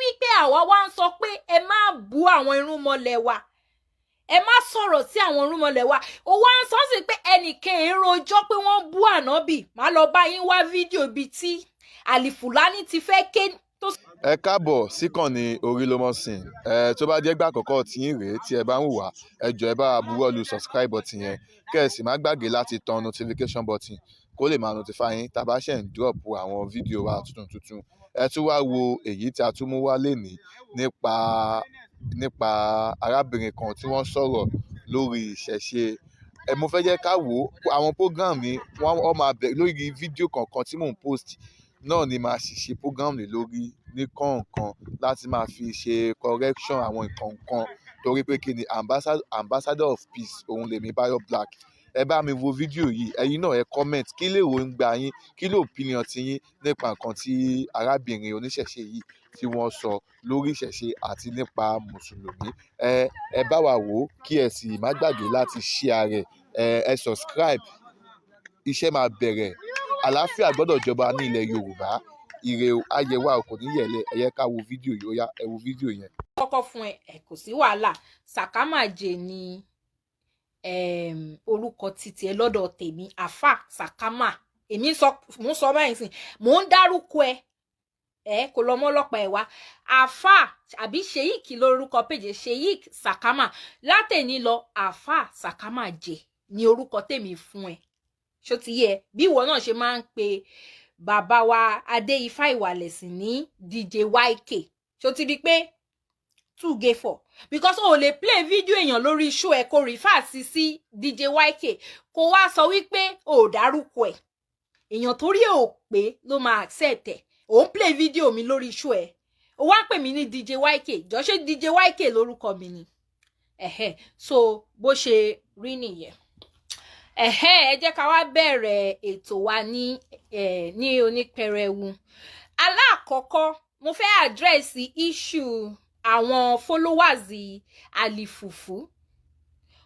wípé àwa wá ń sọ pé ẹ má bú àwọn irúnmọlẹ̀ wa, ẹ má sọ̀rọ̀ sí àwọn irúnmọlẹ̀ wa, ó wá ń sọ sí pé ẹnìkan èròjọ́ pé wọ́n bú ànábì. Má lọ bá yín wá fídíò ibi tí Alfulani ti fẹ́ ké tó. Ẹ káàbọ̀ síkànnì Orílómọ́sìn. Tó bá jẹ́ gbà àkọ́kọ́ tí yín rèé tí ẹ bá ń wò wá, ẹ jọ̀ọ́ ẹ bá wa buwọ́ lu subscribe button yẹn, kẹ́ ẹ sì má gbàgbé láti tan notification button kó lè máa notify yín tá a bá ṣe ń drop àwọn fídíò wa tuntun. Ẹ tún wá wo èyí tí a tún mú wá lénìí nípa arábìnrin kan tí wọ́n sọ̀rọ̀ lórí ìṣẹ̀ṣe. Mo fẹ́ jẹ́ ká wò àwọn program mi wọ́n máa bẹ̀rẹ̀ lórí fídíò kọ̀ọ̀kan tí mò ń post náà ni màá sì ṣe program lé lórí ní kọ̀ọ̀kan láti máa fi ṣe correction àwọn nǹkan kan torí pé kí ni ambassador of peace òun lèmi Bayo Black. Ẹ bá mi wo fídíò yìí, ẹ̀yin náà ẹ comment kí lè wo ń gba yín, kí lè opinion ti yín nípa nǹkan tí arábìnrin oníṣẹ̀ṣe yìí tí wọ́n sọ lórí ìṣẹ̀ṣe àti nípa mùsùlùmí. Ẹ bá wa wò ó kí ẹ sì má gbàgbé láti share rẹ̀, ẹ subscribe. Iṣẹ́ máa bẹ̀rẹ̀, àlàáfíà gbọ́dọ̀ jọba ní ilẹ̀ Yorùbá. Ire ayé wa kò ní yẹ̀lẹ̀. Ẹ yẹ ká wo fídíò yìí, ó yá ẹ wo fídíò yẹn. Kọ́kọ́ fún ẹ kò sí wàhálà. Sàkámàjè ni orúkọ títí ẹ lọ́dọ̀ tèmi, àfà Sàkámà. Èmi mò ń sọ báyìí sìn, mò ń dárúkọ ẹ kò lọ mọ́ ọlọ́pàá ẹ wá. Àfà àbí Sheik lórúkọ péjì, Sheik Sàkámà. Látẹ̀ní lọ àfà Sàkámàjè ni orúkọ tèmi fún ẹ. Ṣó ti yé bí ìwọ náà ṣe máa ń pe bàbá wa Adéifá Ìwàlẹ̀sìn ní DJ YK. Ṣó ti rí pé 2G4 because o lè play video èèyàn lórí show ẹ kó refer sí DJ YK kó wá sọ wípé o dárúkọ ẹ. Èèyàn torí ò pé ló máa accept ẹ. O ń play video mi lórí show ẹ. O wá pè mí ní DJ YK. Jọ ṣé DJ YK lórúkọ mi ni. So bó ṣe rí nìyẹn. Ẹ jẹ́ ká wá bẹ̀rẹ̀ ètò wa ní onípẹrẹwu. Alákọ̀ọ́kọ́ mo fẹ́ address issue àwọn followers Alifufu.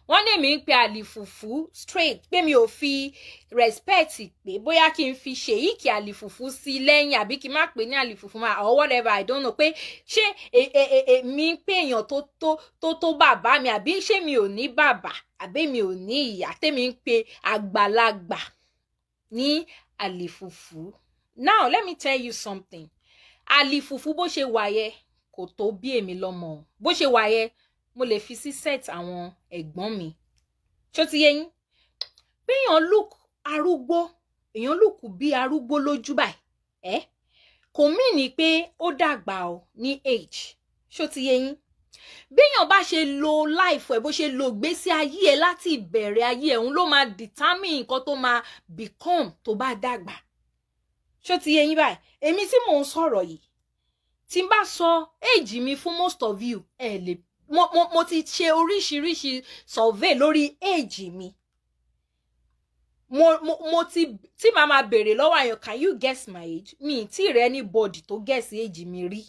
Wọ́n ní mi ń pe Alifufu straight pé mi ò fi respect pé bóyá kí n fi Sheik Alifufu sí lẹ́yìn àbí kí n má pè ní Alifufu or whatever, I don't know, pé ṣé mi ń pè èèyàn tó bàbá mi àbí ṣé mi ò ní bàbá àbí mi ò ní ìyá tèmi ń pe àgbàlagbà ní Alifufu. Now let me tell you something. Alifufu bó ṣe wà yẹ kò tó bí èmi lọ́mọ. Bó ṣe wà yẹ mo lè fi sí set àwọn ẹ̀gbọ́n mi. Ṣó ti yé yín? Bí èèyàn look arúgbó, èèyàn look bí arúgbó lójú báyìí, kò mean ní pé ó dàgbà o ní age. Ṣó ti yé yín? Bí èèyàn bá ṣe lo life ẹ̀, bó ṣe lo ìgbésí ayé ẹ̀ láti ìbẹ̀rẹ̀ ayé ẹ̀, òun ló máa determine nǹkan tó máa become tó bá dàgbà. Ṣó ti yé yín báyìí? Èmi tí mò ń sọ̀rọ̀ yìí, tí n bá sọ age mi fún most of you, mo ti ṣe oríṣiríṣi survey lórí age mi. Tí màá máa bèrè lọ́wọ́ àyàn, can you guess my age? Mi tí rẹ anybody tó guess age mi rí.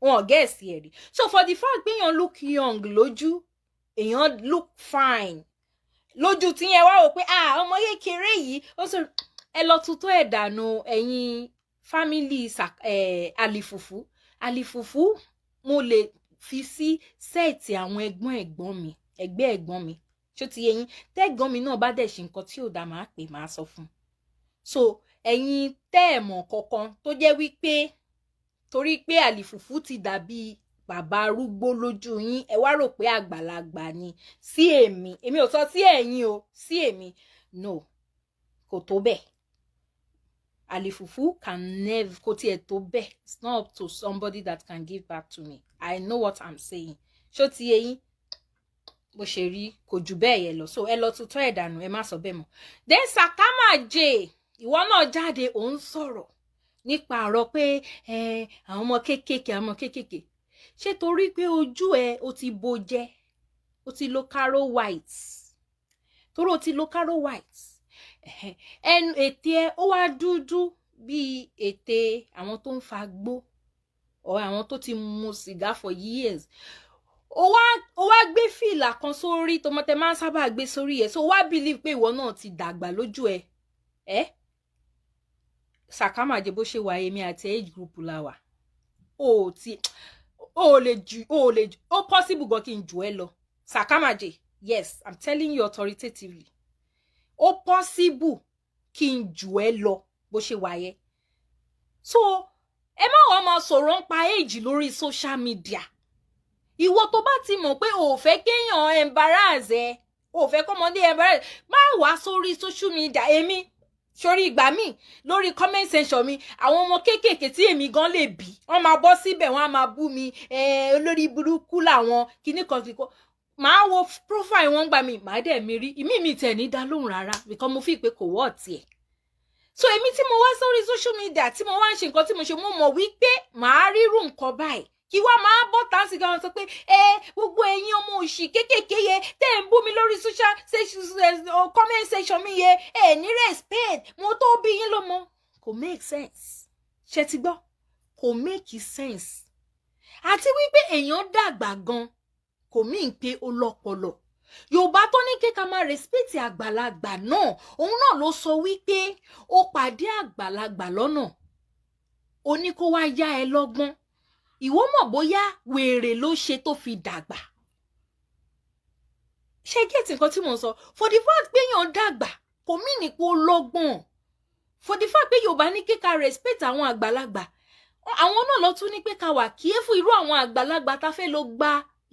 Wọ́n guess ẹ̀ rí. So for the fact pé èèyàn look young lójú, èèyàn look fine lójú tí yẹn wá wò pé ọmọ kékeré yìí ó sọ ẹ lọ tutọ́ ẹ̀ dànù ẹ̀yin family Alifufu mo lè fi sí sẹ́ẹ̀tì àwọn ẹgbọ́n mi. Ṣó ti yé yín? Tẹ́gbọ́n mi náà bá dẹ̀ ṣe nǹkan tí ò dá máa pè máa sọ fún. So ẹ̀yin tẹ́ ẹ̀ mọ̀ kankan tó jẹ́ wípé torí pé Alifufu ti dàbí bàbá arúgbó lójú yín, ẹ wá rò pé àgbàlagbà ni. Sí èmi ò sọ sí ẹ̀yin o, sí èmi no, kò tó bẹ́ẹ̀. Alifufu can never kò tiẹ̀ tó bẹ́ẹ̀. It's not up to somebody that can give back to me. I know what I'm saying. Ṣó ti yé yín? Bó ṣe rí kò jù bẹ́ẹ̀ yẹn lọ. So ẹ lọ tutọ́ ẹ̀ dànù, ẹ má sọ bẹ́ẹ̀ mọ́. Then Sàkámàjè, ìwọ náà jáde ò ń sọ̀rọ̀ nípa ọ̀rọ̀ pé àwọn ọmọ kéékèèké. Ṣé torí pé ojú ẹ o ti bo jẹ, o ti lo caro white. Torí o ti lo caro white. Ẹnu ètè ẹ ó wá dúdú bí ètè àwọn tó ń fa gbó or àwọn tó ti mu sìgá for years. Ó wá gbé fìlà kan sórí tó mọ́tẹ́ máa ń sábà gbé sórí ẹ̀. So wá believe pé ìwọ náà ti dàgbà lójú ẹ. Sàkámàjè bó ṣe wà èmi àti age group la wà. o ti o lè ó possible gan kí n jù ẹ́ lọ Sakamaje. Yes, I'm telling you authoritatively. Ó possible kí n jù ẹ́ lọ bó ṣe wà yẹn. So ẹ má wá máa sọ̀rọ̀ ń pa age lórí social media. Ìwọ tó bá ti mọ̀ pé o fẹ́ kéèyàn embarrass ẹ, o fẹ́ kọ́mọdé embarrass, má wá sórí social media. Èmi sórí ìgbà mi lórí comment section mi, àwọn ọmọ kéékèèké tí èmi gan lè bí, wọ́n máa bọ́ síbẹ̀, wọ́n á máa bú mi, olórí burúkú làwọn kíní kan kíkọ́. Màá wo profile wọn gbà mí, màá dẹ̀ mi rí ìmí tẹ̀ ní dá lóhùn rárá because mo fi pé kò wọ́ tiẹ̀. So èmi tí mo wá sórí social media tí mo wá ń ṣe nǹkan tí mo ṣe, mo mọ̀ wípé màá rírú nǹkan báyìí kí wá máa bọ́ tàǹsì gan sọ pé gbogbo ẹ̀yin ọmọ òṣì kéékèèké yẹ tẹ́ ń bú mi lórí social comment section mi yẹ ní respect mo tó bí yín lọ́mọ. Kò make sense. Ṣé ti gbọ́? Kò make sense. Àti wípé èèyàn dàgbà gan kò mean pé ó lọ́pọlọ. Yorùbá tó ní ká máa respect àgbàlagbà náà, òun náà ló sọ wípé ó pàdé àgbàlagbà lọ́nà, ó ní kó wá yá ẹ lọ́gbọ́n. Ìwọ mọ̀ bóyá wèrè ló ṣe tó fi dàgbà. Ṣé get nǹkan tí mo sọ? For the fact pé èèyàn dàgbà kò mean pé ó lọ́gbọ́n. For the fact pé Yorùbá ní ká respect àwọn àgbàlagbà, àwọn náà ló tún ní pé ká wà careful irú àwọn àgbàlagbà tá fẹ́ lọ gba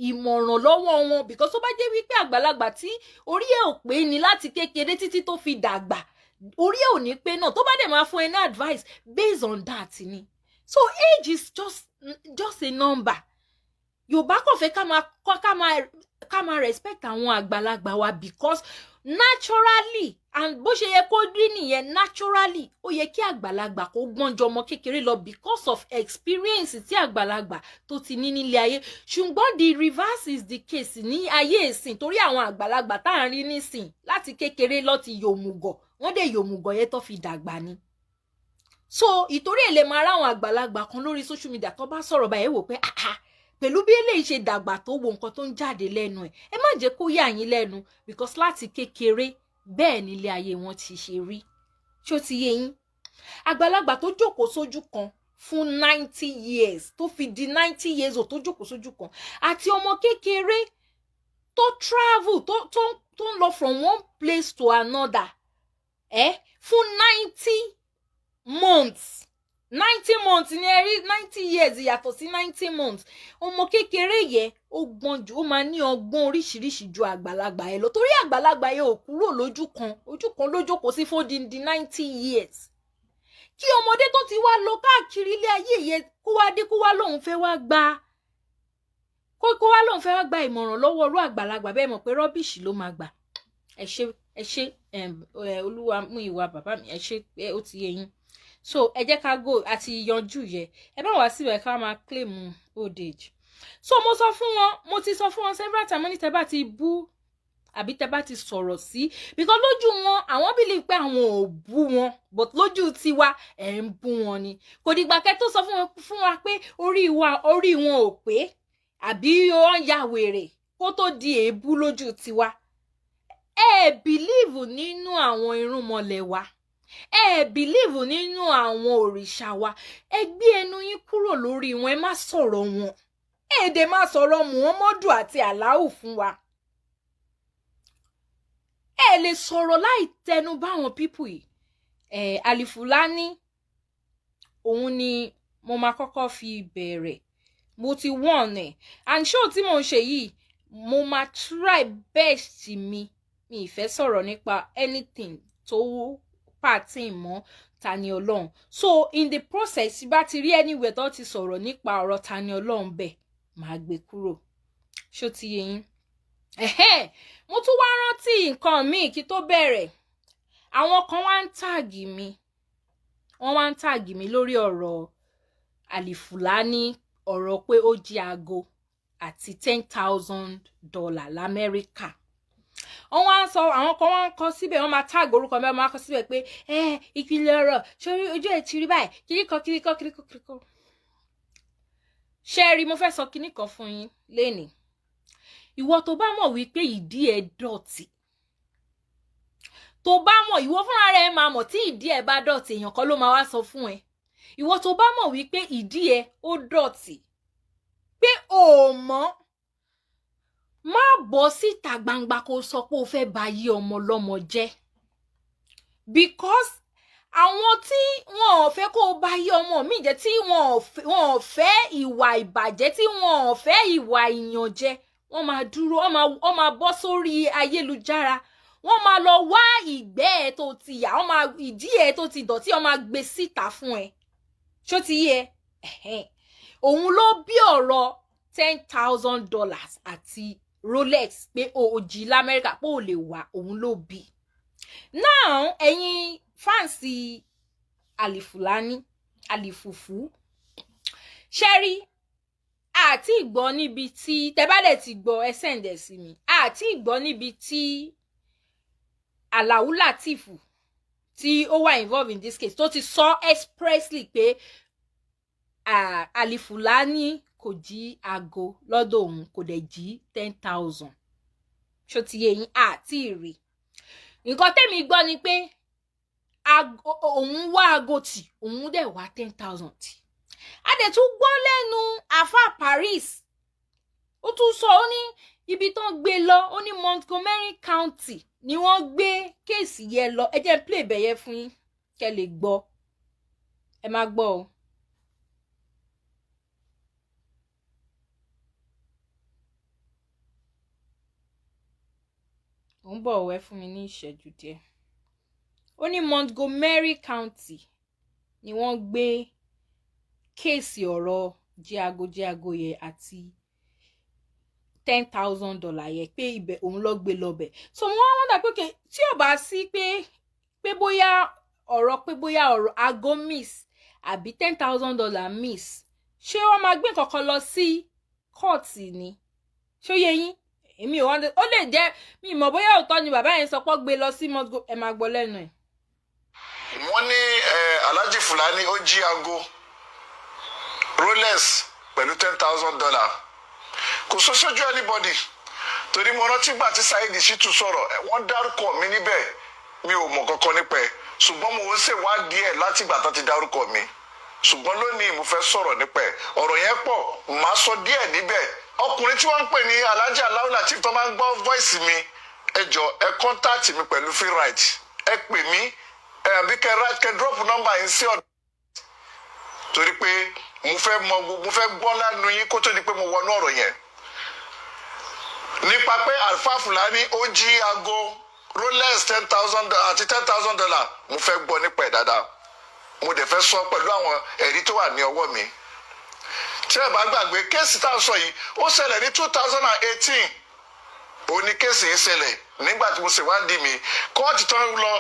ìmọ̀ràn lọ́wọ́ wọn, because tó bá jẹ́ wípé àgbàlagbà tí orí ẹ̀ ò pé ni láti kékeré títí tó fi dàgbà, orí ẹ̀ ò ní pé náà, tó bá dẹ̀ máa fún ẹ ní advice based on that ni. So age is just a number. Yorùbá kò fẹ́ ká máa respect àwọn àgbàlagbà wa because naturally, and bó ṣe yẹ kó rí nìyẹn, naturally ó yẹ kí àgbàlagbà kó gbọ́n jọ ọmọ kékeré lọ because of experience tí àgbàlagbà tó ti ní nílé ayé. Ṣùgbọ́n the reverse is the case ní ayé ìsìn, torí àwọn àgbàlagbà tá à ń rí nísìn láti kékeré lọ ti yòmùgọ̀, wọ́n dẹ̀ yòmùgọ̀ yẹn tó fi dàgbà ni. So ìtorí èlé máa ráwọn àgbàlagbà kan lórí social media tó bá sọ̀rọ̀ báyìí wò pé pẹ̀lú bí eléyìí ṣe dàgbà tó wo nǹkan tó ń jáde lẹ́nu ẹ̀, ẹ má jẹ́ kó yà yín lẹ́nu because láti kékeré bẹ́ẹ̀ nílé ayé wọn ti ṣe rí. Ṣó ti yé yín? Àgbàlagbà tó jókòó sójú kan fún 90 years tó fi di 90 years old tó jókòó sójú kan, àti ọmọ kékeré tó travel tó ń lọ from one place to another fún 90 months. 90 months ni ẹ rí 90 years yàtọ̀ sí 90 months. Ọmọ kékeré yẹ ó gbọ́n jù, ó máa ní ọgbọ́n oríṣiríṣi ju àgbàlagbà yẹn lọ, torí àgbàlagbà yẹn ò kúrò lójú kan ló jókòó sí fún di 90 years. Kí ọmọdé tó ti wá lọ káàkiri ilé ayé yẹn kó wá dé kó wá lóun fẹ́ wá gba ìmọ̀ràn lọ́wọ́ irú àgbàlagbà bẹ́ẹ̀ mọ̀ pé rọ́bìṣì ló máa gbà. Ẹ ṣé olúwa mú ìwà bàbá mi, ẹ ṣé ó ti yé yín. So ẹ jẹ́ ká go àti yanjú yẹ, ẹ bá wá síbẹ̀ ká máa claim old age. So mo ti sọ fún wọn several times, mo ní tẹ́ bá ti bú àbí tẹ́ bá ti sọ̀rọ̀ sí, because lójú wọn àwọn believe pé àwọn ò bú wọn, but lójú tiwa ẹ̀ ń bú wọn ni. Kò dìgbà kẹ́ tó sọ fún wa pé orí wọn ò pé àbí ó ń ya wèrè kó tó di èébú lójú tiwa. Ẹ believe nínú àwọn irúnmọlẹ̀ wa, ẹ believe nínú àwọn òrìṣà wa, ẹ gbé ẹnu yín kúrò lórí wọn, ẹ má sọ̀rọ̀ wọn, ẹ dẹ̀ má sọ̀rọ̀ Muhammadu àti Allahu fún wa. Ẹ lè sọ̀rọ̀ láì tẹnu bá àwọn pípù yìí. Alfulani òun ni mo máa kọ́kọ́ fi bẹ̀rẹ̀, mo ti wọ̀n ẹ̀, and show tí mo ń ṣe yìí mo máa try best mi ìfẹ́ sọ̀rọ̀ nípa anything tó pàtì mọ́ Tani Olohun. So in the process bá ti rí anywhere tó ti sọ̀rọ̀ nípa ọ̀rọ̀ Tani Olohun bẹ́ẹ̀ máa gbé kúrò. Ṣó ti yé yín? Mo tún wá rántí nǹkan míì kí tó bẹ̀rẹ̀. Àwọn kan wá ń tàgì mi, wọ́n wá ń tàgì mi lórí ọ̀rọ̀ Alfulani, ọ̀rọ̀ pé ó jí aago àti $10,000 l'Amẹ́ríkà. Wọ́n wá ń sọ, àwọn kan wá ń kọ síbẹ̀, wọ́n máa tag orúkọ mi, wọ́n máa kọ síbẹ̀ pé ìpìlẹ̀ ọ̀rọ̀ sórí ojú ẹ̀ ti rí báyìí kíríkọ. Ṣé rí, mo fẹ́ sọ kíní kan fún yín lénìí. Ìwọ tó bá mọ̀ wípé ìdí ẹ̀ dọ̀tí, tó bá mọ̀, ìwọ fúnra rẹ̀ máa mọ̀ tí ìdí ẹ̀ bá dọ̀tí, èèyàn kan ló máa wá sọ fún ẹ. ìwọ tó bá mọ̀ wípé ìdí ẹ ó dọ̀tí pé o mọ̀ má bọ́ síta gbangba kó sọ pé o fẹ́ bà yí ọmọ lọ́mọ jẹ́ because àwọn tí wọn ò fẹ́ kó bá yí ọmọ mi jẹ́ tí wọn ò fẹ́ ìwà ìbàjẹ́ tí wọn ò fẹ́ ìwà ìyànjẹ wọ́n máa dúró wọ́n máa bọ́ sórí ayélujára wọ́n máa lọ wá ìgbẹ́ ẹ̀ tó ti yà wọ́n máa ìdí ẹ̀ tó ti dọ̀tí wọ́n máa gbé síta fún ẹ ṣó ti yé òun ló bí ọ̀rọ̀ $10,000 àti Rolex pé o jí l'Amẹ́ríkà pé o lè wà òun ló bí now ẹ̀yin fáǹsì Alfulani alifufu ṣẹ́rí àti ìgbọ́ níbi tí tẹ́bálẹ̀ ti gbọ́ ẹ sẹ́ǹdẹ̀ sí mi àti ìgbọ́ níbi tí Alao Latifu tí ó wà involved in this case tó ti sọ expressly pé Alfulani kò jí aago lọ́dọ̀ òun kò dẹ̀ jí 10,000 ṣó ti yé yín àti ìrì nǹkan tẹ́mi gbọ́ ni pé òun wá aago tí òun dẹ̀ wá 10,000 tí a dẹ̀ tún gbọ́ lẹ́nu àfà Paris ó tún sọ ó ní ibi tán gbé lọ ó ní Montgomery County ni wọ́n gbé kéèsì yẹn lọ ẹ jẹ́ play bẹ̀yẹ fún yín kẹ́ lè gbọ́ ẹ má gbọ́ o. ó ń bọ̀ wẹ́ fún mi ní ìṣẹ́jú díẹ̀ ó ní Montgomery County ni wọ́n gbé kéèsì ọ̀rọ̀ jíago yẹn àti $10,000 yẹn pé ibẹ̀ òun ló gbé lọ́bẹ̀ so wọ́n wọ́n dà pé tí ò bá sí pé bóyá ọ̀rọ̀ aago miss àbí $10,000 miss ṣé wọ́n máa gbé nǹkan kan lọ sí kóòtù ni ṣó yẹ yín èmi ò wọ́n ó lè jẹ́ mi mọ̀ bóyá òótọ́ ni bàbá yẹn sọ pé gbé lọ sí Montgomery ẹ máa gbọ́ lẹ́nu ẹ̀. wọ́n ní Alhaji Fulani ó jí aago Rolex pẹ̀lú $10,000 kò sọ sójú anybody torí mo rántí gbà tí Saheed Shittu sọ̀rọ̀ wọ́n dárúkọ mi níbẹ̀ mi ò mọ̀ kankan nípa ẹ̀ ṣùgbọ́n mo ń ṣèwádìí ẹ̀ láti ìgbà tó ti dárúkọ mi ṣùgbọ́n lónìí mo fẹ́ sọ̀rọ̀ nípa ẹ̀ ọ̀rọ̀ yẹn pọ̀ màá sọ díẹ̀ níbẹ̀ ọkùnrin tí wọ́n ń pè ní Alhaji Alao Lateef tó máa ń gbọ́ voice mi ẹ jọ̀ọ́ ẹ contact mi pẹ̀lú free right ẹ pè mí bí kẹ drop number yín sí ọ̀dọ̀ torí pé mo fẹ́ gbọ́ lánàá yín kó tó di pé mo wọnú ọ̀rọ̀ yẹn nípa pé Alfa Fulani ó jí aago Rolex $10,000 àti $10,000 mo fẹ́ gbọ́ nípa ẹ̀ dáadáa mo dẹ̀ fẹ́ sọ pẹ̀lú àwọn ẹ̀rí tó wà ní ọwọ́ mi tí ẹ bá gbàgbé kéèsì tá a sọ yìí ó ṣẹlẹ̀ ní 2018 ó ní kéèsì yìí ṣẹlẹ̀ nígbà tí mo ṣèwádìí mi kóòtù tó ń lọ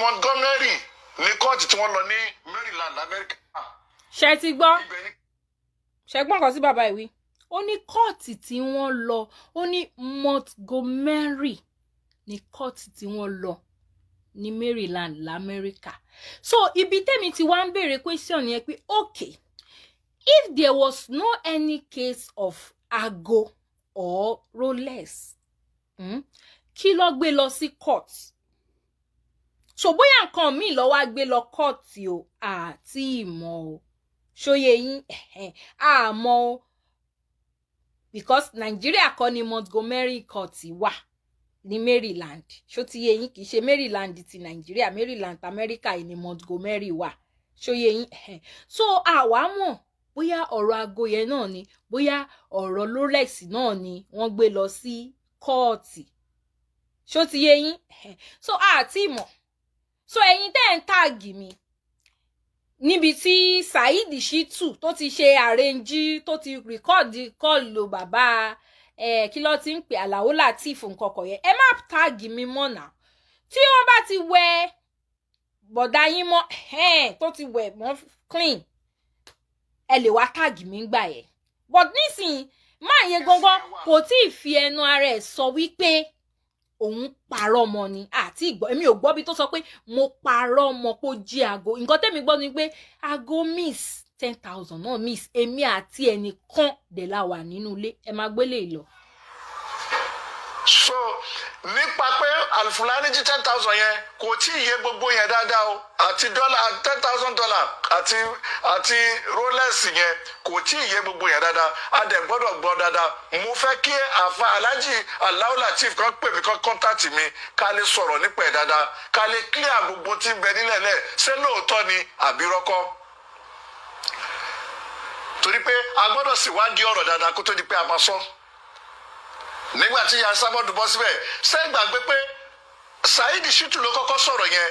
Montgomery ní kóòtù tí wọ́n lọ ní Maryland Amẹ́ríkà. ṣe ti gbọ́ ṣe gbọ́n kan sí bàbá ìwí ó ní kóòtù tí wọ́n lọ ó ní Montgomery ní kóòtù tí wọ́n lọ ní Maryland l'Amẹ́ríkà so ibi tẹ́mi ti wá ń béèrè question yẹn pé okay if there was no any case of aago or Rolex kí ló gbé lọ sí court so bóyá nǹkan míì ló wá gbé lọ court o àti ìmọ̀ o ṣóyè yín àmọ́ o because Nigeria kọ́ ni Montgomery court wà ní Maryland ṣó ti yé yín kì í ṣe Maryland ti Nigeria Maryland America ni Montgomery wà ṣóyè yín so àwa mọ̀ bóyá ọ̀rọ̀ aago yẹn náà ni bóyá ọ̀rọ̀ Rolex náà ni wọ́n gbé lọ sí kóòtù ṣó ti yé yín so àti mọ̀ so ẹ̀yin tẹ́ ń táàgì mi níbi tí Saheed Shittu tó ti ṣe àrẹ́njí tó ti rìkọ́ọ̀dì kọ́ọ̀lù bàbá kí ló ti ń pè Alao Lateef nǹkankan yẹn ẹ má táàgì mi mọ́ náà tí wọ́n bá ti wẹ bọ̀dá yín mọ́ tó ti wẹ̀ mọ́ clean ẹ lè wá táàgì mi gbà yẹn but nísìnyí máa yẹ gangan kò tí ì fi ẹnu ara ẹ̀ sọ wípé òun parọ́ mọ́ ni àti ìgbọ́ èmi ò gbọ́ bí tó sọ pé mo parọ́ mọ́ pé ó jí aago nǹkan tẹ́mi gbọ́ ni pé aago miss 10,000 náà miss èmi àti ẹnìkan dẹ̀ la wà nínú ilé ẹ máa gbélé lọ. so nípa pé Alfulani jí 10,000 yẹn kò tí ì yé gbogbo yẹn dáadáa o àti $10,000 àti Rolex yẹn kò tí ì yé gbogbo yẹn dáadáa a dẹ̀ gbọ́dọ̀ gbọ́ dáadáa mo fẹ́ kí àfa Alhaji Alao Lateef kan pè mí kan kọ́ńtàtì mi ká lè sọ̀rọ̀ nípa ẹ̀ dáadáa ká lè clear gbogbo tí ń bẹ nílẹ̀ lẹ̀ ṣé lóòótọ́ ni àbí rọ́kọ́ torí pé a gbọ́dọ̀ ṣèwádìí ọ̀rọ̀ dáadáa kó tó di pé a máa sọ nígbà tí yàrá sábọ́dù bọ́ síbẹ̀ ṣé gbàgbé pé Saheed Shittu ló kọ́kọ́ sọ̀rọ̀ yẹn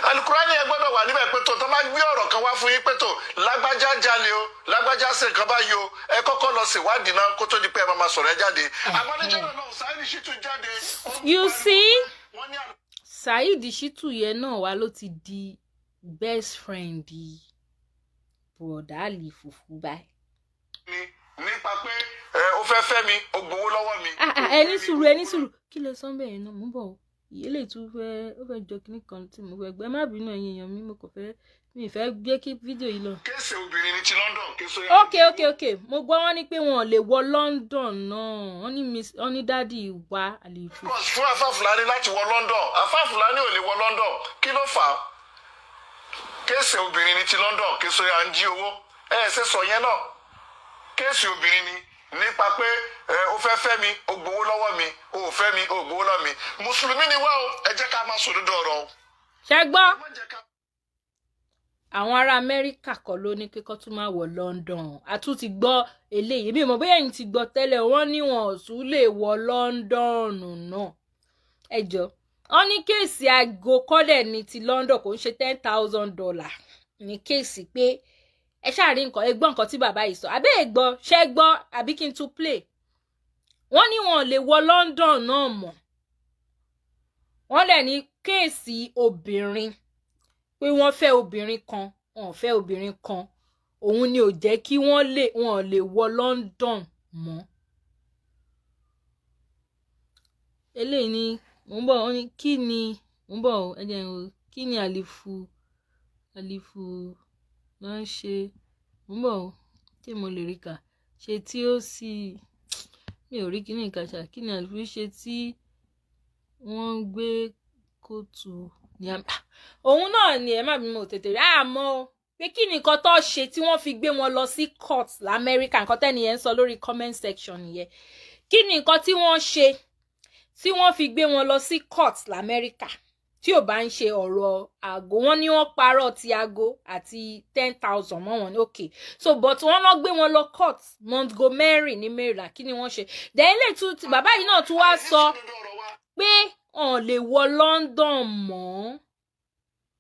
Alukurani yẹn gbọ́dọ̀ wà níbẹ̀ pé tó máa gbé ọ̀rọ̀ kan wá fún yín pé tó lágbájá jalè o lágbájá ṣe nǹkan báyìí o ẹ kọ́kọ́ lọ ṣèwádìí náà kó tó di pé ẹ máa sọ̀rọ̀ ẹ jáde àmọ́níjọ́ náà Saheed Shittu jáde. You see Saheed Shittu yẹn náà wá ló ti di best friend bọ̀dá àlè fùfú báyìí. nípa pé ó fẹ́ fẹ́ mi ó gbowó lọ́wọ́ mi. ẹni sùúrù kí lè sọ bẹ́ẹ̀ náà mú bọ̀ ìyé lè tún ó fẹ́ jọ kíní kan tí mo fẹ́ gbẹ́ má bínú ẹ̀yin èèyàn mi mo kò fẹ́ mi ìfẹ́ gbé kí fídíò yìí lọ. kéèsì obìnrin ní ti London kéèsì. ok mo gbọ́ wọ́n ní pé wọn ò lè wọ London náà wọ́n ní dádì wá àlèfò. fún Alfa Fulani láti wọ London Alfa Fulani ò lè wọ London kí ló fà á kéèsì obìnrin ní ti London kéèsì à ń jí owó ṣe sọ yẹn náà kéèsì obìnrin ni nípa pé ó fẹ́ fẹ́ mi ó gbowó lọ́wọ́ mi ó fẹ́ mi ó gbowó lọ́wọ́ mi mùsùlùmí ni wá o ẹ jẹ́ ká máa sòdodo ọ̀rọ̀ o. ṣé gbọ́ àwọn ará Amẹ́ríkà kọ́ ló ní kíkọ́ tún máa wọ London a tún ti gbọ́ eléyìí bí mo bóyá ẹ̀yin ti gbọ́ tẹ́lẹ̀ wọ́n ní wọn ò tún lè wọ London náà ẹ jọ wọ́n ní kéèsì aago kọ́dẹ̀ ní ti London kò ń ṣe $10,000 ní kéèsì pé ẹ ṣáà rí nǹkan ẹ gbọ́ nǹkan tí bàbá yìí sọ àbẹ́ ẹ gbọ́ ṣẹ́ gbọ́ àbí kí n tún play wọ́n ní wọn ò lè wọ London náà mọ́ wọ́n lẹ̀ ní kéèsì obìnrin pé wọ́n fẹ́ obìnrin kan wọn ò fẹ́ obìnrin kan òun ni ò jẹ́ kí wọn ò lè wọ London mọ́ eléyìí ni mò ń bọ̀ wọ́n ní kí ni mò ń bọ̀ ẹ jẹ́ kí ni àlìfù máa ń ṣe mò ń bọ̀ tí mo lè rí kà ṣe tí ó sì mi ò rí kíní ìkàṣà kí ni àlìfù ṣe tí wọ́n ń gbé kóòtù ní òun náà ni ẹ má bí mo tètè rí àmọ́ pé kí ni nǹkan tó ṣe tí wọ́n fi gbé wọn lọ sí court lamẹ́ríkà nǹkan tẹ́niyẹn ń sọ lórí comment section yẹn kí ni nǹkan tí wọ́n ṣe tí wọ́n fi gbé wọn lọ sí court lamẹ́ríkà tí ò bá ń ṣe ọ̀rọ̀ àgọ́ wọn ní wọ́n parọ́ ti àgọ́ àti 10,000 mọ́ wọn ní okay so but wọ́n lọ gbé wọn lọ court Montgomery ní Maryland kí ni wọ́n ṣe then lè tún bàbá yìí náà tún wá sọ pé wọn lè wọ London mọ́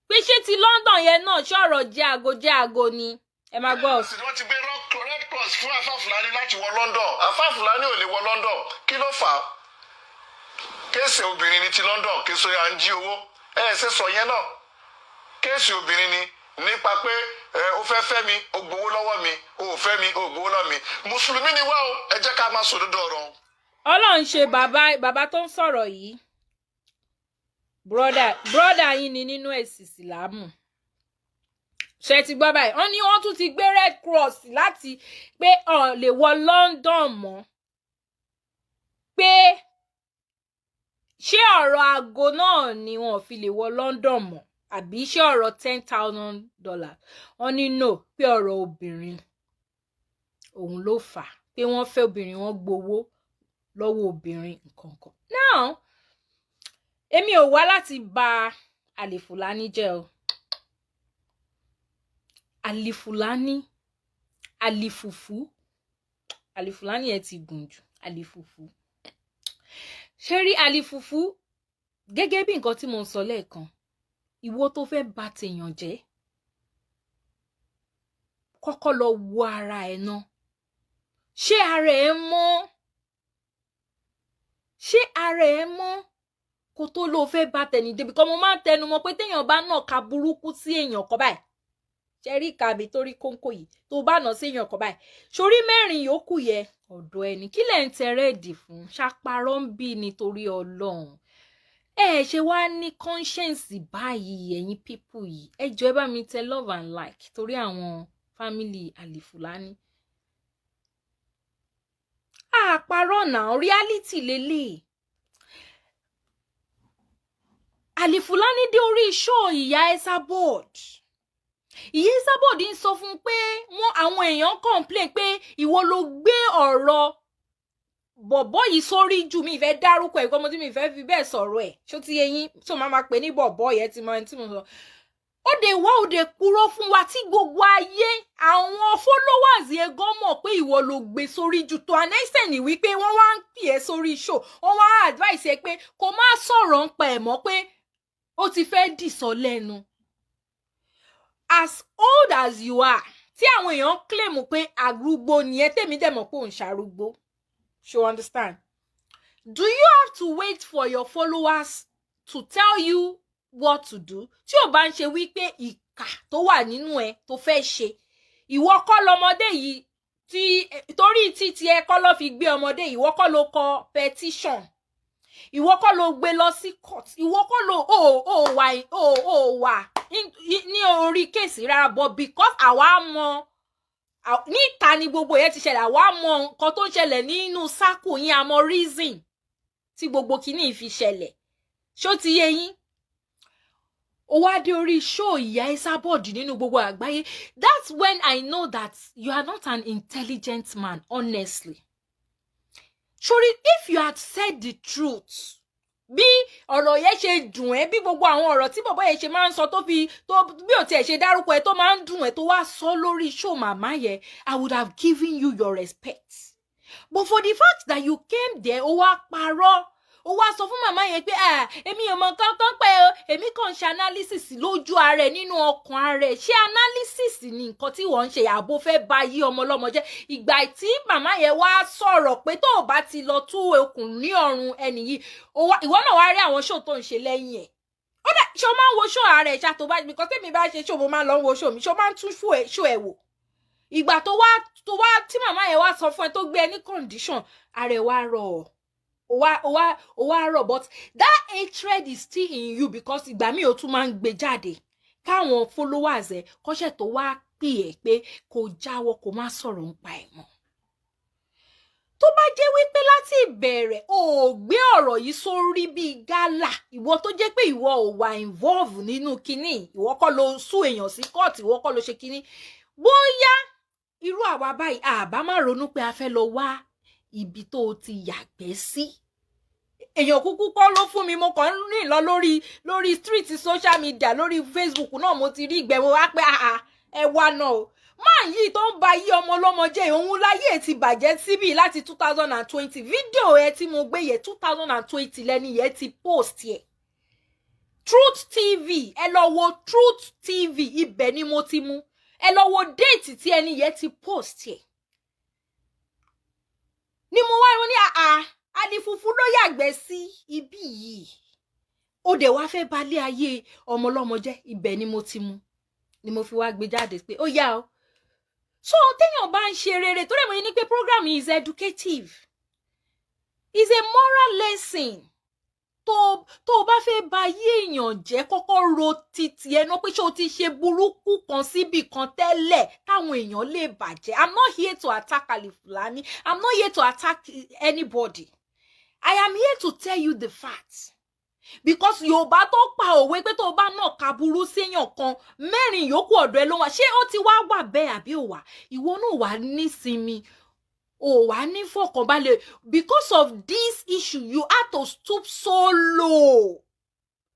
pé ṣé ti London yẹn náà ṣọ̀rọ̀ jẹ́ àgọ́ ni ẹ máa gbọ́. wọ́n ti gbé Red Cross fún Alfa Fulani láti wọ London Alfa Fulani ò lè wọ London kí ló fà á kéèsì obìnrin ní ti London kéèsì à ń jí owó ṣe sọ yẹn náà kéèsì obìnrin ni nípa pé ó fẹ́ fẹ́ mi ó gbowó lọ́wọ́ mi ó fẹ́ mi ó gbowó lọ́wọ́ mi mùsùlùmí ni wá o ẹ jẹ́ ká máa sòdodo ọ̀rọ̀. Ọlọ́run ṣe bàbá tó ń sọ̀rọ̀ yìí broda yín ni nínú ẹ̀sìn ìsìlámù ṣe ti gbọ́ báyìí wọ́n ní wọ́n tún ti gbé Red Cross láti pé lè wọ London mọ́ pé ṣé ọ̀rọ̀ àgọ́ náà ni wọn ò fi lè wọ London mọ́ àbí ṣé ọ̀rọ̀ $10,000 wọ́n ní no pé ọ̀rọ̀ obìnrin òun ló fà pé wọ́n fẹ́ obìnrin wọn gbowó lọ́wọ́ obìnrin nǹkan kan now èmi ò wá láti bà Alfulani jẹ́ o Alfulani ẹ ti gùn jù alifufu ṣe rí alifufu gẹ́gẹ́ bí nǹkan tí mo ń sọ lẹ́ẹ̀kan ìwọ tó fẹ́ bà tèèyàn jẹ́ kọ́kọ́ lọ wo ara ẹ̀ náà ṣé ara ẹ̀ mọ́ kó tó ló fẹ́ bà tẹni débi kọ́ mo máa ń tẹnu mọ́ pé téèyàn bá náà ka burúkú sí èèyàn kan báyìí ṣe rí kàbí torí kóńkó yìí tó bá nà sí èèyàn kan báyìí sórí mẹ́rin yòókù yẹ ọ̀dọ̀ ẹni kí lẹ̀ ń tẹrẹ èdè fún ṣàparọ́ ń bí nítorí Ọlọ́run ṣe wá ní conscience báyìí ẹ̀yin people yìí ẹ jọ̀ọ́ ẹ bá mi tẹ love and like torí àwọn family Alfulani àparọ́ náà reality lélẹ̀ Alfulani dé orí show ìyá Esabod. Ìyá Esabod ń sọ fún pé àwọn èèyàn complain pé ìwọ ló gbé ọ̀rọ̀ bọ̀bọ́ yìí sórí jù. Mi fẹ́ dárúkọ ẹ̀ kọ́mọ tí mi fẹ́ fi bẹ́ẹ̀ sọ̀rọ̀ ẹ̀. Ṣó ti yé yín tó máa pè ní bọ̀bọ́ yẹn tí mo sọ. Ó dé wá ó dé kúrò fún wa tí gbogbo ayé àwọn followers yẹn gan mọ̀ pé ìwọ ló gbé sórí jù tó an extent wípé wọ́n wá ń pè ẹ́ sórí show. Wọ́n wá advice ẹ pé kó má sọ̀rọ̀ ń pa ẹ̀ mọ́ pé ó ti fẹ́ dìsọ lẹ́nu. As old as you are, tí àwọn èèyàn claim pé arúgbó ni ẹ tèmi dẹ̀ mọ̀ pé òun ṣarúgbó. You understand? Do you have to wait for your followers to tell you what to do? Tí o bá ń ṣe wípé ìkà tó wà nínú ẹ tó fẹ́ ṣe, ìwọ kọ́ lọmọdé yìí torí títí ẹ kọ́ ló fi gbé ọmọdé yìí, ìwọ kọ́ ló kọ petition, ìwọ kọ́ ló gbé lọ sí court, ìwọ kọ́ ló wà ní orí kéèsì rárá, but because àwa mọ̀ níta ni gbogbo yẹn ti ṣẹlẹ̀, àwa mọ̀ nǹkan tó ń ṣẹlẹ̀ nínú sákò yín, a mọ̀ reason tí gbogbo kìíní fi ṣẹlẹ̀. Ṣó ti yé yín? Ó wá dé orí show ìyá Esabod nínú gbogbo àgbáyé. That's when I know that you are not an intelligent man, honestly. Sorry, if you had said the truth, bí ọ̀rọ̀ yẹn ṣe dùn ẹ́, bí gbogbo àwọn ọ̀rọ̀ tí bọ̀bọ́ yẹn ṣe máa ń sọ bí ó tiẹ̀ ṣe dárúkọ ẹ tó máa ń dùn ẹ́ tó wá sọ lórí show màmá yẹn, I would have given you your respect. But for the fact that you came there, ó wá parọ́, ó wá sọ fún màmá yẹn pé èmi ò mọ kankan pé o, èmi kàn ṣe analysis lójú ara ẹ nínú ọkàn ara ẹ. Ṣé analysis ni nǹkan tí wọ́n ń ṣe àbò fẹ́ bá yí ọmọ ọlọ́mọ jẹ́? Ìgbà tí màmá yẹn wá sọ̀rọ̀ pé tó o bá ti lọ tú okùn ní ọrùn ẹni yìí, ìwọ náà wá rí àwọn show tó ń ṣe lẹ́yìn ẹ̀. Ó dẹ̀ ṣé o máa ń wo show ara ẹ̀ ṣá tó bá, because tèmi bá ṣe show mo máa ń lọ wo show mi, ṣé o máa ń tún show ẹ̀ wò? Ìgbà tó wá tí màmá yẹn wá sọ fún ẹ tó gbé ẹ ní condition, ara ẹ̀ wá rọ̀ ọ́. But that hatred is still in you, because ìgbà mi ò tún máa ń gbé jáde káwọn followers ẹ kọ́ṣẹ́ tó wá pè ẹ́ pé kò jáwọ́ kó má sọ̀rọ̀ ń pa ẹ̀ mọ́. Tó bá jẹ́ wípé láti ìbẹ̀rẹ̀ o gbé ọ̀rọ̀ yìí sórí bíi gálà, ìwọ tó jẹ́ pé ìwọ ò wà involve nínú kinní, ìwọ kọ́ ló sún èèyàn sí court, ìwọ kọ́ ló ṣe kinní, bóyá irú àwa báyìí àbá má ronú pé a fẹ́ lọ wá ibi tó ti yàgbẹ́ sí. Èèyàn kúkú kọ́ ló fún mi, mo kàn ń rìn lọ lórí street social media, lórí Facebook náà mo ti rí ìgbẹ́, mo wá pé ẹ wá náà o. Máa yìí tó ń ba yí ọmọ ọlọ́mọ jẹ́, òun láyé ti bàjẹ́ síbí láti 2020. Fídíò ẹ tí mo gbé yẹ 2020 lẹ́ni yẹn ti post yẹ. Truth TV, ẹ lọ wo Truth TV, ibẹ̀ ni mo ti mú. Ẹ lọ wo date tí ẹni yẹn ti post yẹ. Ni mo wá wọn ní Alifufu ló yàgbẹ́ sí ibi yìí. Ó dẹ̀ wá fẹ́ balẹ̀ ayé ọmọ ọlọ́mọ jẹ́, ibẹ̀ ni mo ti mú. Ni mo fi wá gbé jáde pé ó yá o. So téèyàn bá ń ṣe rere, tó rẹ̀ mo ní pé program is educative. It's a moral lesson. Tó bá fẹ́ ba ayé èèyàn jẹ́, kọ́kọ́ ro títí ẹnu pé ṣé o ti ṣe burúkú kan síbì kan tẹ́lẹ̀ táwọn èèyàn lè bàjẹ́. I'm not here to attack Alfulani. I'm not here to attack anybody. I am here to tell you the facts. Because Yorùbá tó pa òwe pé tó bá náà ka burú séèyàn kan, mẹ́rin yòókù ọ̀dọ̀ ẹ ló wà. Ṣé ó ti wà bẹ́ẹ̀ àbí ò wà? Ìwọ náà wà nísinmi. O wà ní fọkànbalẹ̀. Because of this issue, you had to stoop so low.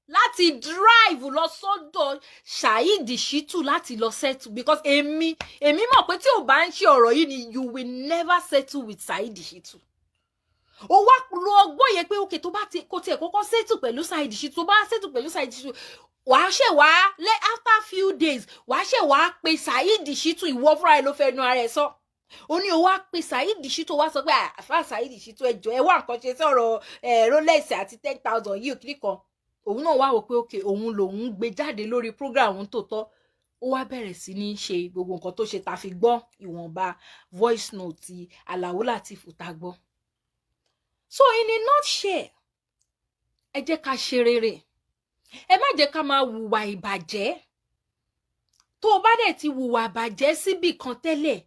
Láti drive lọ sọ́dọ̀ Sheik Shittu láti lọ settle. Because èmi mọ̀ pé tí o bá ń ṣe ọ̀rọ̀ yìí ni, you will never settle with Sheik Shittu. O wá lo ọgbọ́n yẹn pé okay, tó bá ti kò tiẹ̀ kọ́kọ́ settle pẹ̀lú Sheik Shittu, tó bá settle pẹ̀lú Sheik Shittu, wàá ṣe wá after few days, wàá ṣe wá pé Sheik Shittu, ìwọ fúnra ẹ ló fẹ́ nu ara ẹ sọ. Ó ní o wá pé Sheik Shittu wá sọ pé àfà Sheik Shittu ẹjọ́ ẹ wá nǹkan ṣe sọ̀rọ̀ Rolex àti 10,000 yìí kiri kan. Òun náà wá wò pé okay, òun lòun gbé jáde lórí program òun tó tọ́. Ó wá bẹ̀rẹ̀ sí ní ṣe gbogbo nǹkan tó ṣe tá fi gbọ́ ìwọ̀nba voice note Alao Lateef tá gbọ́. So in a nutshell, ẹ jẹ́ ká ṣe rere. Ẹ má jẹ́ ká máa hùwà ìbàjẹ́. Tó bá dẹ̀ ti hùwà ìbàjẹ́ síbì kan tẹ́lẹ̀,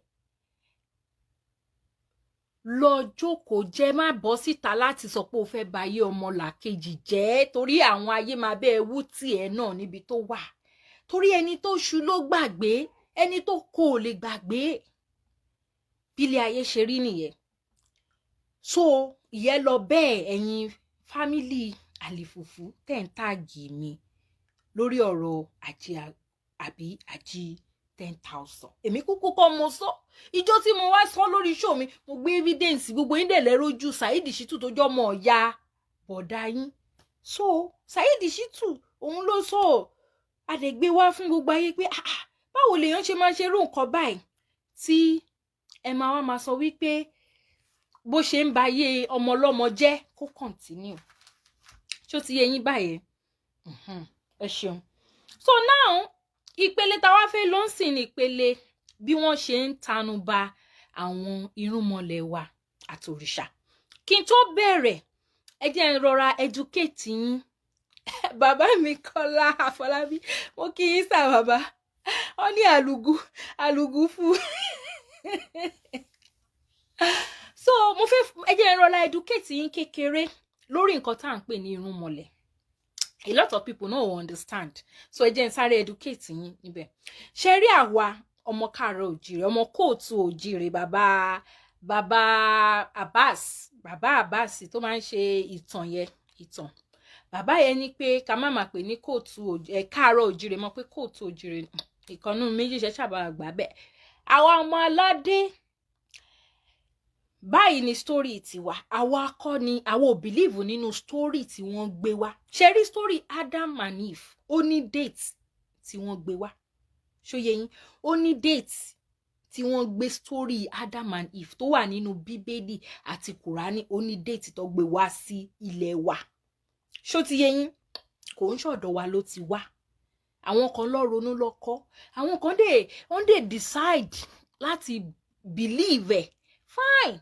lọ jókòó jẹ́, má bọ́ síta láti sọ pé o fẹ́ ba ayé ọmọ làkejì jẹ́, torí àwọn ayé máa bẹ́ẹ̀ wú tiẹ̀ náà níbi tó wà, torí ẹni tó ṣu ló gbàgbé, ẹni tó kó o lè gbàgbé. Bílé ayé ṣe rí nìyẹn. So ìyẹn lọ bẹ́ẹ̀, ẹ̀yin fámílì àlìfùfù tẹ̀ ń tàgì mi lórí ọ̀rọ̀ àjí àbí àjí 10,000. Èmi kúkú kọ́ mo sọ, ìjọ tí mo wá sọ lórí show mi, mo gbé evidence, gbogbo yín dẹ̀ lẹ́rọ̀jú Saheed Shittu tó jọ́ mọ̀ ọ̀ya bọ̀dá yín. So Saheed Shittu òun ló sọ, àdẹ̀gbé wá fún gbogbo ayé pé báwo lèèyàn ṣe máa ṣe irú nǹkan báyìí tí ẹ máa wá máa sọ wípé bó ṣe ń ba ayé ọmọ ọlọ́mọ jẹ́ kó continue. Ṣó ti yé yín báyẹn? Ẹ ṣeun. So now ìpele táwa fẹ́ lọ sìn ní ìpele bí wọ́n ṣe ń tanu ba àwọn irúnmọlẹ̀ wa àtòrìṣà. Kí n tó bẹ̀rẹ̀, ẹ jẹ́ n rọra educate yín. Bàbá mi Kọ́lá Àfọlábí, mo kí yín sà bàbá. Wọ́n ní àlùgù fún. So mo fẹ́ ẹ jẹ́ n rọra educate yín kékeré lórí nǹkan tá à ń pè ní irúnmọlẹ̀. A lot of people no understand. So ẹ jẹ́ n sáré educate yín níbẹ̀. Ṣé rí àwa ọmọ káàárọ̀ òjìrè, ọmọ kóòtù òjìrè, bàbá Abbas tó máa ń ṣe ìtàn. Bàbá yẹn ní pé ká má máa pè ní kóòtù káàárọ̀ òjìrè mọ́, pé kóòtù òjìrè ìkànnù méjì ṣe ṣàbà gbà bẹ́ẹ̀. Àwa ọmọ aládé báyìí ni story tiwa, àwa kọ́ ni, àwa ò believe nínú story tí wọ́n gbé wá. Ṣé rí story Adam and Eve ó ní date tí wọ́n gbé wá. Ṣó yé yín? Ó ní date tí wọ́n gbé story Adam and Eve tó wà nínú Bíbélì àti Kùránì, ó ní date tó gbé wá sí ilẹ̀ wa. Ṣó ti yé yín? Kò ń ṣọ̀dọ̀ wa ló ti wá. Àwọn kan lọ ronú lọ́kọ́, àwọn kan wọ́n dé decide láti believe ẹ̀. Fine.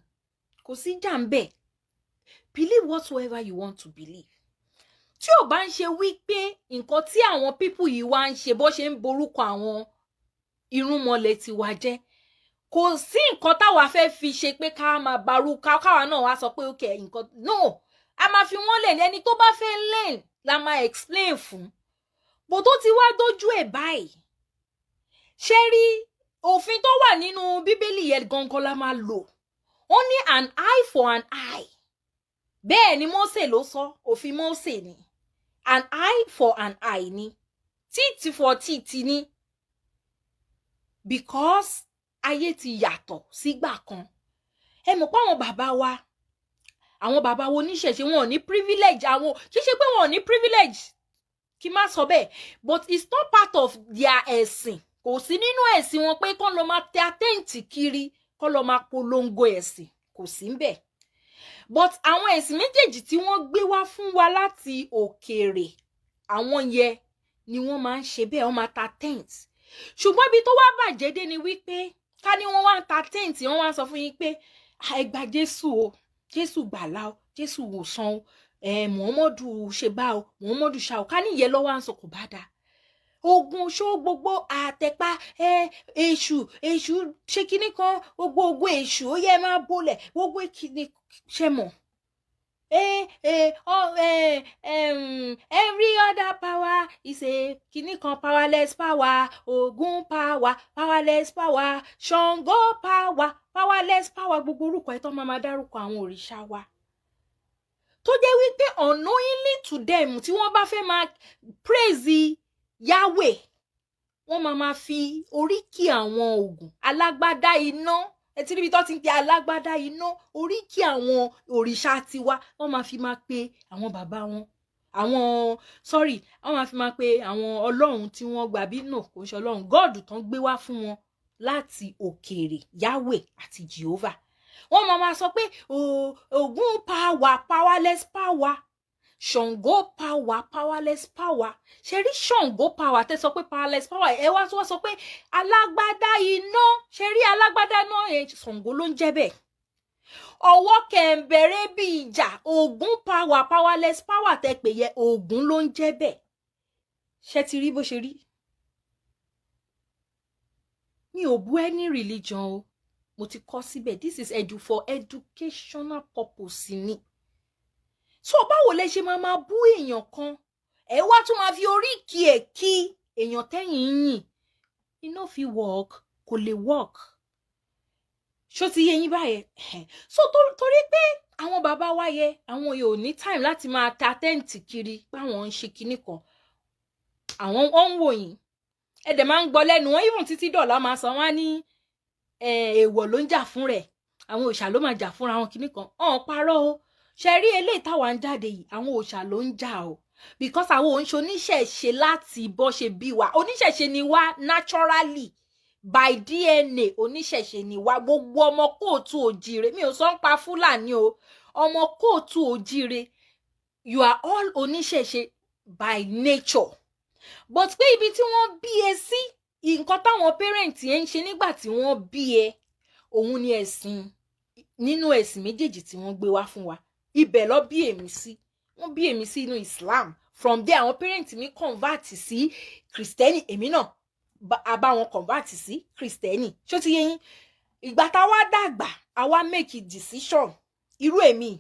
Kò sí jàǹbẹ̀. Believe whatsoever you want to believe. Tí ó bá ń ṣe wípé nǹkan tí àwọn people yìí wá ń ṣe bó ṣe ń borúkọ àwọn irúnmọlẹ̀ ti wá jẹ́, kò sí nǹkan táwa fẹ́ fi ṣe pé ká máa barúkọ káwa náà wá sọ pé okay nǹkan no, a máa fi wọ́n lẹ̀ ẹni tó bá fẹ́ learn la máa explain fún. Bó tó ti wá dójú ẹ̀ báyìí. Ṣé rí òfin tó wà nínú Bíbélì yẹn gangan la máa lò. Ó ní an eye for an eye. Bẹ́ẹ̀ ni Mósè ló sọ, òfin Mósè ni. An eye for an eye ni. Teeth for teeth ni. Because ayé ti yàtọ̀ sígbà kan. Ẹ mọ̀ pé àwọn bàbá wa oníṣẹ̀ṣe wọn ò ní privilege, àwọn kì í ṣe pé wọn ò ní privilege kí má sọ bẹ́ẹ̀, but it's not part of their ẹ̀sìn. Kò sí nínú ẹ̀sìn wọn pé kán lọ máa tẹ àtẹ́ǹtì kiri, kán lọ máa polongo ẹ̀sìn, kò sí ńbẹ̀. But àwọn ẹ̀sìn méjèèjì tí wọ́n gbé wá fún wa láti òkèèrè, àwọn yẹn ni wọ́n máa ń ṣe bẹ́ẹ̀, wọ́n máa ta tent. Ṣùgbọ́n ibi tó wá bàjẹ́ dé ni wípé ká ní wọ́n wá ń ta tent, wọ́n wá sọ fún yín pé ẹ gba Jésù o, Jésù gbàlà o, Jésù wòsàn o, Muhammadu ṣe bá o, Muhammadu ṣá o, ká ní ìyẹn lọ́wọ́ à ń sọ kò bá dáa. Ogun ṣó gbogbo àtẹ̀pá èṣù ṣe kíní kan, gbogbo ogun èṣù ó yẹ máa bólẹ̀, gbogbo kíní ṣe mọ̀. Every other power is a kíní kan powerless power, Ogun power, powerless power, Ṣàngó power, powerless power, gbogbo orúkọ ẹ̀ tó máa dárúkọ àwọn òrìṣà wa. Tó jẹ́ wípé unknowingly to them tí wọ́n bá fẹ́ máa praise Yahweh, wọ́n máa fi oríkì àwọn Ògún, alágbádá iná, ẹ ti ríbi tó ti ń pe alágbádá iná, oríkì àwọn òrìṣà tiwa, wọ́n máa fi máa pe àwọn bàbá wọn, wọ́n máa fi máa pe àwọn ọlọ́run tí wọ́n gbà bí no kò ṣe ọlọ́run, God tán gbé wá fún wọn láti òkèèrè, Yahweh àti Jehovah. Wọ́n máa sọ pé Ògún power, powerless power, Ṣàngó power, powerless power. Ṣé rí Ṣàngó power tẹ́ sọ pé powerless power, ẹ wá sọ pé alágbádá iná, ṣé rí alágbádá náà Ṣàngó ló ń jẹ́ bẹ́ẹ̀. Ọwọ́ kẹ̀ǹbẹ̀rẹ̀ bí ìjà, Ògún power, powerless power tẹ́ pè yẹ Ògún ló ń jẹ́ bẹ́ẹ̀. Ṣé ti rí bó ṣe rí? Mi ò bú any religion o, mo ti kọ síbẹ̀, this is for educational purpose ni. So báwo lẹ ṣe máa bú èèyàn kan, ẹ wá tún máa fi oríkì ẹ̀ kí èèyàn tẹ́yìn yìn, iná fi work, kò lè work. Ṣó ti yé yín báyẹn? So torí pé àwọn bàbá wa yẹ, àwọn yóò ní time láti máa ta tẹ́ǹtì kiri báwọn ń ṣe kinní kan, àwọn ń wò yín, ẹ dẹ̀ máa ń gbọ́ lẹ́nu wọn, even títí dọ̀la máa sọ wọ́n ní èèwọ̀ ló ń jà fún rẹ̀, àwọn òòṣà ló máa jà fúnra wọn kinní kan, ọ̀n parọ́ o. Ṣe rí eléyìí táwa ń jáde yìí, àwọn òòṣà ló ń jà o, because àwọn òun ṣe oníṣẹ̀ṣe láti bọ́ ṣe bí wa, oníṣẹ̀ṣe ni wá naturally by DNA, oníṣẹ̀ṣe ni wá. Gbogbo ọmọ kóòtù òjìire, mi ò sọ ń pa Fúlàní o, ọmọ kóòtù òjìire, you are all oníṣẹ̀ṣe by nature. But pé ibi tí wọ́n bí ẹ sí, nǹkan táwọn parents ẹ ń ṣe nígbà tí wọ́n bí ẹ, òun ni ẹ̀sìn, nínú ẹ̀sìn méjèèjì tí wọ́n gbé wá fún wa, ibẹ̀ ló bí èmi sí. Wọ́n bí èmi sí inú Islam. From there àwọn parents mi convert sí Kristẹni, èmi náà bá wọn convert sí Kristẹni. Ṣó ti yé yín? Ìgbà tá wá dàgbà, a wá make a decision. Irú èmi,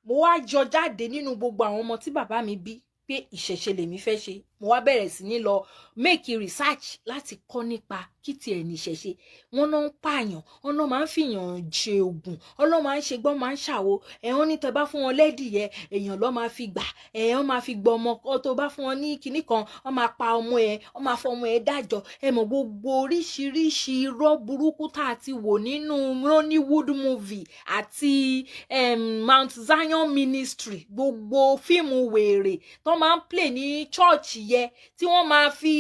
mo wá jọ jáde nínú gbogbo àwọn ọmọ tí bàbá mi bí pé ìṣẹ̀ṣe lèmi fẹ́ ṣe. Mo wá bẹ̀rẹ̀ sí ní lọ make research láti kọ́ nípa kí tiẹ̀ ní ìṣẹ̀ṣe. Wọ́n náà ń pààyàn, wọ́n náà máa ń fìyàn ṣe ògùn, wọ́n náà máa ń ṣe gbọ́n, máa ń ṣàwo. Wọ́n ní tẹ́ bá fún wọn lẹ́dìyẹ, èèyàn ló máa fi gbà. Wọ́n máa fi gbọ́ ọmọ, tó bá fún wọn ní kinní kan, wọ́n máa pa ọmọ ẹ̀, wọ́n máa fọ ọmọ ẹ̀ dájọ́. Mọ̀ gbogbo oríṣiríṣi irọ́ burúkú tá a ti wò nínú Hollywood movie àti Mount Zion Ministry, gbogbo fíìmù wèrè tó máa ń play ní church yẹ, tí wọ́n máa fi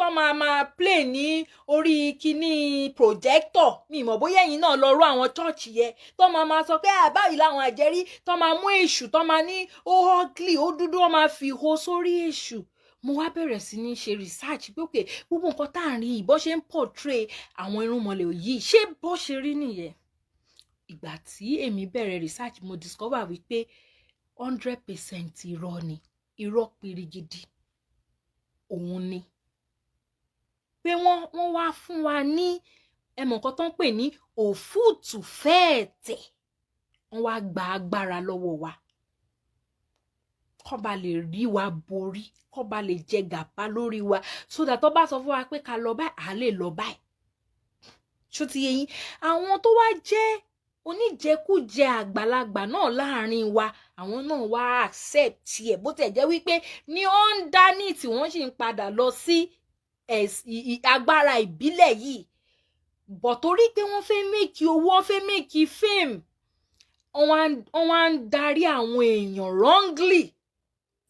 tó máa play ní orí kíní projector. Mi mọ̀ bóyá ẹ̀yin náà lọ rú àwọn church yẹ, tó máa sọ pé báyìí láwọn àjẹrí, tó máa mú èṣù, tó máa ní ó ugly, ó dúdú, wọ́n máa fi ho sórí èṣù. Mo wá bẹ̀rẹ̀ sí ní ṣe research pé okay, gbogbo nǹkan tá à ń rí yìí, bó ṣe ń portray àwọn irúnmọlẹ̀ yìí, ṣé bó ṣe rí nìyẹn? Ìgbà tí èmi bẹ̀rẹ̀ research, mo discover wípé 100% irọ́ ni, irọ́ pirigidi òun ni. Pé wọ́n wá fún wa ní ẹmọ̀ nǹkan tó ń pè ní òfúùtù fẹ́ẹ̀tẹ̀, wọ́n wá gba agbára lọ́wọ́ wa kó ba lè rí wa borí, kó ba lè jẹ gàba lórí wa, so that tó bá sọ fún wa pé ká lọ báyìí, à lè lọ báyìí. Ṣó ti yé yín? Àwọn tó wá jẹ́ oníjẹkújẹ àgbàlagbà náà láàrin wa, àwọn náà wá accept ẹ̀, bó tẹ̀ jẹ́ wípé ní underneath tí wọ́n sì ń padà lọ sí agbára ìbílẹ̀ yìí, bọ̀ torí pé wọ́n fẹ́ make owó, wọ́n fẹ́ make fame, wọ́n wá ń darí àwọn èèyàn wrongly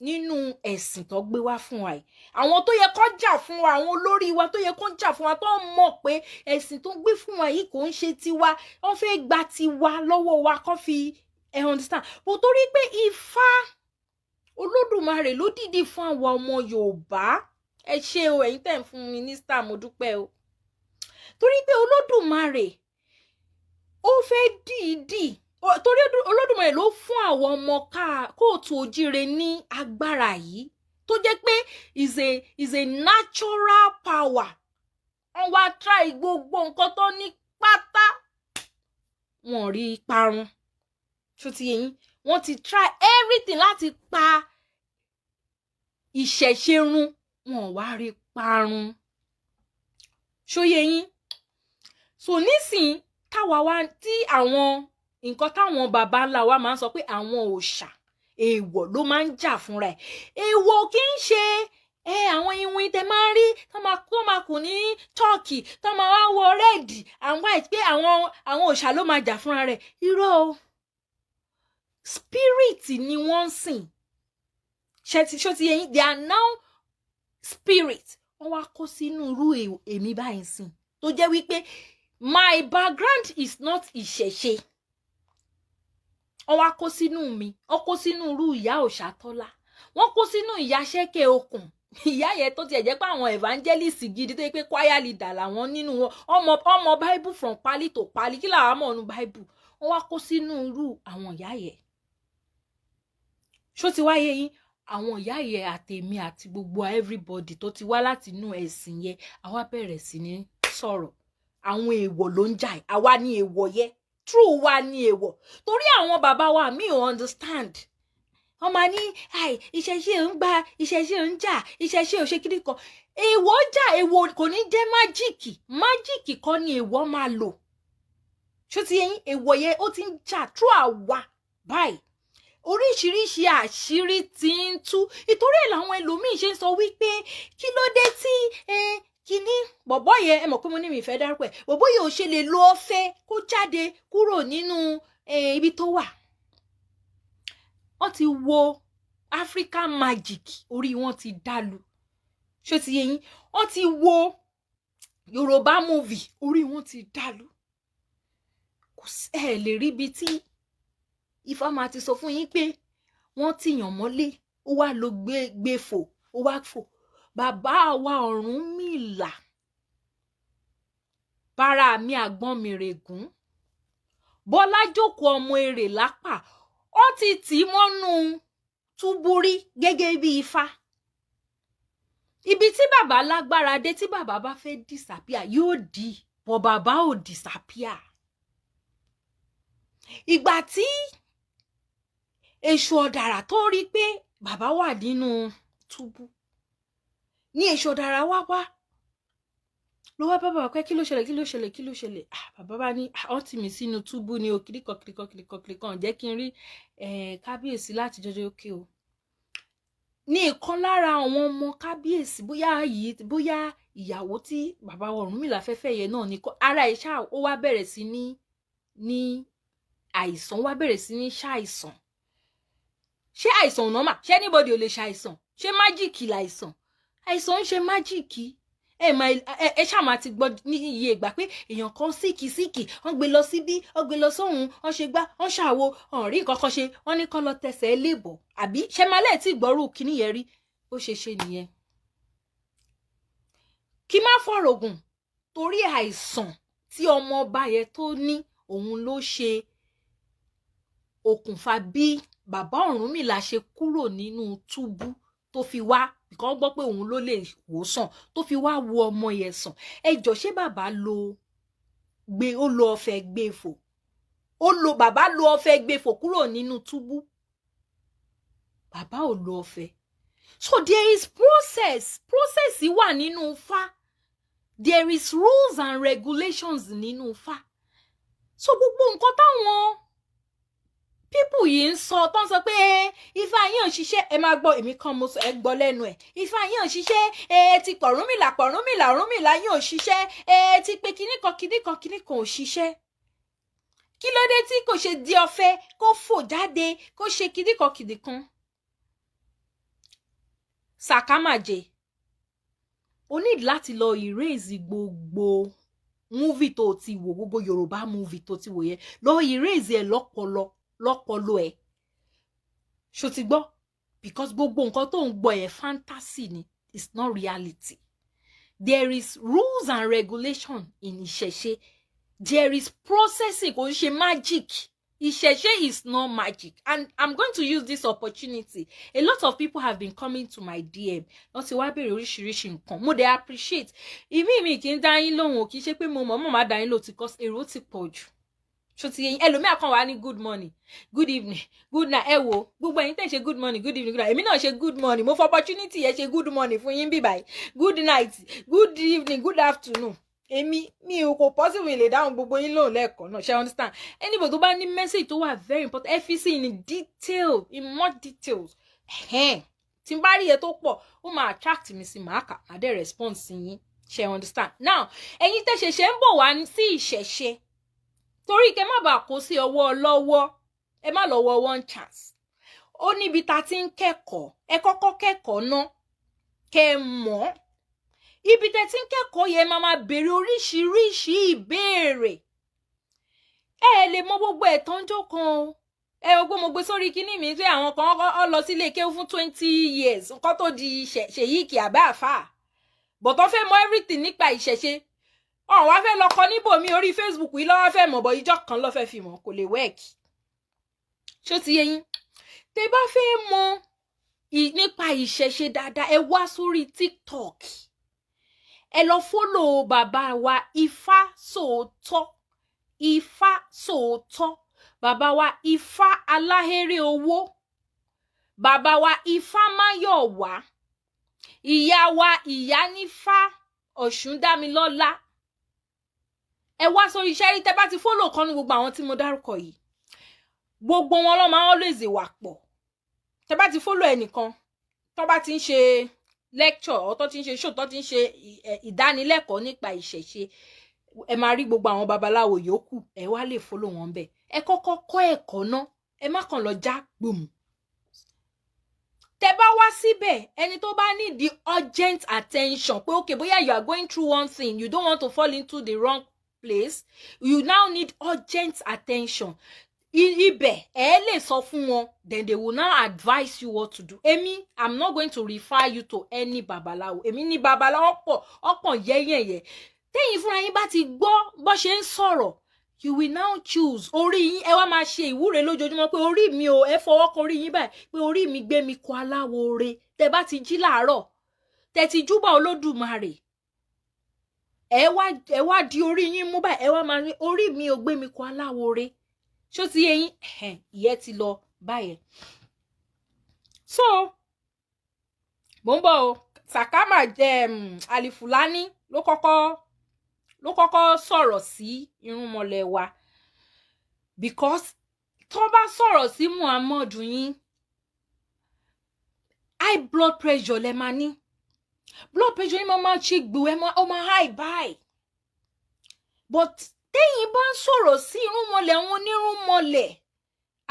nínú ẹ̀sìn tó gbé wá fún wa yìí. Àwọn tó yẹ kó jà fún wa, àwọn olórí wa tó yẹ kó jà fún wa, tó mọ̀ pé ẹ̀sìn tó gbé fún wa yìí kò ń ṣe tiwa, wọ́n fẹ́ gba tiwa lọ́wọ́ wa, kó fi understand. Bó torí pé Ifá Olódùmarè ló dìde fún àwa ọmọ Yorùbá. Ẹ ṣé o, ẹ̀yin tẹ́ ń fún mínísítà, mo dúpẹ́ o. Torí pé Olódùmarè ó fẹ́ dìídì, torí Olódùmarè ló fún àwọn ọmọ kóòtù òjíire ní agbára yìí, tó jẹ́ pé is a natural power. Wọ́n wá try gbogbo nǹkan tó ní pátá, wọ́n rí parun. Ṣó ti yé yín? Wọ́n ti try everything láti pa ìṣẹ̀ṣe run, wọ́n wá rí parun. Ṣó yé yín? So nísìn táwa wá tí àwọn nǹkan táwọn bàbá ńlá wa máa ń sọ pé àwọn òòṣà èèwọ̀ ló máa ń jà fúnra ẹ̀. Èèwọ̀ kì í ṣe àwọn iwin tẹ máa ń rí tó máa kù ní Turkey, tó máa wá wọ red and white pé àwọn òòṣà ló máa jà fúnra rẹ̀. Irọ́ o, spirit ni wọ́n ń sìn. Ṣó ti yé yín? They are now spirit. Wọ́n wá kó sínú irú èmi báyìí sìn, tó jẹ́ wípé my background is not ìṣẹ̀ṣe. Wọ́n wá kó sínú mi, wọ́n kó sínú irú ìyá Òṣàtọ́lá, wọ́n kó sínú ìyá Ṣẹ́kẹ̀ Okùn. Ìyá yẹn tó tiẹ̀ jẹ́ pé àwọn evangelist gidi tó yẹ pé choir leader làwọn nínú wọn, ọmọ Bible from pali to pali, kí làwọn mọ̀ nínú Bible. Wọ́n wá kó sínú irú àwọn ìyá yẹn. Ṣó ti wáyé yín? Àwọn ìyá yẹn àtèmi àti gbogbo everybody tó ti wá láti inú ẹ̀sìn yẹn, a wá bẹ̀rẹ̀ sí ní sọ̀rọ̀. àwọn èèwọ̀ ló ń jà àwa ní èèwọ̀ yẹ true wa ní èèwọ̀ torí àwọn bàbá wa mi ò understand wọ́n máa ní ìṣẹ̀ṣe ń gba ìṣẹ̀ṣe ń jà ìṣẹ̀ṣe ò ṣe kíní kan èèwọ̀ jà èèwọ̀ kò ní jẹ́ májíìkì kọ́ ni èèwọ̀ máa lò ṣó ti yẹn èèwọ̀ yẹn ó ti ń jà true àwa báyìí oríṣiríṣi àṣírí ti ń tú ìtorí ẹ̀ làwọn ẹlòmíín ṣe ń sọ wípé kí ló dé tí kíní bọ̀bọ́ yẹn ẹ mọ̀ pé mo ní mi ìfẹ́ dárúkọ ẹ̀ bọ̀bọ́ yẹn ò ṣe lè lo ọ̀fẹ́ kó jáde kúrò nínú ibi tó wà wọ́n ti wo African Magic orí wọn ti dàlú ṣó ti yẹ yín wọ́n ti wo Yoruba movie orí wọn ti dàlú kò ẹ lè rí ibi tí Ifá máa ti sọ fún yín pé wọ́n tìyàn mọ́lé ó wá lọ gbé fò ó wá fò bàbá wa Ọ̀rúnmìlà bára mi àgbọn mi règún Bọ́lá jókòó ọmọ èrè lápá ó ti tì í mọ́nú túbúrí gẹ́gẹ́ bí Ifá ibi tí bàbá lágbára dé tí bàbá bá fẹ́ disappear yóò di bọ̀ bàbá ò disappear ìgbà tí èṣù ọ̀dàrà tó rí pé bàbá wà nínú túbú ní èṣù ọ̀dàrà wá ló wá bàbá pé kí ló ṣẹlẹ̀ bàbá bá ní wọ́n tì mí sínú túbú ní o kìríkan jẹ́ kí n rí kábíyèsí láti jọjọ òkè o ní ìkan lára àwọn ọmọ kábíyèsí bóyá ìyàwó tí bàbá Ọ̀rúnmìlà fẹ́fẹ́ yẹn náà ní ara ẹ̀ ṣáà ó wá bẹ̀rẹ̀ sí ní àìsàn wá bẹ̀rẹ̀ sí ní ṣàìsàn ṣé àìsàn normal ṣé anybody ò lè ṣàìsàn ṣé májíìkì láìsàn àìsàn ń ṣe májíìkì ẹ ṣáà máa ti gbọ́ ní iye ìgbà pé èèyàn kan síkì wọ́n gbé lọ síbí wọ́n gbé lọ sóhun wọ́n ṣe gbá wọ́n ṣàwo wọ́n rí nǹkan kan ṣe wọ́n ní kán lọ tẹsẹ̀ lébọ̀ àbí ṣe máa lẹ́ẹ̀ tí gbọ́rù kíní yẹn rí ó ṣe nìyẹn kí má fọ̀rọ̀ gùn torí àìsàn tí ọmọ ọba yẹn tó ní òun ló ṣe okùnfà bí bàbá Ọ̀rúnmìlà ṣe kúrò nínú túbú tó fi wá because gbọ́ pé òun ló lè wòsàn tó fi wá wo ọmọ yẹn sàn ẹjọ́ ṣé bàbá ó lo ọ̀fẹ́ gbé fò bàbá lo ọ̀fẹ́ gbé fò kúrò nínú túbú bàbá ò lo ọ̀fẹ́ so there is process wà nínú Ifá there is rules and regulations nínú Ifá so gbogbo nǹkan táwọn people yìí ń sọ tó ń sọ pé Ifá yín ò ṣiṣẹ́ ẹ máa gbọ́ èmi kan mo sọ ẹ gbọ́ lẹ́nu ẹ̀ Ifá yín ò ṣiṣẹ́ ti Ọ̀rúnmìlà yín ò ṣiṣẹ́ ti pé kíní kan ò ṣiṣẹ́ kí ló dé tí kò ṣe di ọ̀fẹ́ kó fò jáde kó ṣe kíní kan sàkámàjẹ o need láti lọ erase gbogbo movie tó ti wò gbogbo Yorùbá movie tó ti wò yẹn lọ erase ẹ lọ́pọlọ ẹ̀ ṣó ti gbọ́ because gbogbo nǹkan tó ń gbọ́ ẹ̀ fantasy ni it's not reality there is rules and regulation in ìṣẹ̀ṣe there is processing kò ń ṣe magic ìṣẹ̀ṣe is not magic and I'm going to use this opportunity a lot of people have been coming to my DM wọ́n ti wá béèrè oríṣiríṣi nǹkan mo dey appreciate mi kì í dá yín lóhùn kì í ṣe pé mo mọ̀ máa dá yín lóhùn because èrò ti pọ̀ jù ṣó ti yẹn ẹlòmíà kan wà ní good morning good evening good night ẹ wo gbogbo ẹ̀yin tẹ́ ṣe good morning good evening good night èmi náà ṣe good morning mo fọ opportunity yẹn ṣe good morning fún yín bí báyìí good night good evening good afternoon mi ò kò possible lè dáhùn gbogbo yín lóhùn lẹ́ẹ̀kan náà ṣe understand anybody tó bá ní message tó wà very important ẹ fi sí in detail in more details tí n bá rí iye tó pọ̀ ó máa attract mi sí màá kà má dé response sí yín ṣe understand now ẹ̀yin tẹ́ ṣẹ̀ṣẹ̀ ń bọ̀ wá sí ìṣẹ̀ṣe torí kẹ́ má bàa kó sí ọwọ́ ọlọ́wọ́ ẹ má lọ wọ one chance ó níbi tá ti ń kẹ́kọ̀ọ́ ẹ kọ́kọ́ kẹ́kọ̀ọ́ náà kẹ́ mọ̀ ibi tẹ́ ti ń kẹ́kọ̀ọ́ yẹn máa béèrè oríṣiríṣi ìbéèrè ẹ lè mọ̀ gbogbo ẹ̀ tán jọ kan o ẹ gbogbo mo gbé sórí kíní mi pé àwọn kan ó lọ sílé kéwú fún 20 years nǹkan tó di ṣèyíkì àbá àfà but ó fẹ́ mọ̀ everything nípa ìṣẹ̀ṣe ọ̀n wá fẹ́ lọ kọ níbòmí orí Facebook yìí lọ́wọ́ fẹ́ mọ̀ bọ̀ ìjọ kan ló fẹ́ fi mọ̀ kò lè work ṣó ti yé yín tẹ́ bá fẹ́ mọ̀ nípa ìṣẹ̀ṣe dáadáa ẹ wá sórí TikTok ẹ lọ follow bàbá wa Ifá Sòótọ́, Ifá Sòótọ́, bàbá wa Ifá Aláhéré owó, bàbá wa Ifá Máyọ̀wá, ìyá wa Ìyánífá Ọ̀ṣúndámilọ́lá. Ẹ wá sórí iṣẹ́ rí tẹ́ bá ti follow kan ní gbogbo àwọn tí mo dárúkọ yìí, gbogbo wọn ló máa always wà pọ̀. Tẹ́ bá ti follow ẹnìkan tó bá ti ń ṣe lecture or tó ti ń ṣe show, tó ti ń ṣe ìdánilẹ́kọ̀ọ́ nípa ìṣẹ̀ṣe, ẹ máa rí gbogbo àwọn babaláwo yòókù, ẹ wá lè follow wọn bẹ́ẹ̀. Ẹ kọ́kọ́ kọ́ ẹ̀kọ́ náà, ẹ má kàn lọ já gbòmù. Tẹ́ bá wá síbẹ̀, ẹni tó bá need the urgent attention pé okay, bóyá you are going through one thing, you don't want to fall into the wrong place, you now need urgent attention. Ibẹ̀ ẹ lè sọ fún wọn, then they will now advise you what to do. Èmi, I'm not going to refer you to any babaláwo. Èmi ní babaláwo ọ̀pọ̀ yẹ́yẹ̀yẹ́. Tẹ́yìn fúnra yín bá ti gbọ́ bó ṣe ń sọ̀rọ̀, you will now choose. Orí yín ẹ wá máa ṣe ìwúre lójoojúmọ́ pé orí mi o, ẹ fọwọ́ kan orí yín báyìí pé orí mi gbé mi kọ aláwo re. Tẹ́ bá ti jí láàárọ̀, tẹ́ ti júbà Olódùmarè, ẹ wá di orí yín mú báyìí, ẹ wá máa ní orí mi ò gbé mi kọ aláwo re. Ṣó ti yé yín? Ìyẹn ti lọ báyẹn. So mo ń bọ̀ o, Sakama Alfulani ló kọ́kọ́ sọ̀rọ̀ sí irúnmọlẹ̀ wa, because tó bá sọ̀rọ̀ sí Muhammadu yín, high blood pressure lẹ máa ní, blood pressure yín máa ṣe gbò, ó máa high báyìí. But tẹ́yìn bá ń sọ̀rọ̀ sí irúnmọlẹ̀ wọn onírúnmọlẹ̀,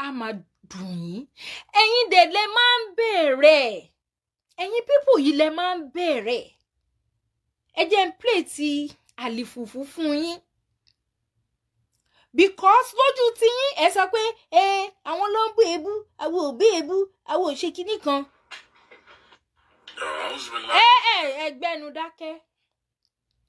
a máa dùn yín. Ẹ̀yin dẹ̀ lẹ máa ń bẹ̀rẹ̀, ẹ̀yin people yìí lẹ máa ń bẹ̀rẹ̀. Ẹ jẹ́ n play ti àlìfùfù fún yín, because lójú tí yín ẹ sọ pé àwọn ló ń bú ebú, àwọn ò bú ebú, àwọn ò ṣe kinní kan. Ẹgbẹ́nu dákẹ́.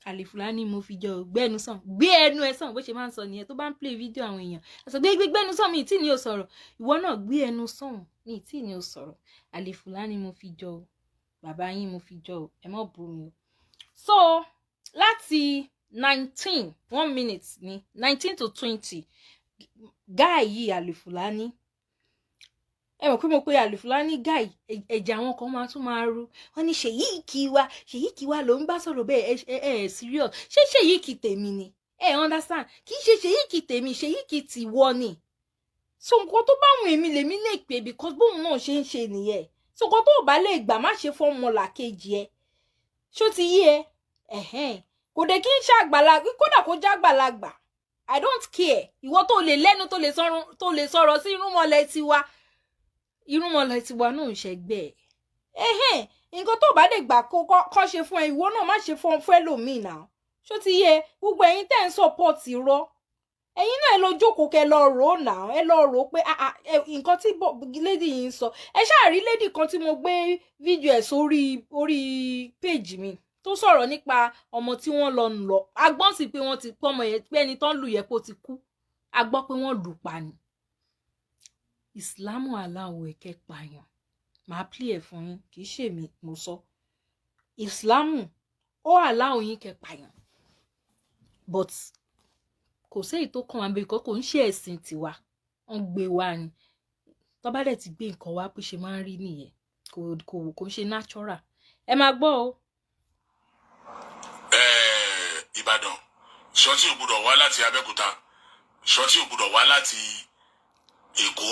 Alfulani mo fi jọ gbẹ́nu sàn, gbé ẹnu ẹ sàn, bó ṣe máa ń sọ nìyẹn tó bá ń play video àwọn èèyàn. Ẹ sọ gbẹ́nu sàn, mi tí ni ó sọ̀rọ̀, ìwọ náà gbé ẹnu sàn, mi tí ni ó sọ̀rọ̀. Alfulani mo fi jọ, bàbá yín mo fi jọ, ẹ má bú mi. So láti 19 1 minute ni 19 to 20 guy yìí Alfulani, ẹ mọ̀ pé mo pé Alfulani guy, ẹ̀jẹ̀ àwọn kan máa tún máa ru. Wọ́n ní Sheik wa ló ń bá sọ̀rọ̀ bẹ́ẹ̀, serious. Ṣé Sheik tèmi ni? Understand? Kì í ṣe Sheik tèmi, Sheik ti wọ́ ni. So nǹkan tó bá wùn èmi lèmi lè pè, because bóun náà ṣe ń ṣe nìyẹn. So nǹkan tó bá lè gbà má ṣe fọ́mọlà kejì ẹ. Ṣó ti yé ẹ? Kò dé kí n ṣàgbàlagbà, kódà kó jágbàlagbà, I don't care. Ìwọ tó lè lẹ́nu tó lè sọ̀rọ̀ sí irúnmọlẹ̀ tiwa, irúnmọlẹ̀ tiwa náà ń ṣẹgbẹ́ ẹ̀. Nǹkan tó bá lè gbà kó ṣe fún ẹ, ìwọ náà má ṣe fún ẹlòmíì náà. Ṣó ti yé? Gbogbo ẹ̀yin tẹ́ ń support irọ́, ẹ̀yin náà ẹ lọ jókòó kẹ́ lọ rò ó náà, ẹ lọ rò ó pé nǹkan tí lady yìí ń sọ. Ẹ ṣáà rí lady kan tí mo gbé fídíò ẹ̀ sórí page mi tó sọ̀rọ̀ nípa ọmọ tí wọ́n lọ nù lọ. A gbọ́ sí pé wọ́n ti pọ́ ọmọ yẹn, pé ẹni tó ń lù yẹ kó ti kú. A gbọ́ pé wọ́n lù pa ni. Ìsìlámù aláwọ̀ ẹ̀kẹ́ pààyàn, màá play ẹ̀ fún yín, kì í ṣe mi mo sọ. Ìsìlámù ó aláwọ̀ yín kẹ́ pààyàn, but kò sí èyí tó kàn wá bí kò ń ṣe ẹ̀sìn tiwa, wọ́n gbé wa ni. Tó bá dẹ̀ ti gbé nǹkan wá, bó ṣe máa ń rí nìyẹn, kò ń ṣe natural. Ẹ máa gbọ́ o. Ìbàdàn, ṣọ́ọ̀tì ò gbọ́dọ̀ wá láti Abẹ́òkúta, ṣọ́ọ̀tì ò gbọ́dọ̀ wá láti Èkó,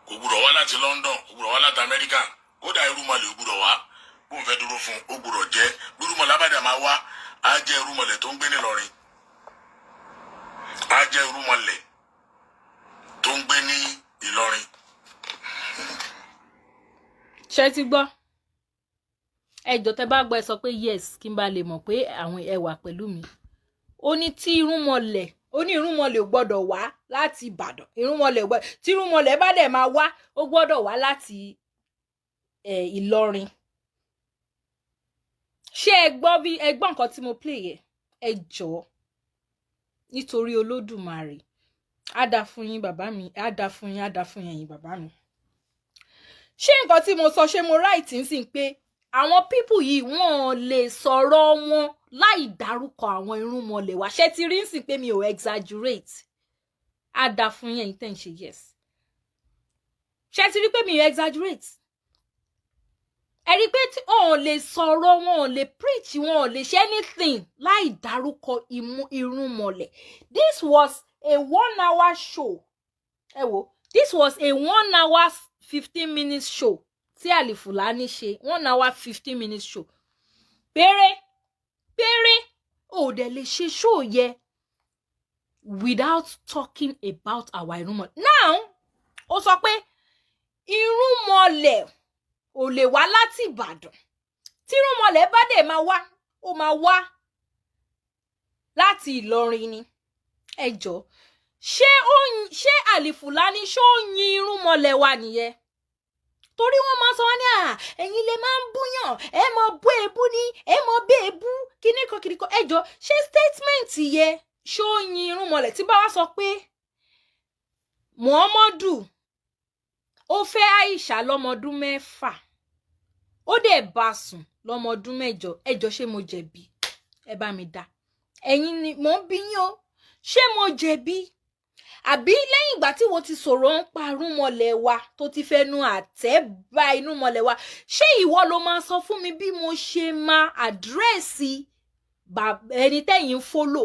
kò gbọ́dọ̀ wá láti London, kò gbọ́dọ̀ wá láti Amẹ́ríkà, kódà irúmọlẹ̀ ò gbọ́dọ̀ wá. Bóun fẹ́ dúró fún ó gbọ́dọ̀ jẹ́ irúmọlẹ̀ abàdà máa wá, á jẹ́ irúmọlẹ̀ tó ń gbé ní Ìlọrin, á jẹ́ irúmọlẹ̀ tó ń gbé ní Ìlọrin. Ṣé ti gbọ́? Ẹjọ́ tẹ́ bá gbọ́ ẹ sọ pé yes, kí n bá lè mọ̀ pé àwọn ẹ wà pẹ̀lú mi. Ó ní tí irúnmọlẹ̀ ò gbọ́dọ̀ wá láti Ìbàdàn, tí irúnmọlẹ̀ bá dẹ̀ máa wá, ó gbọ́dọ̀ wá láti Ìlọrin. Ṣé ẹ gbọ́ nǹkan tí mo play yẹ? Ẹ jọ̀ọ́ nítorí Olódùmarè, á dá fún yín bàbá mi, á dá fún yín ẹ̀yin bàbá mi. Ṣé nǹkan tí mo sọ ṣé mo right ń sìn pé àwọn people yìí wọ́n lè sọ̀rọ̀ wọn láì dárúkọ àwọn irúnmọlẹ̀ wa ṣé ti rí ń sìn pé mi ò exaggerate á dá fún yẹn tẹ́ ń ṣe yes ṣé ti rí pé mi ò exaggerate ẹ rí pé tí wọn ò lè sọ̀rọ̀ wọn ò lè preach wọn ò lè ṣe anything láì dárúkọ irúnmọlẹ̀. This was a 1 hour show ẹ wo this was a 1 hour 15 minutes show tí Alfulani ṣe 1 hour 15 minutes show péré ò dẹ̀ lè ṣe show yẹ without talking about our irúnmọlẹ̀. Now ó sọ pé irúnmọlẹ̀ ò lè wá láti Ìbàdàn tí irúnmọlẹ̀ bá dẹ̀ máa wá ó máa wá láti Ìlọrin ni ẹ jọ̀ọ́ ṣé Alfulani ṣó yin irúnmọlẹ̀ wa nìyẹn torí wọ́n máa sọ wá ní ẹ̀yin lè máa ń búyàn ẹ mọ bú èébú ní ẹ mọ bí èébú kíníkan ẹ jọ̀ọ́ ṣé statement yẹ ṣó yin irúnmọlẹ̀ tí bá wá sọ pé Muhammadu ó fẹ́ Aisha lọ́mọdún 6 ó dẹ̀ bá sùn lọ́mọdún 8 ẹ jọ̀ọ́ ṣé mo jẹ̀bi ẹ bá mi dá ẹ̀yin ni mò ń bi yín o ṣé mo jẹ̀bi àbí lẹ́yìn ìgbà tí wọ́n ti sọ̀rọ̀ ń pa irúnmọlẹ̀ wa tó ti fẹnu àtẹ́ bá irúnmọlẹ̀ wa ṣé ìwọ ló máa sọ fún mi bí mo ṣe máa àdírẹ́sì ẹni tẹ́yìn fólò.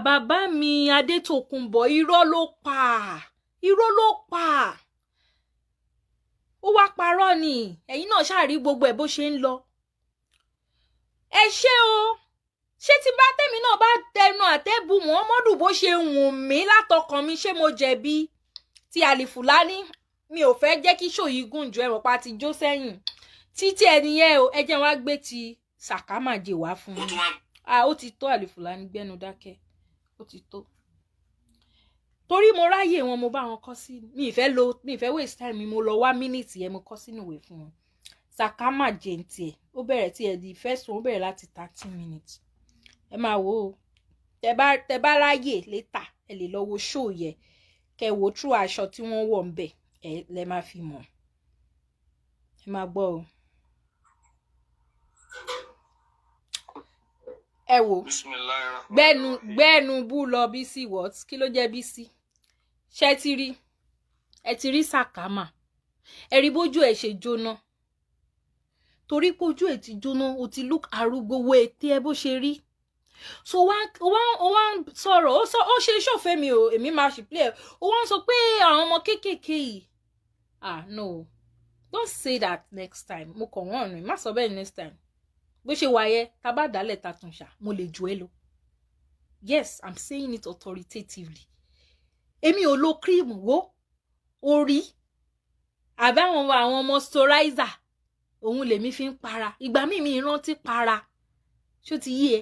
Bàbá mi Adétòkunbọ̀ irọ́ ló pa ó wá parọ́ ni ẹ̀yin náà ṣáà rí gbogbo ẹ̀ bó ṣe ń lọ. Ẹ ṣé o ṣé tí bá tèmi náà bá tẹnu àtẹ́bù Muhammadu bó ṣe wùn mí látọkàn mi ṣé mo jẹ̀bi ti Alfulani mi ò fẹ́ jẹ́ kí ṣòyí gùn ju ẹ̀rọ pa ti jó sẹ́yìn títí ẹniyẹn o ẹ jẹ́ wá gbé ti sàkámàjè wá fún mi. Ó ti tó Alfulani gbẹ́nu dákẹ́ ó ti tó torí mo ráyè wọn mo bá wọn kọ sí mi ìfẹ́ waste time mi mo lọ wá mínítì yẹn mo kọ sínú ìwé fún wọn. Sàkámàjè ń tiẹ̀ ó bẹ̀rẹ̀ tiẹ̀ di first one ó bẹ̀rẹ̀ láti 30 minutes ẹ máa wò ó tẹ bá ráyè later ẹ lè lọ wo show yẹ kẹ wo true aṣọ tí wọ́n wọ̀ ń bẹ̀ ẹ lẹ máa fi mọ̀ ẹ máa gbọ́ o. Ẹ wò gbẹ́nu bú lọ Bísí what kí ló jẹ́ Bísí ṣé ẹ ti rí Sàkámà ẹ rí bójú ẹ ṣe jóná torí pójú ẹ ti jóná o ti look arúgbó wo ètè ẹ bó ṣe rí so wá sọ̀rọ̀ ó ṣe ṣòfẹ́ mi o èmi máa ṣì play ó wá sọ pé àwọn ọmọ kéékèèké yìí no don't say that next time mo kàn wọ́n ọ̀nà má sọ bẹ́ẹ̀ next time bó ṣe wáyé tá bá dálẹ̀ ta tún ṣá mo lè jù ẹ́ lọ yes I'm saying it authoritatively èmi ò lo cream wo orí àbí àwọn moisturizer òun lèmi fi ń para ìgbà mi rántí para ṣó ti yí ẹ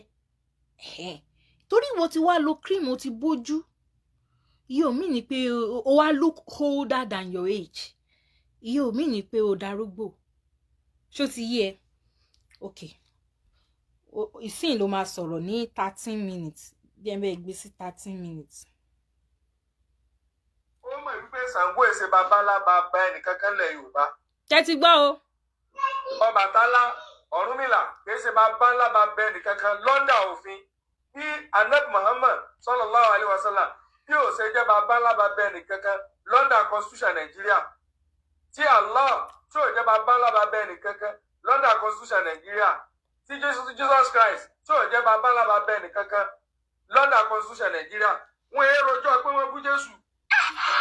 torí ìwọ ti wá lo cream o ti bójú iye omi ni pé o wá look older than your age iye omi ni pé o darúgbó ṣó ti yí ẹ okay ìsìn ló máa sọ̀rọ̀ ní 13 minutes jẹ́nbẹ́ gbé sí 13 minutes. ó mọ̀ wípé Ṣàngó èsè babalá bàbá ẹnìkankan lẹ̀ Yorùbá. Jẹ́ ti gbọ́ o. Ọbàtálá Ọ̀rúnmìlà kìí ṣe babalá bàbá ẹnìkankan lọ́ndà òfin bí Ànábì Muhammad sallallahu alaihi wasallam bí ó ṣe jẹ́ babalá bàbá ẹnìkankan lọ́ndà constitution Nàìjíríà tí Allah tí ò jẹ́ babalá bàbá ẹnìkankan lọ́ndà constitution Nàìjíríà tí Jesus Christ tí ò jẹ́ babalá bàbá ẹnìkankan lọ́ndà constitution Nàìjíríà wọ́n èrò rojọ́ pé wọ́n bú Jésù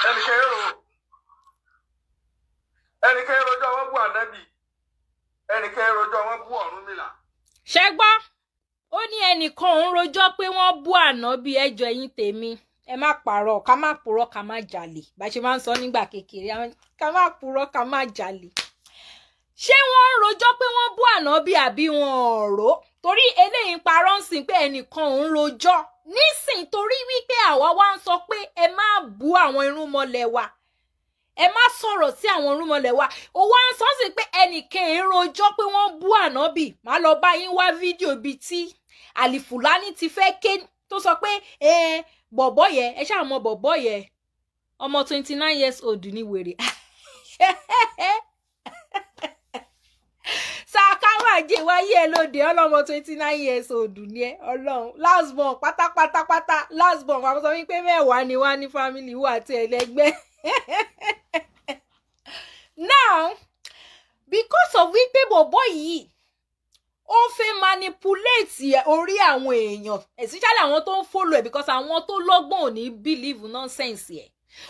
ẹnìkan èrò rojọ́ wọ́n bú Ànábì ẹnìkan èrò rojọ́ wọ́n bú Ọ̀rúnmìlà. Ṣé gbọ́ ó ní ẹnìkan òun rojọ́ pé wọ́n bú Ànábì ẹjọ́ ẹ̀yin tèmi ẹ má parọ́ ká má purọ́ ká má jalè bá ṣe máa ń sọ nígbà kékeré ká má purọ́ ká má jalè. Ṣé wọ́n rojọ́ pé wọ́n bú Ànábì àbí wọn ò rò torí eléyìí ń parọ́ ń sìn pé ẹnìkan òun rojọ́ nísìn torí wípé àwa wá ń sọ pé ẹ má bú àwọn irúnmọlẹ̀ wa ẹ má sọ̀rọ̀ sí àwọn irúnmọlẹ̀ wa ó wá ń sọ sí pé ẹnìkan ń rojọ́ pé wọ́n bú Ànábì má lọ bá yín wá fídíò bíi tí Alfulani ti fẹ́ ké tó sọ pé bọ̀bọ̀ yẹ ẹ ṣáà mọ bọ̀bọ̀ yẹ ọmọ 29 years old ní wèrè Sakama je wáyé lóde ọlọ́mọ 29 years old ni ẹ Ọlọ́run last born pátápátá last born wa sọ wípé mẹ́wàá ni wá ní family wa àti ẹlẹgbẹ́. Now because of wípé bọ̀bọ́ yìí ó fẹ́ manipulate orí àwọn èèyàn especially àwọn tó ń follow ẹ̀ because àwọn tó lọ́gbọ́n ò ní believe nonsense ẹ̀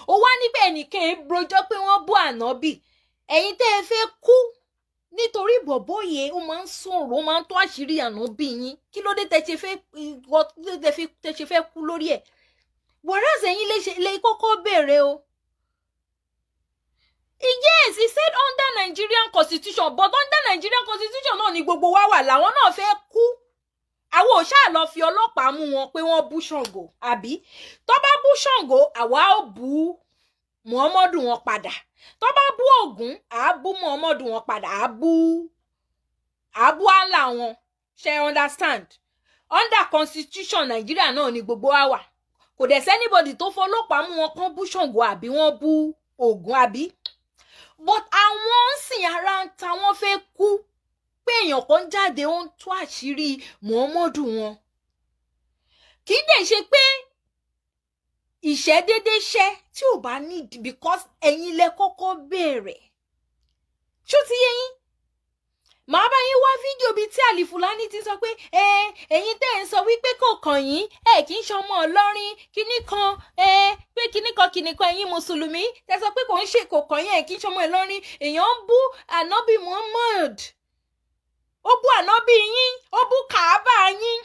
ó wá níbẹ̀ ẹnìkan brojọ́ pé wọ́n bú ànábì ẹ̀yin tẹ́ ẹ fẹ́ kú nítorí bọ̀bọ́ yẹn ó máa ń sọ̀rọ̀ ó máa ń tó àṣírí ànábì yín kí ló dé tẹ́ ṣe fẹ́ kú lórí ẹ̀ whereas ẹ̀yin lè kọ́kọ́ béèrè o. Yes, he said under Nigerian constitution but under Nigerian constitution náà ni gbogbo wa wà làwọn náà fẹ́ kú àwọn ò ṣáà lọ fi ọlọ́pàá mú wọn pé wọ́n bú Ṣàngó àbí tó bá bú Ṣàngó àwa ó bú Muhammadu wọn padà tó bá bú Ògún àá bú Muhammadu wọn padà àá bú Allah wọn ṣe understand under constitution Nigeria náà ni gbogbo wa wà kò dẹ̀ sẹ́nibọ̀dì tó fọlọ́pàá mú wọn kán bú Ṣàngó àbí wọ́n bú Ògún àbí but àwọn ń sìn ara ń ta wọ́n fẹ́ kú pé èèyàn kan jáde ó ń tú àṣírí Muhammadu wọn kì í dẹ̀ ṣe pé ìṣẹ́ dédé ṣẹ́ tí ò bá need because ẹ̀yin lẹ kọ́kọ́ bẹ̀rẹ̀ ṣó ti yé yín màá bá yín wá fídíò bíi tí Alfulani ti sọ pé ẹ̀yin tẹ́ ẹ̀ ń sọ wípé kò kàn yín kì í ṣọmọ Ọlọ́rin kíní kan pé kíní kan ẹ̀yin mùsùlùmí tẹ́ sọ pé kò ń ṣe kò kàn yín kì í ṣọmọ Ọlọ́rin èèyàn ń bú ànábì Muhammad ó bú ànábì yín ó bú Kàábà yín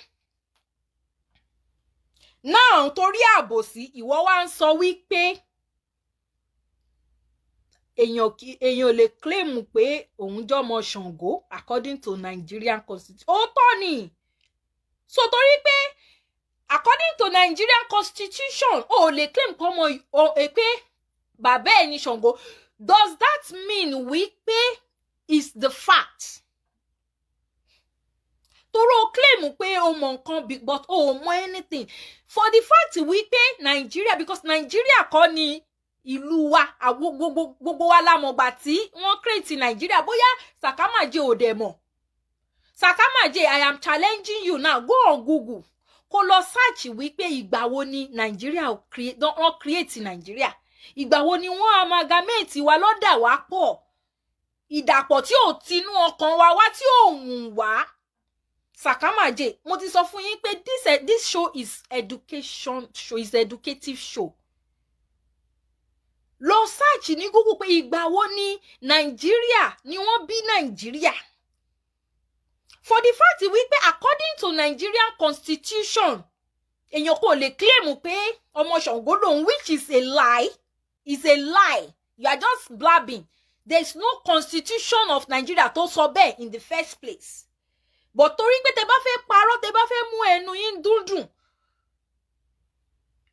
náà torí àbòsí ìwọ wá ń sọ wípé èèyàn lè claim pé òun jọmọ Ṣàngó according to Nigerian constitution ó tọ́ ni so torí pé according to Nigerian constitution ó lè claim pé bàbá ẹ̀ ní Ṣàngó does that mean wípé is the fact toro claim pé o mọ nǹkan but o mọ anything for the fact wípé Nigeria because Nigeria kọ́ ni ìlú wa gbogbo wa la mọ̀ gbà tí wọ́n create Nigeria bóyá Sakamaje ò dẹ̀ mọ̀ Sakamaje I am challenging you now go on Google kó lọ search wípé ìgbà wo ni Nigeria wọ́n create Nigeria ìgbà wo ni wọ́n amalgamate wa lọ́dà wá pọ̀ ìdàpọ̀ tí ò tinú ọkàn wa wá tí ò wùn wá Sakamaje mo ti sọ fún yín pé this show is education show is educative show lọ search ní Google pé ìgbà wo ni Nigeria ni wọ́n bí Nigeria for the fact wípé according to Nigerian constitution èèyàn kò lè claim pé ọmọ Ṣàngó lòun which is a lie you are just blabbing there is no constitution of Nigeria tó sọ bẹ́ẹ̀ in the first place but torí pé tẹ́ bá fẹ́ parọ́ tẹ́ bá fẹ́ mú ẹnu yín dúndùn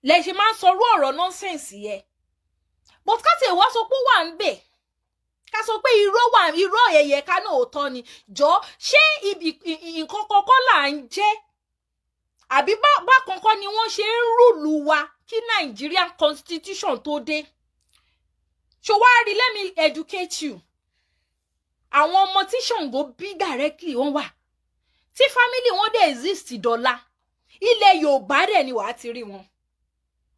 lẹ ṣe máa ń sọrú ọ̀rọ̀ nonsense yẹn but ká tẹ̀ wá sọ pé wà ń bẹ̀ ká sọ pé irọ́ ẹ̀yẹ ká náà ò tọ́ ni jọ ṣé nǹkan kọ́kọ́ là ń jẹ́ àbí bákan kọ́ ni wọ́n ṣe ń rúlù wa kí Nigerian constitution tó dé ṣó wá rí let me educate you àwọn ọmọ tí Ṣàngó bí directly wọ́n wà tí family wọn dẹ̀ exist dọ́là ilẹ̀ Yorùbá dẹ̀ ni wàá ti rí wọn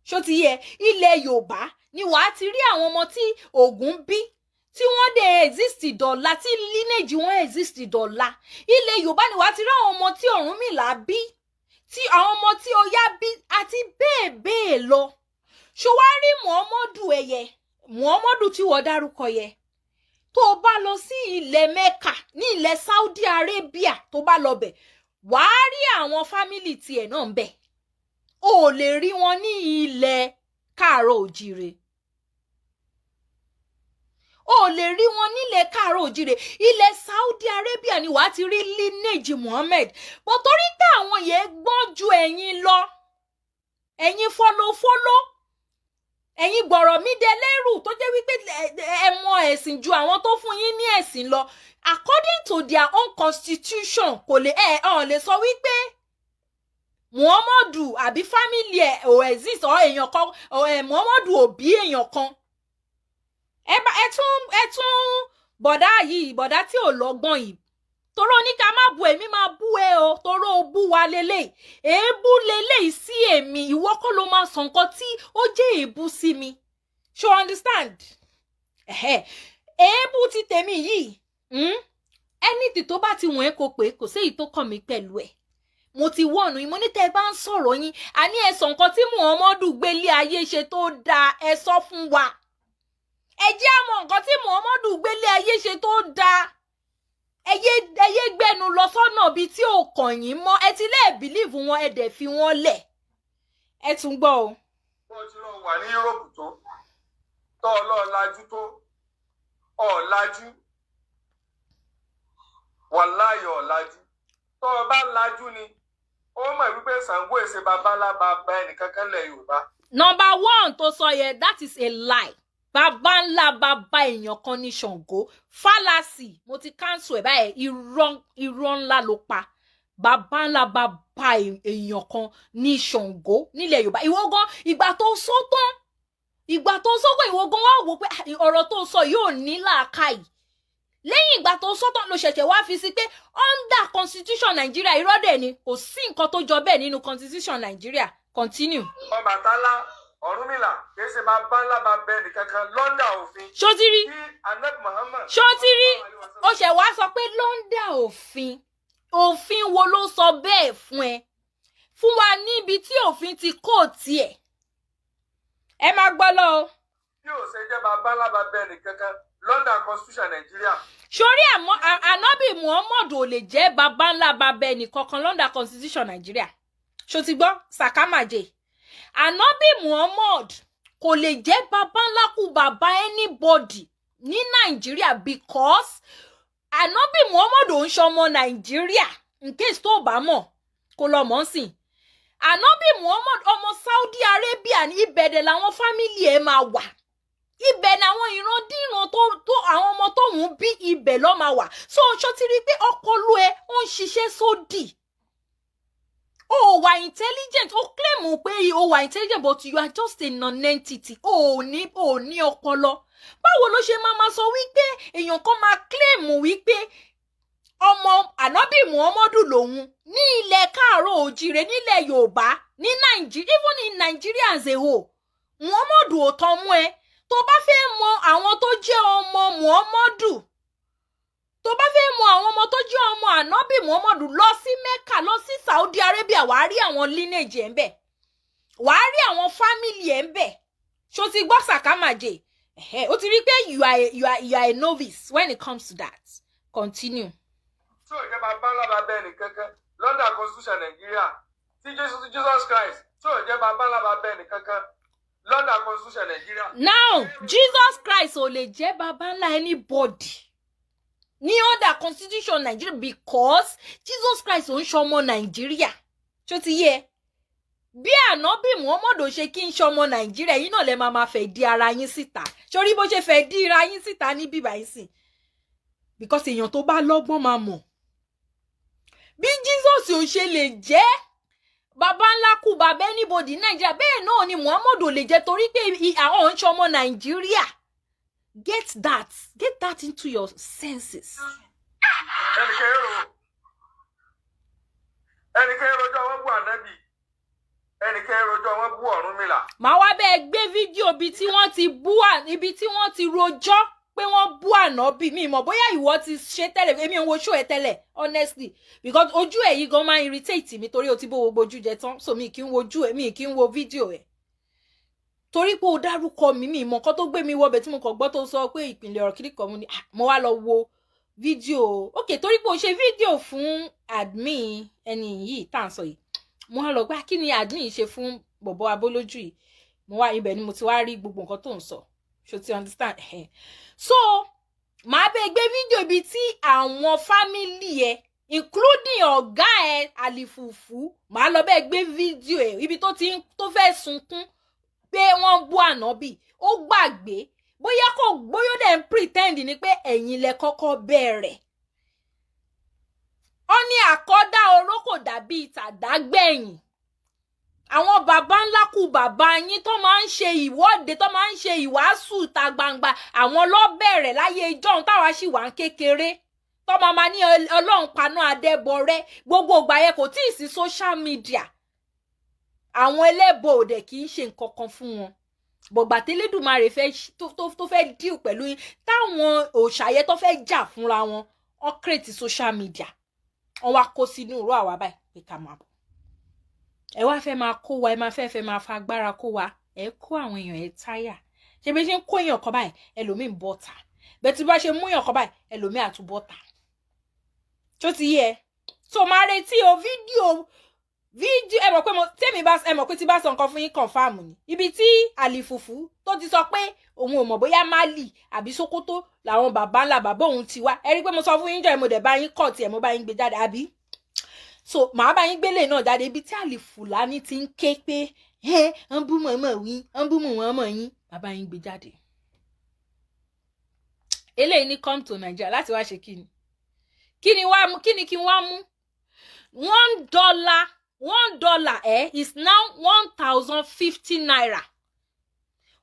ṣó ti yẹ ilẹ̀ Yorùbá ni wàá ti rí àwọn ọmọ tí Ògún bí tí wọ́n dẹ̀ exist dọ́là tí lineage wọn exist dọ́là ilẹ̀ Yorùbá ni wàá ti rí àwọn ọmọ tí Ọ̀rúnmìlà bí tí àwọn ọmọ tí Ọya bí àti bẹ́ẹ̀ bẹ́ẹ̀ lọ ṣó wá rí Muhammadu tí wọ́n dárúkọ yẹ tó bá lọ sí ilẹ̀ Mẹ́kà ní ilẹ̀ Saudi Arabia tó bá lọ bẹ̀ wàá rí àwọn fámìlì tiẹ̀ náà ń bẹ̀ o lè rí wọn ní ilẹ̀ Káàárọ̀ Òjíire o lè rí wọn nílẹ̀ Káàárọ̀ Òjíire ilẹ̀ Saudi Arabia ni wàá ti rí lineage Muhammad bó torí pé àwọn yẹn gbọ́n ju ẹ̀yin lọ ẹ̀yin fọ́lọ́fọ́lọ́ ẹ̀yin gbọ̀rọ̀ mí dẹ lẹ́rù tó jẹ́ wípé ẹ mọ ẹ̀sìn ju àwọn tó fún yín ní ẹ̀sìn lọ according to their own constitution kò lè lè sọ wípé Muhammadu àbí family ẹ̀ ò exist or èèyàn kan Muhammadu ò bí èèyàn kan ẹ tún bọ̀dá tí ò lọ́gbọ́n yìí toro ní ká má bu èmi máa bú ẹ o toro ó bú wa lélẹ̀ èébú lélẹ̀ sí èmi ìwọ kọ́ ló máa sọ nǹkan tí ó jẹ́ èébú sí mi ṣó understand èébú ti tèmi yìí ẹnìtì tó bá ti wọ̀n ẹ́ kó pé kò séyìí tó kàn mí pẹ̀lú ẹ̀ mo ti wọ̀nù yín mo ní tẹ́ ẹ bá ń sọ̀rọ̀ yín àní ẹ sọ nǹkan tí Muhammadu gbélé ayé ṣe tó dáa ẹ sọ fún wa ẹ jẹ́ á mọ̀ nǹkan tí Muhammadu gbélé ayé ṣe tó dáa ẹyẹ gbẹnu lọ sọ́nà bíi tí ò kàn yín mọ́ ẹ ti lẹ́ẹ̀ bìlíìfù wọn ẹ dẹ̀ fi wọ́n lẹ̀ ẹ tún gbọ́ o. bó ti lọ wà ní Yúróòpù tó tọ́ ọlọ́ọ̀lájú tó ọ̀ọ́lájú wàláyọ̀ ọ̀lájú tọ́ ọ bá lájú ni ó mọ̀ wípé Ṣàngó èsè babalábá bá ẹnìkankan lẹ̀ Yorùbá. Number 1 tó sọ yẹn that is a lie. Bàbá ńlá bàbá èèyàn kan ní Ṣàngó fallacy mo ti cancel ẹ̀ báyìí irọ́ ńlá ló pa bàbá ńlá bàbá èèyàn kan ní Ṣàngó nílẹ̀ Yorùbá ìwọ gan ìgbà tó sọ tán ìwọ gan wá wò pé ọ̀rọ̀ tó sọ yóò ní làákàyè lẹ́yìn ìgbà tó sọ tán ló ṣẹ̀ṣẹ̀ wá fi sí pé under constitution Nigeria irọ́ dẹ̀ ni kò sí nǹkan tó jọ bẹ́ẹ̀ nínú constitution Nigeria continue. Ọbàtálá Ọ̀rúnmìlà kìí ṣe bàbá ńlá bàbá ẹnìkankan lọ́ndà òfin. ṣòtírí ṣòtírí ó ṣẹ̀ wá sọ pé lọ́ndà òfin wo ló sọ bẹ́ẹ̀ fún ẹ fún wa níbi tí òfin ti kó tiẹ̀ ẹ máa gbọ́ lọ o. bí ó ṣe jẹ́ bàbá ńlá bàbá ẹnìkankan lọ́ndà constitution Nàìjíríà. sórí ànábì Muhammad ò lè jẹ́ bàbá ńlá bàbá ẹnìkankan lọ́ndà constitution Nàìjíríà ṣó ti gbọ́ sàkámàjè. Ànábì Muhammad kò lè jẹ́ bàbá ńlá kú bàbá anybody ní Nàìjíríà because Ànábì Muhammad ò ń ṣọmọ Nàìjíríà in case tó bá mọ̀ kó lọ mọ̀ sí. Ànábì Muhammad ọmọ Saudi Arabia ní ibẹ̀dẹ̀ làwọn fámìlì ẹ̀ máa wà ibẹ̀ làwọn ìrandíran tó àwọn ọmọ tóun bí ibẹ̀ ló máa wà so ṣó ti rí pé ọpọlọ ẹ ó ń ṣiṣẹ́ sódì. Oh, wà intelligent. Oh, claim pé o wà intelligent, but you are just a non-entity. Oh, ní ọpọlọ. Báwo ló ṣe máa sọ wípé èèyàn kan máa claim wípé ọmọ Ànábì Muhammadu lòun ní ilẹ̀ Káàárọ̀ Oòjíire nílẹ̀ Yorùbá ní Nigeria, even in Nigeria as a whole. Muhammadu ò tán mú ẹ. Tó bá fẹ́ mọ àwọn tó jẹ́ ọmọ Muhammadu. Tó bá fẹ́ mọ àwọn ọmọ tó jẹ́ ọmọ Ànábì Muhammadu lọ sí Mecca lọ sí Saudi Arabia wàá rí àwọn lineage ẹ̀ ń bẹ̀ wàá rí àwọn family ẹ̀ ń bẹ̀ ṣó ti gbọ́ sàkámàjè ó ti rí pé you are a novice when it comes to that continue. tí ò jẹ́ bàbá ńlá bàbá ẹnìkankan lọ́ndà constitution Nàìjíríà tí Jesus Christ tí ò jẹ́ bàbá ńlá bàbá ẹnìkankan lọ́ndà constitution Nàìjíríà. Now Jesus Christ ò lè jẹ́ bàbá ńlá anybody ní under constitution Nigeria because Jesus Christ ò ń ṣọmọ Nàìjíríà ṣó ti yé bí Ànábì Muhammad ò ṣe kí n ṣọmọ Nàìjíríà yìí náà lè máa fẹ́ di ara yín síta sórí bó ṣe fẹ́ di ara yín síta ní bíbá yín sìn because èèyàn tó bá lọ́gbọ́n máa mọ̀ bí Jesus ò ṣe lè jẹ́ bàbá ńlá kú bàbá anybody Nàìjíríà bẹ́ẹ̀ náà ni Muhammad ò lè jẹ́ torí pé àwọn ò ń ṣọmọ Nàìjíríà. Get that into your senses. ẹnikẹ́ni rojọ́ wọn bú ànábì ẹnikẹ́ni rojọ́ wọn bú Ọ̀rúnmìlà. Màá wá bẹ́ẹ̀ gbé fídíò ibi tí wọ́n ti rojọ́ pé wọ́n bú ànábì mi mọ̀ bóyá ìwọ ti ṣe tẹ́lẹ̀ èmi ò wo show ẹ tẹ́lẹ̀ honestly because ojú ẹ̀ yìí gan máa irritate mi torí o ti bó gbogbo ojú jẹ tán so mi kì í wojú ẹ̀ mi kì í wo fídíò ẹ̀. Torí pé ó dárúkọ mi mọ̀ nǹkan tó gbé mi wọbẹ̀ tí mo kàn gbọ́ tó sọ pé ìpínlẹ̀ ọ̀rọ̀ kiri kan mo ní mo wá lọ wo fídíò okay torí pé ó ṣe fídíò fún admin ẹni yìí tá à ń sọ yìí mo wá lọ gbá kí ni admin ṣe fún bọ̀bọ̀ abólójú yìí mo wá ibẹ̀ ni mo ti wá rí gbogbo nǹkan tó ń sọ ṣó ti understand so màá bẹ gbé fídíò ibi tí àwọn fámìlì ẹ including ọ̀gá ẹ àlìfùfù màá lọ bẹ gbé fídíò ẹ ibi tó fẹ́ sunkún pé wọ́n bú ànábì ó gbàgbé bóyá dẹ̀ ń pretend ni pé ẹ̀yin lẹ kọ́kọ́ bẹ̀rẹ̀ ó ní àkọ́dá oró kò dàbí ìtàdágbẹ̀yìn àwọn bàbá ńlá kù bàbá yín tó máa ń ṣe ìwọ́de tó máa ń ṣe ìwàásù ta gbangba àwọn ló bẹ̀rẹ̀ láyé ìjọ́un táwa sì wà ń kékeré tó máa ní ọlọ́run paná adébọrẹ́ gbogbo ìgbà yẹn kò tíì sí social media àwọn ẹlẹ́bọ òde kì í ṣe nǹkan kan fún wọn bọ̀gbà tẹ́lẹ̀dùmarè tó fẹ́ díù pẹ̀lú yín táwọn òṣàyẹ tó fẹ́ jà fúnra wọn wọ́n create social media wọ́n wá kó sínú ìró àwa báyìí pé ká máa bọ̀ ẹ wá fẹ́ máa kó wa ẹ máa fẹ́ máa fa agbára kó wa ẹ kó àwọn èèyàn ẹ táyà ṣe bí ṣe ń kó èèyàn kan báyìí ẹlòmíì ń bọ́ta bẹ́ẹ̀ tí bá ṣe mú èèyàn kan báyìí ẹlòmíì àtúbọ̀ta tó ti yẹ tó máa retí o fídíò ẹ mọ̀ pé ẹ mọ̀ pé tí bá sọ nǹkan fún yín confam ni ibi tí àlìfùfù tó ti sọ pé òun ò mọ̀ bóyá Mali àbí Sokoto làwọn bàbá ńlá bàbá òun ti wá ẹ rí pé mo sọ fún yín jẹ́ mo dẹ̀ bá yín kọ̀ tí ẹ̀ mo bá yín gbé jáde àbí so màá bá yín gbélé náà jáde ibi tí Alfulani ti ń ké pé ń bú mọ̀ọ́mọ̀ yín ń bú mọ̀ọ́mọ̀ yín bàbá yín gbé jáde eléyìí ní come to Nigeria láti wá ṣe kíni kí ni kí n wá mú $1 is now 1,050 naira.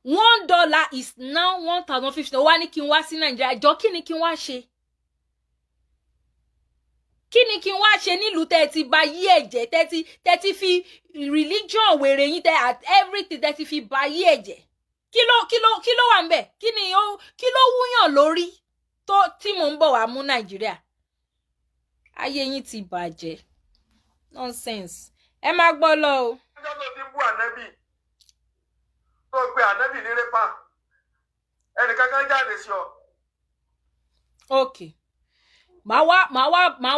$1 is now 1,050. Ó wá ní kí n wá sí Nàìjíríà. Jọ kí ni kí n wá ṣe? Kí ni kí n wá ṣe nílùú tẹ́ ti bà yí ẹ̀jẹ́ tẹ́ ti fi religion wèrè yín tẹ́ at everything tẹ́ ti fi bà yí ẹ̀jẹ́. Kí ló wà ńbẹ̀? Kí ló wúyàn lórí tó tí mò ń bọ̀ wá mú Nàìjíríà? Ayé yín ti bàjẹ́. Nonsense. Ẹ má gbọ́ lọ o. Ọjọ́ tó ti bú ànábì tó pe ànábì ní rẹ́pà ẹnìkankan jáde sí ọ. Okay. Màá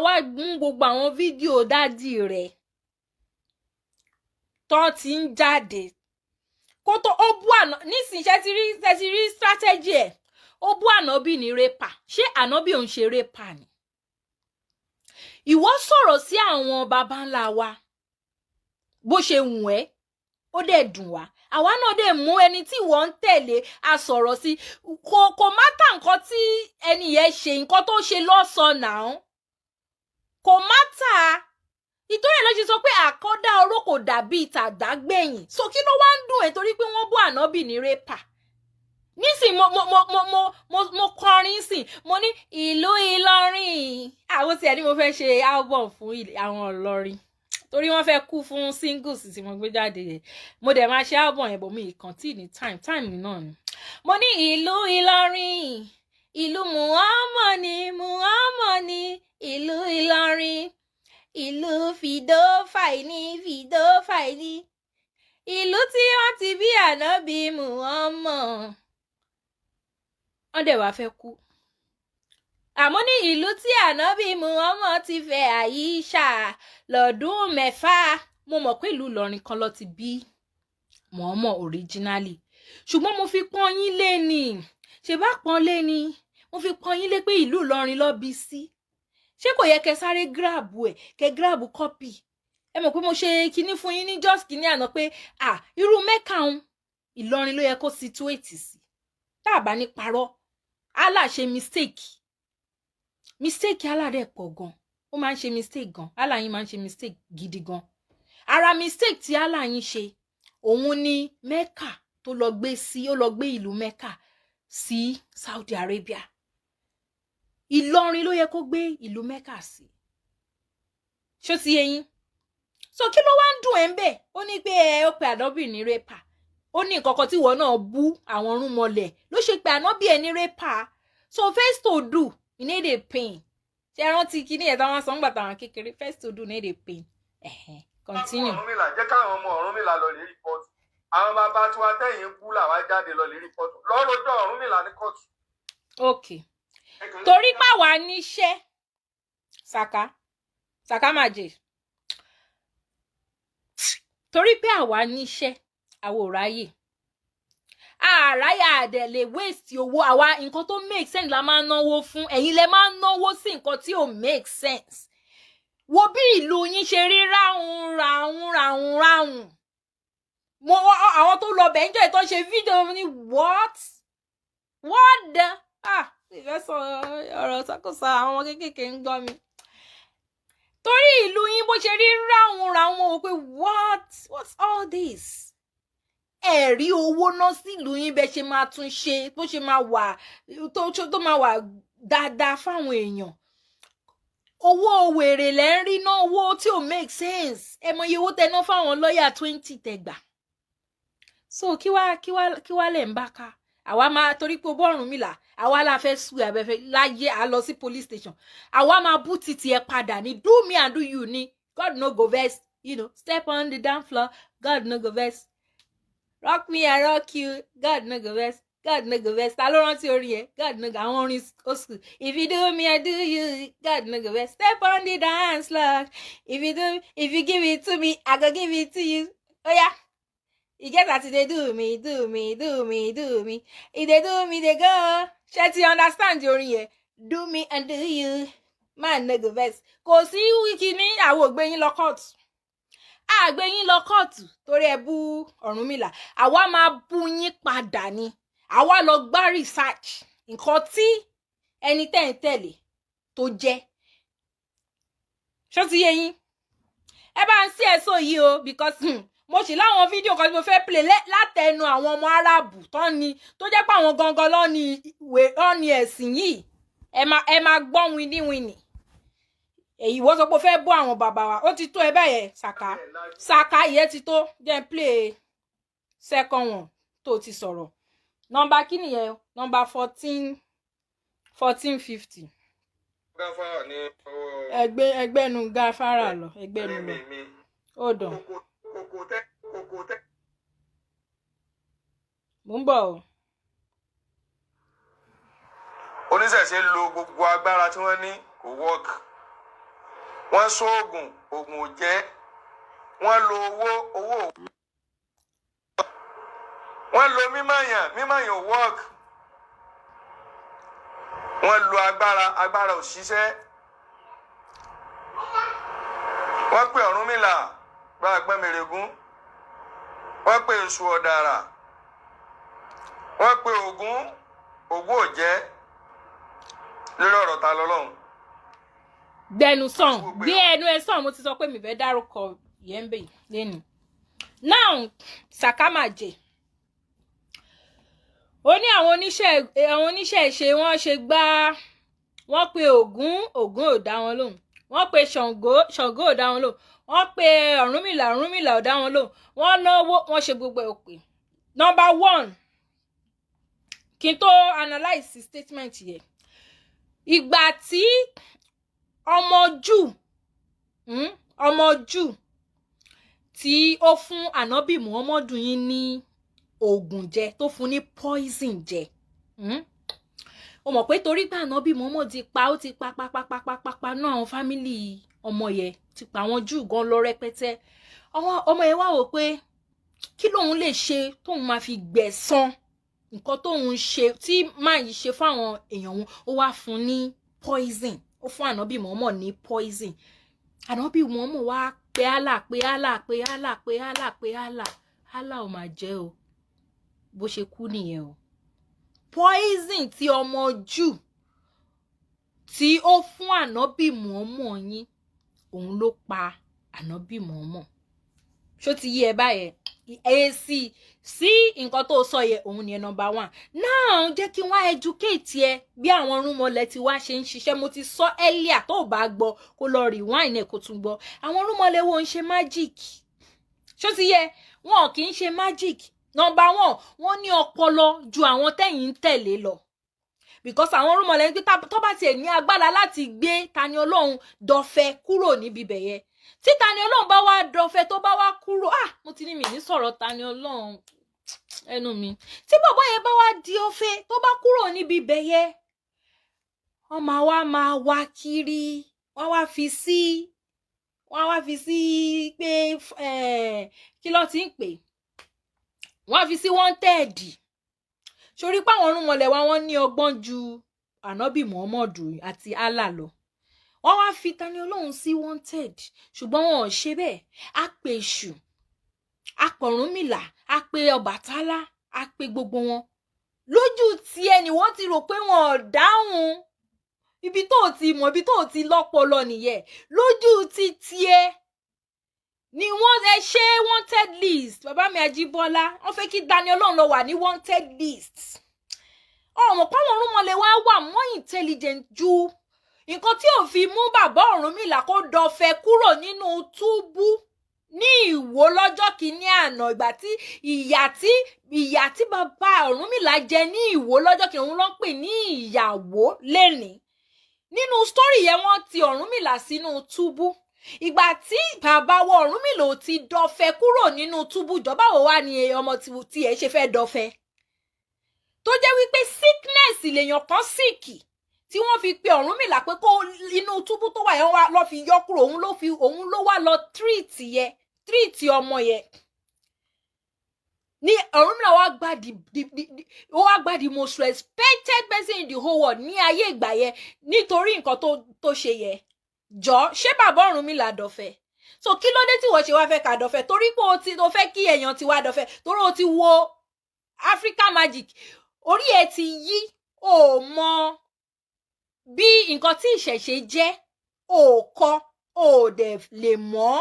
wá mú gbogbo àwọn fídíò dádì rẹ̀ tó ti ń jáde. Kó tó ó bú àná nísìnyí ṣe ti rí strategy ẹ̀. Ó bú ànábì ní rẹ́pà. Ṣé ànábì ò ń ṣe rẹ́pà ni? Ìwọ sọ̀rọ̀ sí àwọn baba ńlá wa bó ṣe wùn ẹ́ ó dẹ̀ dùn wá àwa náà dẹ̀ mú ẹni tí wọ́n ń tẹ̀lé a sọ̀rọ̀ sí kò mátà nǹkan tí ẹni yẹn ṣe nǹkan tó ṣe lọ́sàn náà kò mátà ìtòyè ló ṣe sọ pé àkọ́dá oró kò dàbí ìtàdágbẹ̀yìn so kí ló wá ń dùn ẹ́ torí pé wọ́n bú ànábì ní rẹ́pà nísìn mo kọrin sìn mo ní ìlú Ìlọrin àwọn tí ẹni mo fẹ́ ṣe album fún àwọn Ìlọrin torí wọ́n fẹ́ kú fún singles tí mo gbé jáde yẹn mo dẹ̀ máa ṣe album yẹn bọ̀ mi ìkàn tí ní time náà ni mo ní ìlú Ìlọrin ìlú Muhammad ni ìlú Ìlọrin ìlú fìdófàìní ìlú tí wọ́n ti bí ànábì Muhammad wọ́n dẹ̀ wá fẹ́ kú àmọ́ ní ìlú tí ànábì Muhammad ti fẹ́ Àyíṣà lọ́dún 6 mo mọ̀ pé ìlú Ìlọrin kan ló ti bí Muhammad originally ṣùgbọ́n mo fi pọ́n yín lé ni ṣe bá pọ́n lé ni mo fi pọ́n yín lé pé ìlú Ìlọrin ló bí sí ṣé kò yẹ kẹ́ sáré grab ẹ̀ kẹ́ grab copy ẹ mọ̀ pé mo ṣe kinní fún yín ní just kinní àná pé irú Mẹ́kà ń Ìlọrin ló yẹ kó situate sí tá a bá ní parọ́ Allah ṣe mistake Allah dẹ̀ pọ̀ gan ó máa ń ṣe mistake gan Allah yín máa ń ṣe mistake gidi gan ara mistake tí Allah yín ṣe òun ni Mẹ́kà tó lọ gbé ìlú Mẹ́kà sí Saudi Arabia Ìlọrin ló yẹ kó gbé ìlú Mẹ́kà sí ṣó ti yé yín so kí ló wá ń dùn ẹ́ ń bẹ̀ ó ní pé ó pe ànábì ní rẹ́pà ó ní nǹkan tí ìwọ náà bú àwọn ọ̀rúnmọlẹ̀ ló ṣe pé ànábì ẹ̀ ní rẹ́pà so first to do you need a pain ṣe rántí kíní ẹ̀ táwọn sọ ń gbà táwọn kékeré first to do need a pain continue. Ọ̀rúnmìlà jẹ́ káwọn ọmọ Ọ̀rúnmìlà lọ lè rìpọ́tù àwọn bàbá tí wọ́n tẹ̀yìn kú làwọn jáde lọ lè rìpọ́tù lọ́rọ̀dọ̀ Ọ̀rúnmìlà ní kóòtù. Okay torí pàwọ́ níṣẹ́ Saka májè torí pé àwa níṣẹ́ àwa ò ráyè àráyà àdẹ̀ lè waste owó àwa nǹkan tó make sense la máa ń náwó fún ẹ̀yin lẹ máa ń náwó sí nǹkan tí ò make sense wo bí ìlú yín ṣe rí ráhùn mo àwọn tó lọ bẹ̀ ń jẹ́ ìtọ́ ṣe fídíò ní what the ìfẹ́ sọ ọ̀rọ̀ ṣàkóso àwọn kéékèèké ń gbọ́ mi torí ìlú yín bó ṣe rí ráhùn wò pé what's all all this? Ẹ rí owó ná sílùú yín bẹ́ ṣe máa tún ṣe bó ṣe máa wà tó máa wà dáadáa fáwọn èèyàn. Owó wèrè lẹ́ ń rí ná, owó tí ò make sense. Ẹ mọ iye owó tẹ ná fáwọn lọ́yà 20 tẹgbà. So kí wá lẹ̀ ń bá ká? Àwa máa torí pé bọ́ọ̀rùn mi là, àwa la fẹ́ sùn abẹ́fẹ́ láyé à lọ sí police station. Àwa máa bú títì ẹ padà ní do me and do you ní. God no go vex, you know, step on the dance floor, God no go vex. Rock me and rock you, God no go vex, God no go vex. Ta ló rántí orin yẹn? God no go, àwọn orin old school. If you do me, I do you, God no go vex. Step on the dance floor. If you give it to me, I go give it to you. Oh yeah. You get that they do me. If they do me, they go. Ṣé ti understand orin yẹn? Do me and do you. Man no go vex. Kò sí wiki ní àwọn ògbé yín lọ court. Àgbé yín lọ court torí ẹ bú Ọ̀rúnmìlà. Àwa máa bú yín padà ni. Àwa lọ gbá research. Nǹkan tí ẹni tẹ́ ń tẹ̀lé tó jẹ́. Ṣó ti yé yín? Ẹ bá ń sí ẹ̀sọ́ yìí o because mo sì láwọn fídíò kan tí mo fẹ́ play látẹnu àwọn ọmọ Árábù tó jẹ́ pé àwọn gangan ló ní ẹ̀sìn yìí. Ẹ máa gbọ́ wíníwíní. Èyí wọ́n sọ pé ó fẹ́ bọ́ àwọn bàbá wa. Ó ti tó ẹ bẹ́ẹ̀ Sàká ìyẹn ti tó. Jẹ́ play second one tó ti sọ̀rọ̀. Number kí nìyẹn? Number 1450. Gáfárà ní ẹgbẹ́nu gáfárà lọ. Ẹgbẹ́nu lọ. Hold on. Mo ń bọ̀ o. Oníṣẹ̀ṣe lo gbogbo agbára tí wọ́n ní kò work. Wọ́n sọ oògùn ò jẹ́. Wọ́n lo owó. Wọ́n lo mímọ̀yàn ò work. Wọ́n lo agbára ò ṣiṣẹ́. Wọ́n pe Ọ̀rúnmìlà gba àgbẹ̀mẹ̀rẹ̀gún. Wọ́n pe èṣù ọ̀dàrà. Wọ́n pe Ògún òjẹ́ lórí ọ̀rọ̀ ta lọ́lọ́run. Gbẹnu sàn, gbé ẹnu ẹ sàn, mo ti sọ pé mi fẹ́ dárúkọ yẹn bẹ́ẹ̀ lẹ́nu. Now, Sàkámàjẹ. Ó ní àwọn oníṣẹ́ ìṣe wọ́n ṣe gbá, wọ́n pe Ògún ò dá wọn lóhùn. Wọ́n pe Ṣàngó ò dá wọn lóhùn. Wọ́n pe Ọ̀rúnmìlà ò dá wọn lóhùn. Wọ́n náwó, wọ́n ṣe gbogbo ẹ̀ òpè. Number 1. Kí n tó analyze statement yẹn. Ìgbà tí ọmọ Júù tí ó fún Ànábì Muhammadu yín ní oògùn jẹ, tó fún ní poison jẹ. Ó mọ̀ pé torí pé Ànábì Muhammadu ti pa náà àwọn family ọmọ yẹn ti pa àwọn Júù gan lọ rẹpẹtẹ. Ọmọ yẹn wá wò pé kí lòun lè ṣe tóun máa fi gbẹ̀san nǹkan tóun ṣe tí máa yìí ṣe fáwọn èèyàn wọn. Ó wá fún ní poison. Ó fún Ànábì Muhammadu ní poison. Ànábì Muhammadu wá pé Allah ò máa jẹ́ o. Bó ṣe kú nìyẹn o. Poison tí ọmọ Júù tí ó fún Ànábì Muhammadu yín, òun ló pa Ànábì Muhammadu. Ṣó ti yé ẹ báyẹn? Èsì sí nǹkan tó sọ yẹ òun ni number 1. Now jẹ́ kí wọ́n educate ẹ bí àwọn rúmọlẹ̀ tí wá ṣe ń ṣiṣẹ́. Mo ti sọ earlier, tó bá gbọ́ kó lọ rewind ẹ kó tún gbọ́. Àwọn rúmọlẹ̀ wo ń ṣe magic. Ṣó ti yẹ? Wọn kì í ṣe magic. Number 1, wọ́n ní ọpọlọ ju àwọn tẹ́yìn ń tẹ̀lé lọ. Because àwọn rúmọlẹ̀ ń gbé tó bá tiẹ̀ ní agbára láti gbé Tani Olohun dọ̀fẹ́ kúrò níbi bẹ̀yẹ. Tí Tani Olohun bá wá dọ̀fẹ́ tó bá wá kúrò, mo ti ní mi ní sọ̀rọ̀ Tani Olohun ẹnu mi. Tí bàbá yẹn bá wá di ọ̀fẹ́ tó bá kúrò níbi bẹ̀yẹ, wọ́n máa wá kiri, wọ́n wá fi sí pé kí ló ti ń pè? Wọ́n fi sí wanted. Sórí pé àwọn rúmọlẹ̀ wa wọ́n ní ọgbọ́n ju Ànábì Muhammadu àti Allah lọ. Wọ́n wá fi Tani Olohun sí wanted. Ṣùgbọ́n wọn ò ṣe bẹ́ẹ̀. A pe Èṣù, a pe Ọ̀rúnmìlà, a pe Ọbàtálá, a pe gbogbo wọn. Lójú ti ẹni wọ́n ti rò pé wọn ò dáhùn. Ibi tó ti mọ̀, ibi tó ti lọ́pọlọ nìyẹn. Lójú ti tiẹ̀, ni wọ́n ṣe wanted list bàbá mi Ajíbọ́lá wọ́n fẹ́ kí Daniel Olorun lọ wà ní wanted list ọmọ pàwọn Ọ̀rúnmọlẹ̀ wá wà more intelligent ju nǹkan tí ò fi mú bàbá Ọ̀rúnmìlà kó dọ̀fẹ́ kúrò nínú túbú ní Ìwó lọ́jọ́ kìíní àná ìgbà tí ìyà tí bàbá Ọ̀rúnmìlà jẹ ní Ìwó lọ́jọ́ kìíní òun ló ń pè ní ìyàwó lénìí nínú story yẹn wọ́n ti Ọ̀rúnmìlà sínú túbú ìgbà tí bàbá wọ Ọ̀rúnmìlà ò ti dọ̀fẹ́ kúrò nínú túbú ìjọba wo wá ní ọmọ tí ẹ ṣe fẹ́ dọ̀fẹ́ tó jẹ́ wípé sickness lèèyàn kan síìkì tí wọ́n fi pe Ọ̀rúnmìlà pé kó inú túbú tó wà yẹn wá lọ fi yọ kúrò òun ló wá lọ treat ọmọ yẹn ní Ọ̀rúnmìlà wá gba the most respected person in the whole world ní ayé ìgbà yẹn nítorí nǹkan tó ṣe yẹ jọ ṣé bàbá Ọ̀rúnmìlà dọ̀fẹ́ so kí ló dé tí wọ́n ṣe wá fẹ́ ká dọ̀fẹ́ torí pé o fẹ́ kí èèyàn ti wá dọ̀fẹ́ torí o ti wo Africa Magic orí ẹ ti yí o mọ bí nǹkan tí ìṣẹ̀ṣe jẹ́ o kọ́ o dẹ̀ lè mọ̀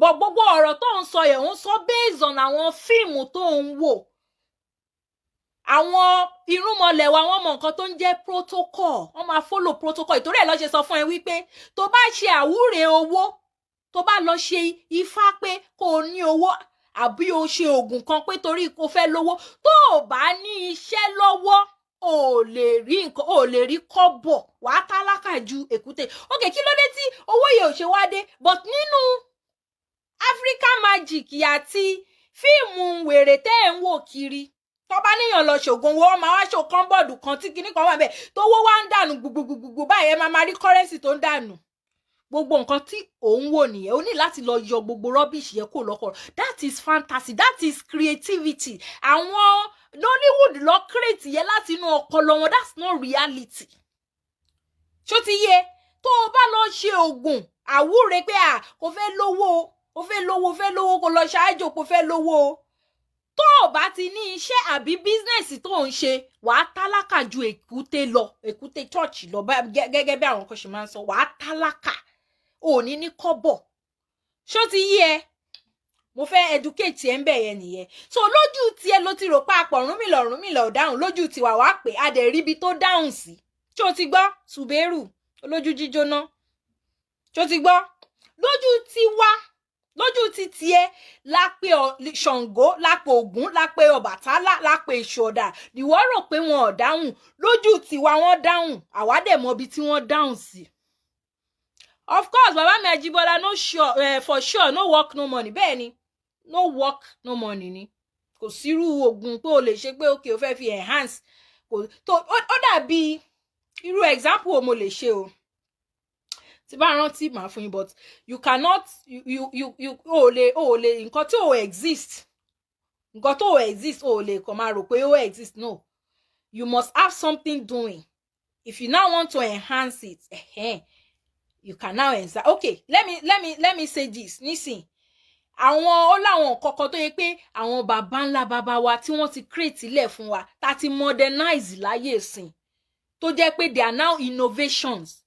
bọ̀ gbogbo ọ̀rọ̀ tó ń sọ yẹn ń sọ based on àwọn fíìmù tó ń wò àwọn irúnmọlẹ̀ wa wọ́n mọ nǹkan tó ń jẹ́ protocol wọ́n máa follow protocol ìtorí ẹ̀ lọ́ ṣe sọ fún ẹ wípé tó bá ṣe àwúre owó tó bá lọ ṣe ifá pé kó o ní owó àbí o ṣe oògùn kan pé torí kó fẹ́ lówó tó o bá ní iṣẹ́ lọ́wọ́ o lè rí kọ́bọ̀ wàá tálákà ju èkúté ok kí ló dé tí owó yìí ò ṣe wá dé but nínú Africa Magic àti fíìmù wèrè tẹ́ ẹ̀ ń wò kiri tó bá níyàn lọ ṣògùn owó máa wá ṣò kọ́ńbọ̀dù kan tí kinní kan wà bẹ́ẹ̀ tówó wá ń dànù gbùgbùgbùgbù báyẹn máa rí kọ́rẹ́nsì tó ń dànù gbogbo nǹkan tí òun wò nìyẹn ó ní láti lọ yọ gbogbo rubbish yẹn kó lọ́kọ̀ that is fantasy that is creativity àwọn Nollywood lọ create yẹn láti inú ọpọlọ wọn that's not reality ṣó ti yẹ tó o bá lọ ṣe oògùn àwúre pé kò fẹ́ lówó kò lọ ṣáájò kò fẹ́ lówó tó o bá ti ní iṣẹ́ àbí bísínẹ́sì tó ń ṣe wàá tálákà ju èkúté church lọ gẹ́gẹ́ bí àwọn kan ṣe máa ń sọ wàá tálákà ò ní kọ́bọ̀ ṣó ti yí ẹ mo fẹ́ educate ẹ ń bẹ̀ yẹn nìyẹn so lójú tiẹ̀ ló ti rò papọ̀ Ọ̀rúnmìlà ò dáhùn lójú tiwa wàá pè á dẹ̀ ríbi tó dáhùn sí ṣó ti gbọ́ Ṣùbẹ́rù olójú jíjóná ṣó ti gbọ́ lójú ti tiẹ̀ lápè Ṣàngó lápè Ògún lápè Ọbàtálá lápè Ìṣọ̀dà ìwọ rò pé wọn ò dáhùn lójú tiwa wọn dáhùn àwa dẹ̀ mọ ibi tí wọ́n dáhùn sí. Of course bàbá mi Ajíbọ́lá no sure for sure no work no money bẹ́ẹ̀ ni no work no money ni kò sírú oògùn pé o lè ṣe pé okay o fẹ́ fi enhance ó dàbí irú example mo lè ṣe o tí bá rántí màá fún yín but you cannot o lè nǹkan tí o exist o lè kàn máa rò pé o exist no you must have something doing if you now want to enhance it you can now enhance okay let me say this nísìn àwọn ó láwọn kọ̀ọ̀kan tó yẹ pé àwọn bàbá ńlá bàbá wa tí wọ́n ti create ilẹ̀ fún wa tá ti modernize láyé ìsìn tó jẹ́ pé they are now innovations.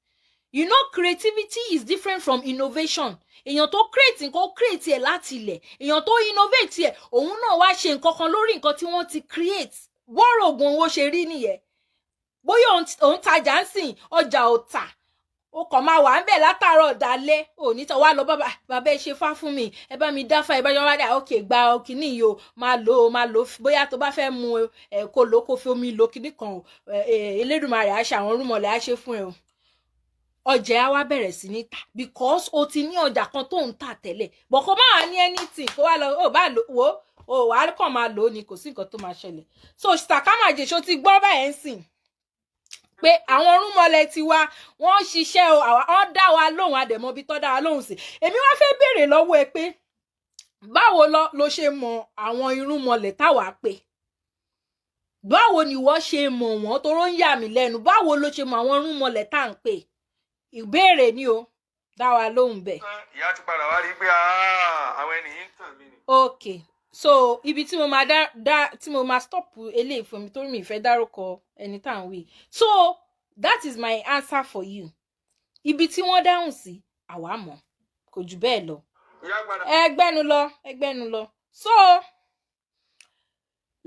You know, creativity is different from innovation. Èèyàn tó create nǹkan create ẹ̀ láti ilẹ̀. Èèyàn tó innovate ẹ̀ òun náà wá ṣe nǹkan kan lórí nǹkan tí wọ́n ti create. Bọ́rọ̀ ògùn owó ṣe rí nìyẹn. Bóyá òun tajà ń sìn ọjà ò tà. Ó kàn máa wà ń bẹ̀ látàárọ̀ dalẹ́. Ò ní tọ́ wá lọ bàbá ẹ ṣe fá fún mi. Ẹ bá mi dáfá ẹ bá yọ wá dà okay gba kíní yìí o máa lò bóyá tó bá fẹ́ mu kó lò kó fi omi lò kíní kan Elédùmarè á ṣe àwọn Ọ̀rúnmọlẹ̀ á ṣe fún ẹ o. Ọjà á wá bẹ̀rẹ̀ sí ní tà because o ti ní ọjà kan tó ń tà tẹ́lẹ̀ bọ̀ kó máa ní anything kó wá lọ ó bá lò wò ó wà á kàn máa lò ó ni kò sí nǹkan tó máa ṣẹlẹ̀ so sàkámàjè ṣó ti gbọ́ báyẹn sìn pé àwọn Ọ̀rúnmọlẹ̀ ti wá wọ́n ṣiṣẹ́ o wọ́n dá wa lóhùn àdẹ̀mọ́ bí tọ́ dá wa lóhùn sí èmi wá fẹ́ béèrè lọ́wọ́ ẹ pé báwo ló ṣe mọ àwọn irúnmọlẹ̀ táwa pé báwo ni wọ́n ṣe mọ̀ wọ́n tó ń yà mí lẹ́nu báwo ló ṣe mọ àwọn irúnmọlẹ̀ tá à ń pè ìbéèrè ni o dá wa lóhùn bẹ́ẹ̀. ìyá ti padà wá rí pé àwọn ènìyàn ń tàn mí ni. okay so ibi tí mo máa tí mo máa stop eléyìí fún mi torí mi ìfẹ́ dárúkọ ẹni tá à ń wí so that is my answer for you ibi tí wọ́n dáhùn sí àwa mọ̀ kò jù bẹ́ẹ̀ lọ. ẹgbẹ́nu lọ so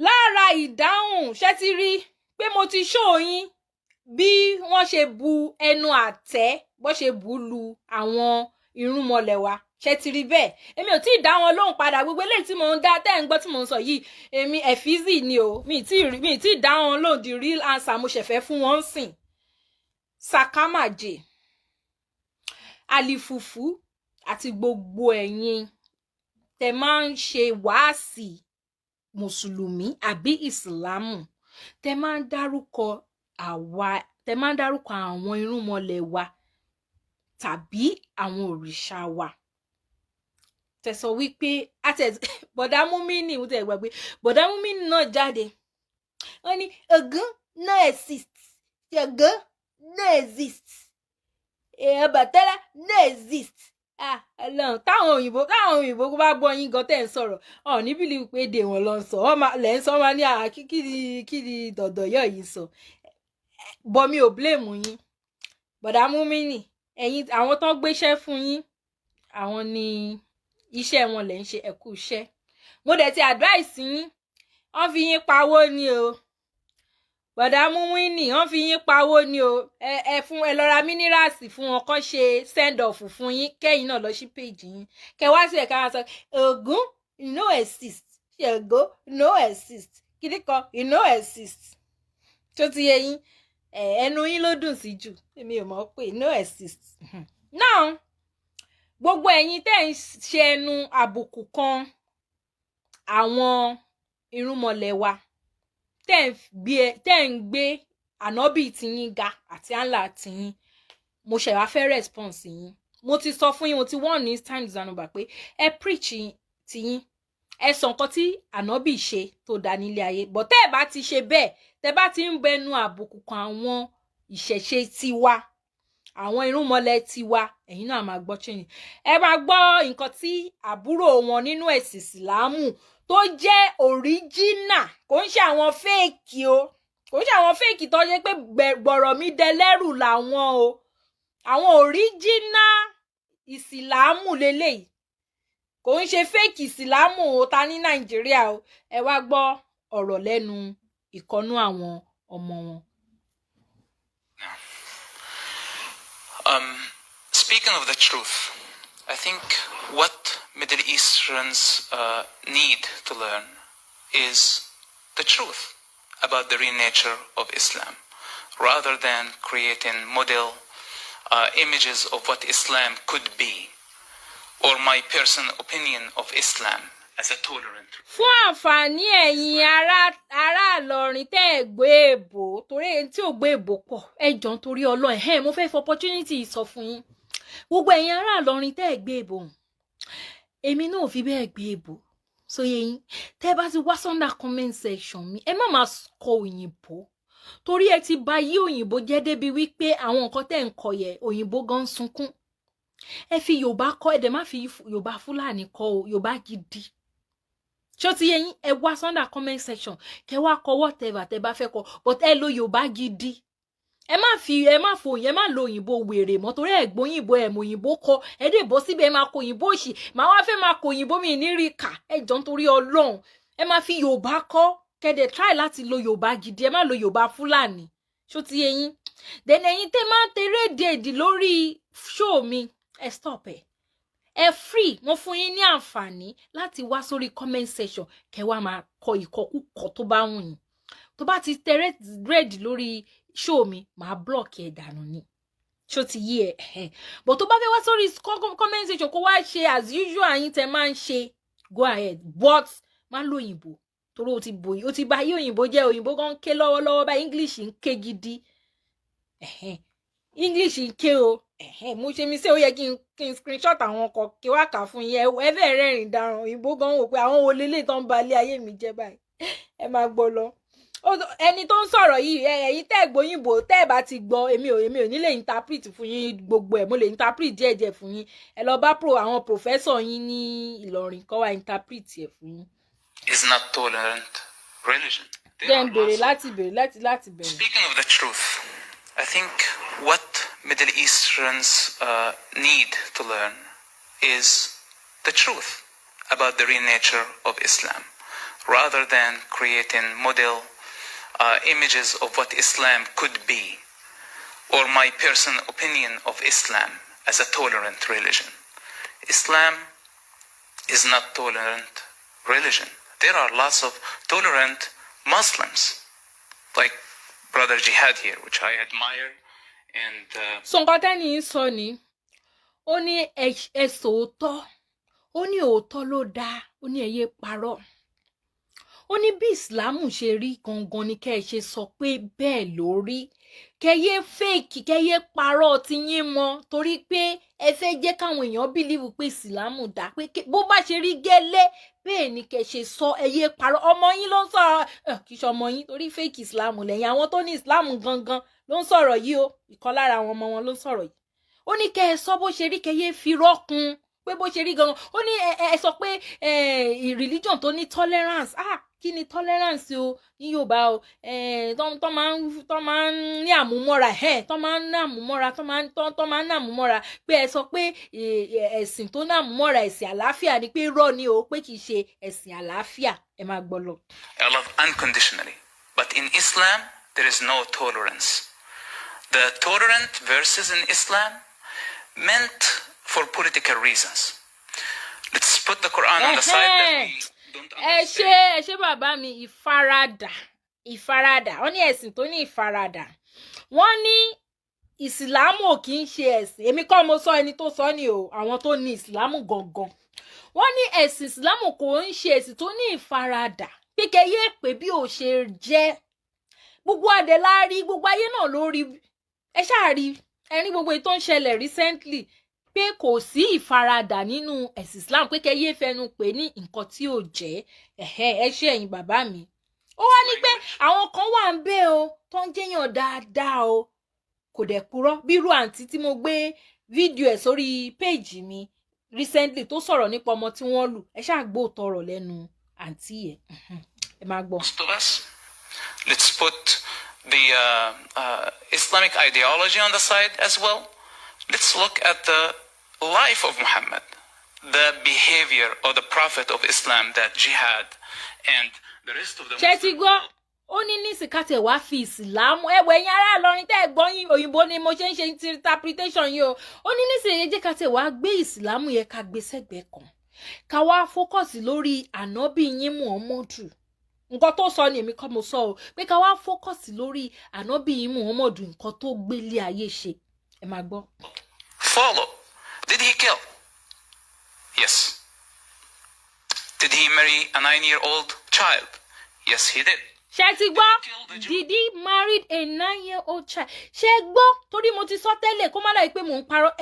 lára ìdáhùn ṣé ti rí pé mo ti show yín bí wọ́n ṣe bu ẹnu àtẹ́ bó ṣe bù lu àwọn irúnmọlẹ̀ wa ṣé ti rí bẹ́ẹ̀ èmi ò tí ì dá wọn lóhùn padà gbogbo eléyìí tí mò ń dá tẹ́ ń gbọ́ tí mò ń sọ yìí èmi ẹ̀fíìsì ni o mi ì tí ì dá wọn lóhùn the real answer mo ṣẹ̀fẹ́ fún wọn sìn sàkámàjè àlìfùfù àti gbogbo ẹ̀yin tẹ́ máa ń ṣe wáàsí mùsùlùmí àbí ìsìlámù tẹ́ máa ń dárúkọ àwọn irúnmọlẹ̀ wa tàbí àwọn òrìṣà wa tẹ́ sọ wípé bọ̀dá múmínì mo tẹ́ gbàgbé bọ̀dá múmínì náà jáde wọ́n ní Ògún no exist Ṣàngó no exist Ọbàtálá no exist Ọlọ́run táwọn òyìnbó kó bá gbọ́ yín gan tẹ́ ń sọ̀rọ̀ ọ̀ níbi lè pé èdè wọn lọ sọ lẹ́ ń sọ wá ní kí ni dọ̀dọ̀ yọ̀ yìí sọ bọ́ mi ò blame yín bọ̀dá múmínì ẹ̀yin àwọn tó gbéṣẹ́ fún yín àwọn ni iṣẹ́ wọn lẹ́ ń ṣe ẹ̀kú iṣẹ́ mo dẹ̀ ti advice yín wọ́n fi yín pawó ni o bọ̀dá múmínì wọ́n fi yín pawó ni o ẹ lọ ra mínírààsì fún wọn kọ́ ṣe send off fún yín kẹ́yìn náà lọ sí page yín kẹ́ wá sí ẹ̀ka wọn sọ Ògún no exist Ṣàngó no exist kìdíkan no exist tó ti yẹ yín ẹnu yín ló dùn sí jù èmi ò mọ̀ pé no exist now gbogbo ẹ̀yin tẹ́ ń ṣe ẹnu àbùkù kan àwọn irúnmọlẹ̀ wa tẹ́ ń gbé ànábì tiyín ga àti ànlá tiyín mo ṣe wá fẹ́ response yín mo ti sọ fún yín mo ti warn ní times zanova pé ẹ preach tiyín ẹ sọ nǹkan tí ànábì ṣe tó dá nílé ayé but tẹ́ ẹ bá ti ṣe bẹ́ẹ̀ tẹ́ bá ti ń bẹnu àbùkù kan àwọn ìṣẹ̀ṣe tiwa àwọn irúnmọlẹ̀ tiwa ẹ̀yin náà máa gbọ́ chẹ́yìn ẹ máa gbọ́ nǹkan tí àbúrò wọn nínú ẹ̀sìn ìsìlámù tó jẹ́ original kò ń ṣe àwọn fake o kò ń ṣe àwọn fake tó jẹ́ pé gbọ̀rọ̀ mi dẹlẹ́rù làwọn o àwọn original ìsìlámù lélẹ́yìí kò ń ṣe fake ìsìlámù o ta ní Nàìjíríà o ẹ wá gbọ́ ọ̀rọ̀ lẹ́nu ìkọ́nú àwọn ọmọ wọn. Speaking of the truth, I think what Middle Easterns need to learn is the truth about the real nature of Islam, rather than creating model images of what Islam could be, or my personal opinion of Islam as a tolerant. Fún àǹfààní ẹ̀yin ará Ìlọrin tẹ́ ẹ gbé èbò torí ẹni tí ò gbé èbò pọ̀ ẹ jọ̀ọ́ nítorí Ọlọ́run mo fẹ́ fọ opportunity sọ fún yín gbogbo ẹ̀yin ará Ìlọrin tẹ́ ẹ gbé èbò èmi náà ò fi bẹ́ẹ̀ gbé èbò so yẹn tẹ́ bá ti wá sunday comment section mi ẹ má máa kọ òyìnbó torí ẹ ti bà yí òyìnbó jẹ́ débi wípé àwọn nǹkan tẹ́ ń kọ yẹ òyìnbó gan sunkún ẹ fi Yorùbá kọ ẹ dẹ̀ má fi Yorùbá Fúlàní kọ o Yorùbá gidi ṣó ti yẹn ẹ wá sunday comment section kẹ́ wá kọ whatever tẹ́ bá fẹ́ kọ but ẹ lo Yorùbá gidi ẹ má lo òyìnbó wèrè mọ́ torí ẹ gbọ́ òyìnbó ẹ mọ̀ òyìnbó kọ ẹ dé bọ́ síbẹ̀ ẹ máa kọ òyìnbó òṣì máa wá fẹ́ máa kọ òyìnbó mi ní rí kà ẹ jọ nítorí Ọlọ́run ẹ máa fi Yorùbá kọ kẹ́dẹ̀ try láti lo Yorùbá gidi ẹ má lo Yorùbá Fúlàní ṣó ti yẹn then ẹ̀yin tẹ́ máa tẹrẹ dèdì lórí show mi ẹ stop ẹ free mo fún yín ní àǹfààní láti wá sórí comment section kẹ́ wá máa kọ ìkọkúkọ tó bá wù yín tó bá ti tẹrẹ dèdì lórí show mi máa block ẹ dànù ni ṣó ti yí ẹ but tó bá fẹ́ wá sórí comment section kó wá ṣe as usual yín tẹ́ máa ń ṣe go ahead but má lo òyìnbó torí ó ti bá yí òyìnbó jẹ́ òyìnbó kan ké lọ́wọ́lọ́wọ́ bá English ń ké gidi English ń ké o mo ṣe mi ṣe ó yẹ kí n screenshot àwọn ọkọ̀ kí wá kà fún yín ẹ fẹ́ rẹ́rìn daràn òyìnbó gan wò pé àwọn wo lélẹ̀ tó ń ba ilé ayé mi jẹ́ báyìí ẹ máa gbọ́ lọ ẹni tó ń sọ̀rọ̀ yìí ẹ̀yin tẹ́ gbóyìnbó tẹ́ bá ti gbọ́ èmi ò ní lè interpret fún yín gbogbo ẹ̀ mo lè interpret díẹ̀díẹ̀ fún yín ẹ lọ bá àwọn professor yín ní Ìlọrin kó wá interpret ẹ̀ fún yín. Is not tolerant religion. Then láti bẹ̀rẹ̀. Speaking of the truth, I think what Middle Easterns need to learn is the truth about the real nature of Islam, rather than creating model images of what Islam could be, or my personal opinion of Islam as a tolerant religion. Islam is not tolerant religion. There are lots of tolerant Muslims, like Brother Jihad here, which I admire. And so nǹkan tẹ́ni sọ ni ó ní ẹ sòótọ́, ó ní òótọ́ ló dáa, ó ní ẹ yé parọ́, ó ní bí ìsìlámù ṣe rí gangan ni kẹ́ ẹ ṣe sọ pé bẹ́ẹ̀ ló rí, kẹ́ yé fake, kẹ́ yé parọ́ ti yín mọ́, torí pé ẹ fẹ́ jẹ́ káwọn èèyàn bìlíìfù pé ìsìlámù dá, pé bó bá ṣe rí gẹ́lẹ́ bẹ́ẹ̀ ni kẹ́ ṣe sọ, ẹ yé parọ́. Ọmọ yín ló ń sọ̀rọ̀, kì í ṣe ọmọ yín, torí fake ìsìlámù lẹ́yìn, àwọn tó ní ìsìlámù gangan ló ń sọ̀rọ̀ yìí o, ìkan lára àwọn ọmọ wọn ló ń sọ̀rọ̀ yìí. Ó ní kẹ́ ẹ sọ bó ṣe rí, kẹ́ yé fi rọ́kun pé bó ṣe rí gangan. Ó ní ẹ sọ pé religion tó ní tolerance, kí ni tolerance o ní Yorùbá o, tó máa ń ní àmúmọ́ra, tó máa ń ní àmúmọ́ra, tó máa ń ní àmúmọ́ra, pé ẹ sọ pé ẹ̀sìn tó ní àmúmọ́ra ẹ̀sìn àlàáfíà ni, pé irọ́ ni o, pé kì í ṣe ẹ̀sìn àlàáfíà. Ẹ máa gbọ́ lọ. I love unconditionally, but in Islam there is no tolerance. The tolerant verses in Islam meant for political reasons. Let's put the Quran on the side that we don't understand. ẹ ṣe bàbá mi, ìfaradà, wọ́n ní ẹ̀sìn tó ní ìfaradà, wọ́n ní ìsìlámù ò kì í ṣe ẹ̀sìn, èmi kọ́ mo sọ, ẹni tó sọ ni o, àwọn tó ní ìsìlámù gangan, wọ́n ní ẹ̀sìn ìsìlámù kò ń ṣe ẹ̀sìn tó ní ìfaradà, pé kẹ́yé pé bí ò ṣe jẹ́, gbogbo adẹ̀lá rí, gbogbo ayé náà ló rí, ẹ ṣáà rí, ẹni gbogbo ètò ń ṣẹlẹ̀ recently, pé kò sí ìfaradà nínú ẹ̀sìn Islam, pé kẹ́yé fẹnu pé ní nǹkan tí ò jẹ́. Ẹ ṣe ẹ̀yin bàbá mi. Ó wá ní pé àwọn kan wà ń bẹ o tó ń jẹ́yàn dáadáa o, kò dẹ̀ purọ́, bí irú àǹtí tí mo gbé fídíò ẹ̀ sórí péèjì mi recently tó sọ̀rọ̀ nípa ọmọ tí wọ́n lù, ẹ ṣáà gbọ́ tọrọ lẹ́nu àǹtí ẹ̀, ẹ máa gbọ́. Let's put the Islamic ideology on the side as well. Let's look at the life of Muhammad, the behavior of the Prophet of Islam, that jihad and the rest of the ṣé ti gbọ́, ó ní nísìkàtẹ̀ wá fi ìsìlámù, ẹ̀wọ̀ ẹ̀yin ará Ìlọrin tẹ́ ẹ̀ gbọ́ yín òyìnbó ni mo ṣe ń ṣe interpretation yìí o, ó ní nísìkàtẹ̀ wá gbé ìsìlámù yẹn ká gbé sẹ́gbẹ̀ẹ́ kan, ká wá fókọ̀sì lórí ànábì yín Muhammadu. Nǹkan tó sọ ni èmi kọ́ mo sọ o, pé ká wá fókọ̀sì lórí ànábì yín Muhammadu, nǹkan tó gbélé ayé ṣe. Ẹ máa gbọ́. Follow. Did he kill? Yes. Did he marry a 9-year-old child? Yes, he did. Ṣé ti gbọ́? Did he marry a 9-year-old child? Ṣé gbọ́? Torí mo ti sọ tẹ́lẹ̀ kó má láì pé mò ń parọ́.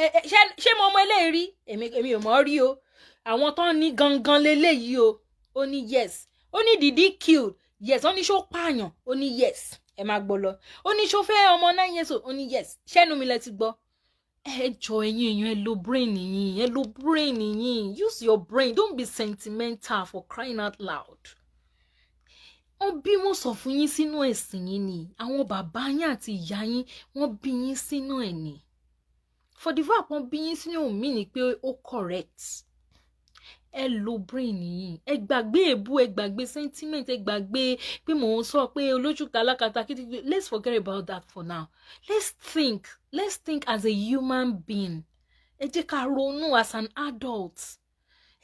Ṣé mo mọ eléyìí rí? Èmi ò mọ̀ rí o. Àwọn tó ní gangan leléyìí o. Ó ní yes. Ó ní did he kill? Yes. Ó ní ṣó pààyàn? Ó ní yes. Ẹ máa gbọ́ lọ. Ó ní ṣó fẹ́ ọmọ 9 years old? Ó ní yes. Ṣẹ́nu mi lẹ ti gbọ́. Ẹ jọ̀ọ́ ẹ̀yin èèyàn, ẹ lo brain yín, ẹ lo brain yín. Use your brain. Don't be sentimental, for crying out loud. Wọ́n bí wọ́n sọ fún yín sínú ẹ̀sìn yín ni. Àwọn bàbá yín àti ìyá yín wọ́n bí yín sínú ẹ̀ ni. For the fact wọ́n bí yín sínú òmí ni pé ó correct. Ẹ lo brain yín. Ẹ gbàgbé èébú, ẹ gbàgbé sentiment, ẹ gbàgbé pé mò ń sọ pé olójú kàlákàtà kìtìkìtì. Let's forget about that for now. Let's think as a human being. Ẹ jẹ́ ká ronú as an adult.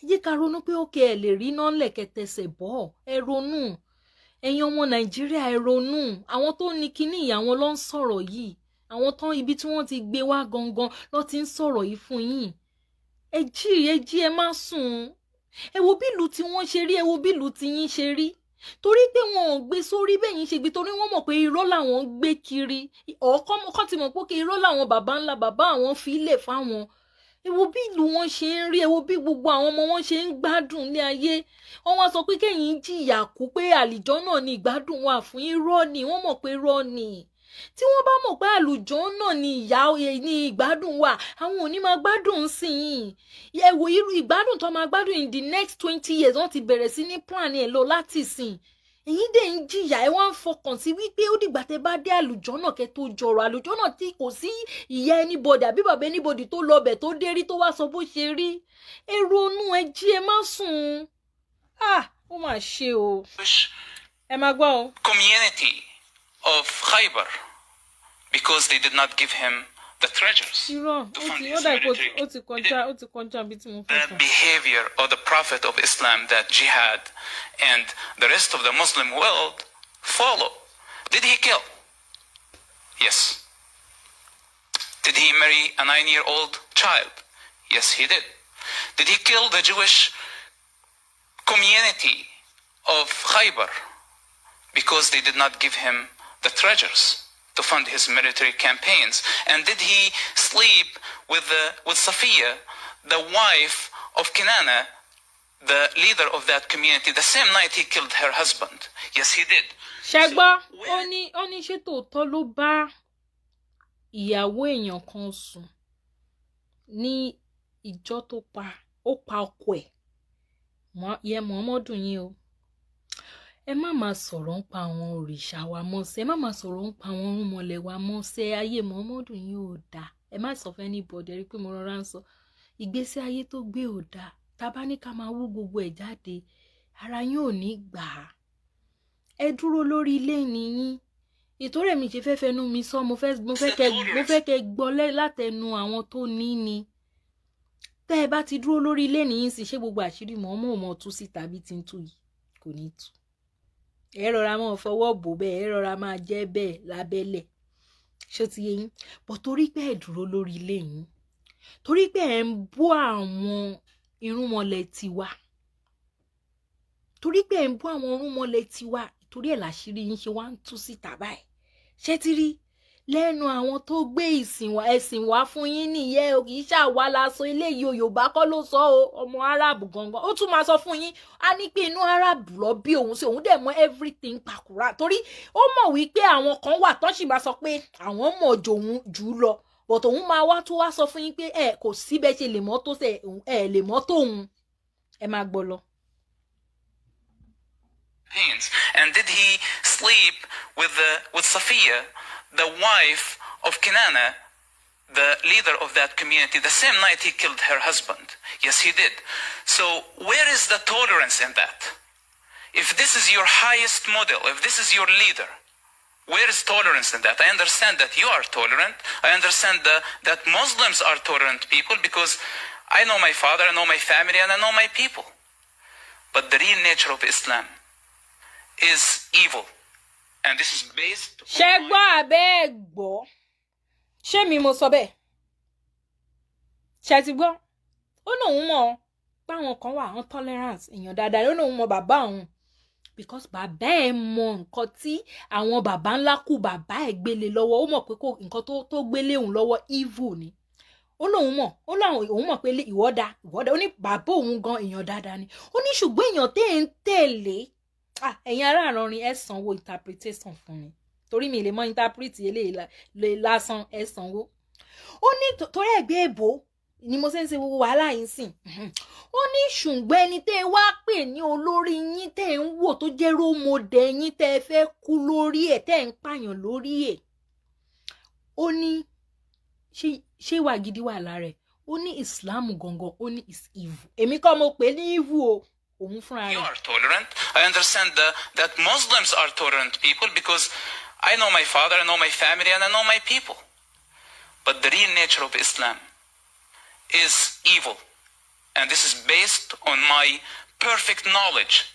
Ẹ jẹ́ ká ronú pé okay, ẹ lè rí iná lẹ̀kẹ̀tẹ̀sẹ̀ bọ́. Ẹ ronú. Ẹ̀yin ọmọ Nàìjíríà, ẹ ronú. Àwọn tó ní kíní yìí, àwọn ló ń sọ̀rọ̀ yìí. Àwọn tán ibi tí wọ́n ti gbé wá gangan ló ti ń sọ̀rọ̀ yìí fún yín. Ẹ jí ẹ má sùn. Ẹ wo bí ìlú tí wọ́n ṣe rí, ẹ wo bí ìlú tí yín ṣe rí. Torí pé wọn ò gbé sórí bẹ́ẹ̀ yín ṣe gbé, torí wọ́n mọ̀ pé irọ́ làwọn ń gbé kiri. Ọ̀kọ́ ti mọ̀ pé kí irọ́ làwọn bàbá ńlá bàbá àwọn fi lè fáwọn. Ẹ wo bí ìlú wọn ṣe ń rí, ẹ wo bí gbogbo àwọn ọmọ wọn ṣe ń gbádùn ní ayé. Wọ́n wá sọ pé kẹ́yìn jìyà kú, pé àlìjọ náà ni ìgbádùn wà fún. Irọ́ ni, wọ́n mọ̀ pé irọ́ ni. Tí wọ́n bá mọ̀ pé àlùjọ náà ni ìyà ní ìgbádùn wà, àwọn ò ní máa gbádùn sí yín. Ẹ wo irú ìgbádùn tó máa gbádùn in the next 20 years, wọ́n ti bẹ̀rẹ̀ sí ní plan ẹ̀ lọ láti sìn. ẹ̀yin dẹ̀ ń jìyà ẹ wá ń fọkàn sí wípé ó dìgbà tẹ́ bá dé àlùjọ́nà kẹ́ tó jọrọ̀ àlùjọ́nà tí kò sí ìyá anybody àbí bàbá anybody tó lọ bẹ̀ tó dé rí tó wá sọ bó ṣe rí ẹ ronú ẹ jí ẹ má sùn ó mà ṣe o ẹ má gbọ́ o. Community of Khaybar because they did not give him the treasures. irọ́ ó ti kọjá bí tí mo fẹ́ The sọ. behavior of the Prophet of Islam that jihad and the rest of the Muslim world follow. Did he kill? Yes. Did he marry a 9-year-old child? Yes, he did. Did he kill the Jewish community of Khaybar because they did not give him the treasures to fund his military campaigns? And did he sleep with Safiya, the wife of Kinana, the leader of that community, the same night he killed her husband? Yes, he did. ṣẹgbọ́ ó ní ṣé tòótọ́ ló bá ìyàwó èèyàn kan sùn ní ìjọ tó pa ọkọ ẹ̀ yẹ Muhammadu yín o ẹ má máa sọ̀rọ̀ ń pa àwọn òrìṣà wa mọ́sẹ̀ ẹ má máa sọ̀rọ̀ ń pa àwọn orúnmọlẹ̀ wa mọ́sẹ̀ ayé Muhammadu yín ò dáa ẹ má sọ fẹ́ anybody rí pé mo rọra ń sọ ìgbésí ayé tó gbé ò dáa tá bá ní ká máa wú gbogbo ẹ̀ jáde ara yín ò ní gbà á ẹ dúró lórí ilé nìyín ìtòrè mi ṣe fẹ́ fẹnu mi sọ mo fẹ́ kẹ́ gbọ́ látẹnu àwọn tó ní ni tẹ́ ẹ bá ti dúró lórí ilé nìyín sì ṣé gbogbo àṣírí mọ́ tú sí tàbí tí ń tú yìí kò ní tú ẹ rọra máa fọwọ́ bò bẹ́ẹ̀ ẹ rọra máa jẹ́ bẹ́ẹ̀ lábẹ́lẹ̀ ṣó ti yé yín bọ̀ torí pé ẹ dúró lórí ilé yín torí pé ẹ ń bọ́ àwọn irúnmọlẹ̀ tiwa torí pé ẹ ń bọ́ àwọn irúnmọlẹ̀ tiwa torí ẹ̀ làṣírí yín ṣe wá ń tú síta báyìí ṣé ti rí lẹ́nu àwọn tó gbé ẹ̀sìn wá fún yín nìyẹn o kì í ṣàwá lásán eléyìí o Yorùbá kọ́ ló sọ o ọmọ Árábù gangan ó tún máa sọ fún yín á ní pé inú Árábù lọ bí òun sí òun dẹ̀ mọ̀ everything pakura torí ó mọ̀ wípé àwọn kan wà tán sì máa sọ pé àwọn mọ̀ jù ú lọ but òun máa wá tún wá sọ fún yín pé kò sí bẹ́ẹ̀ ṣe lè mọ̀ tó ṣe lè mọ̀ tóun ẹ máa gbọ́ lọ. And did he sleep with Safiya, the wife of Kinana, the leader of that community, the same night he killed her husband? Yes, he did. So where is the tolerance in that? If this is your highest model, if this is your leader, where is tolerance in that? I understand that you are tolerant. I understand that Muslims are tolerant people because I know my father, I know my family, and I know my people. But the real nature of Islam is evil. And this is based on... ṣẹgbọ́ abẹ́ gbọ́ ṣé mi mo sọ bẹ́ẹ̀ ṣe ti gbọ́ ó lóun mọ̀ páwọn kan wà on tolerance èèyàn dáadáa ó lóun mọ̀ bàbá òun because bàbá ẹ̀ mọ̀ nǹkan tí àwọn bàbá ńlá kù bàbá ẹ̀ gbélé lọ́wọ́ ó mọ̀ pé kò nǹkan tó gbélé òun lọ́wọ́ evil ni ó lóun mọ̀ ó láwọn òun mọ̀ pé ìwọ́dà ó ní bàbá òun gan èèyàn dáadáa ni ó ní ṣùgbọ́n èèyàn tẹ́ ń tẹ̀lé ẹ̀yin ará àrọ̀rin ẹ sanwó interpretation fún mi torí mi lè mọ interpret eléyìí lásán ẹ sanwó ó ní torí ẹgbẹ́ èbó ni mo ṣe ń ṣe gbogbo wàhálà yìí sìn ó ní ṣùgbọ́n ẹni tẹ́ ẹ wá pè ní olórí yín tẹ́ ẹ ń wò tó jẹ́ role model yín tẹ́ ẹ fẹ́ kú lórí ẹ̀ tẹ́ ẹ ń pààyàn lórí ẹ̀ ó ní ṣé ìwà gidi wà lára ẹ̀ ó ní Islam gangan ó ní is evil èmi kọ́ mo pè ní evil o. You are tolerant. I understand that Muslims are tolerant people because I know my father, I know my family, and I know my people. But the real nature of Islam is evil. And this is based on my perfect knowledge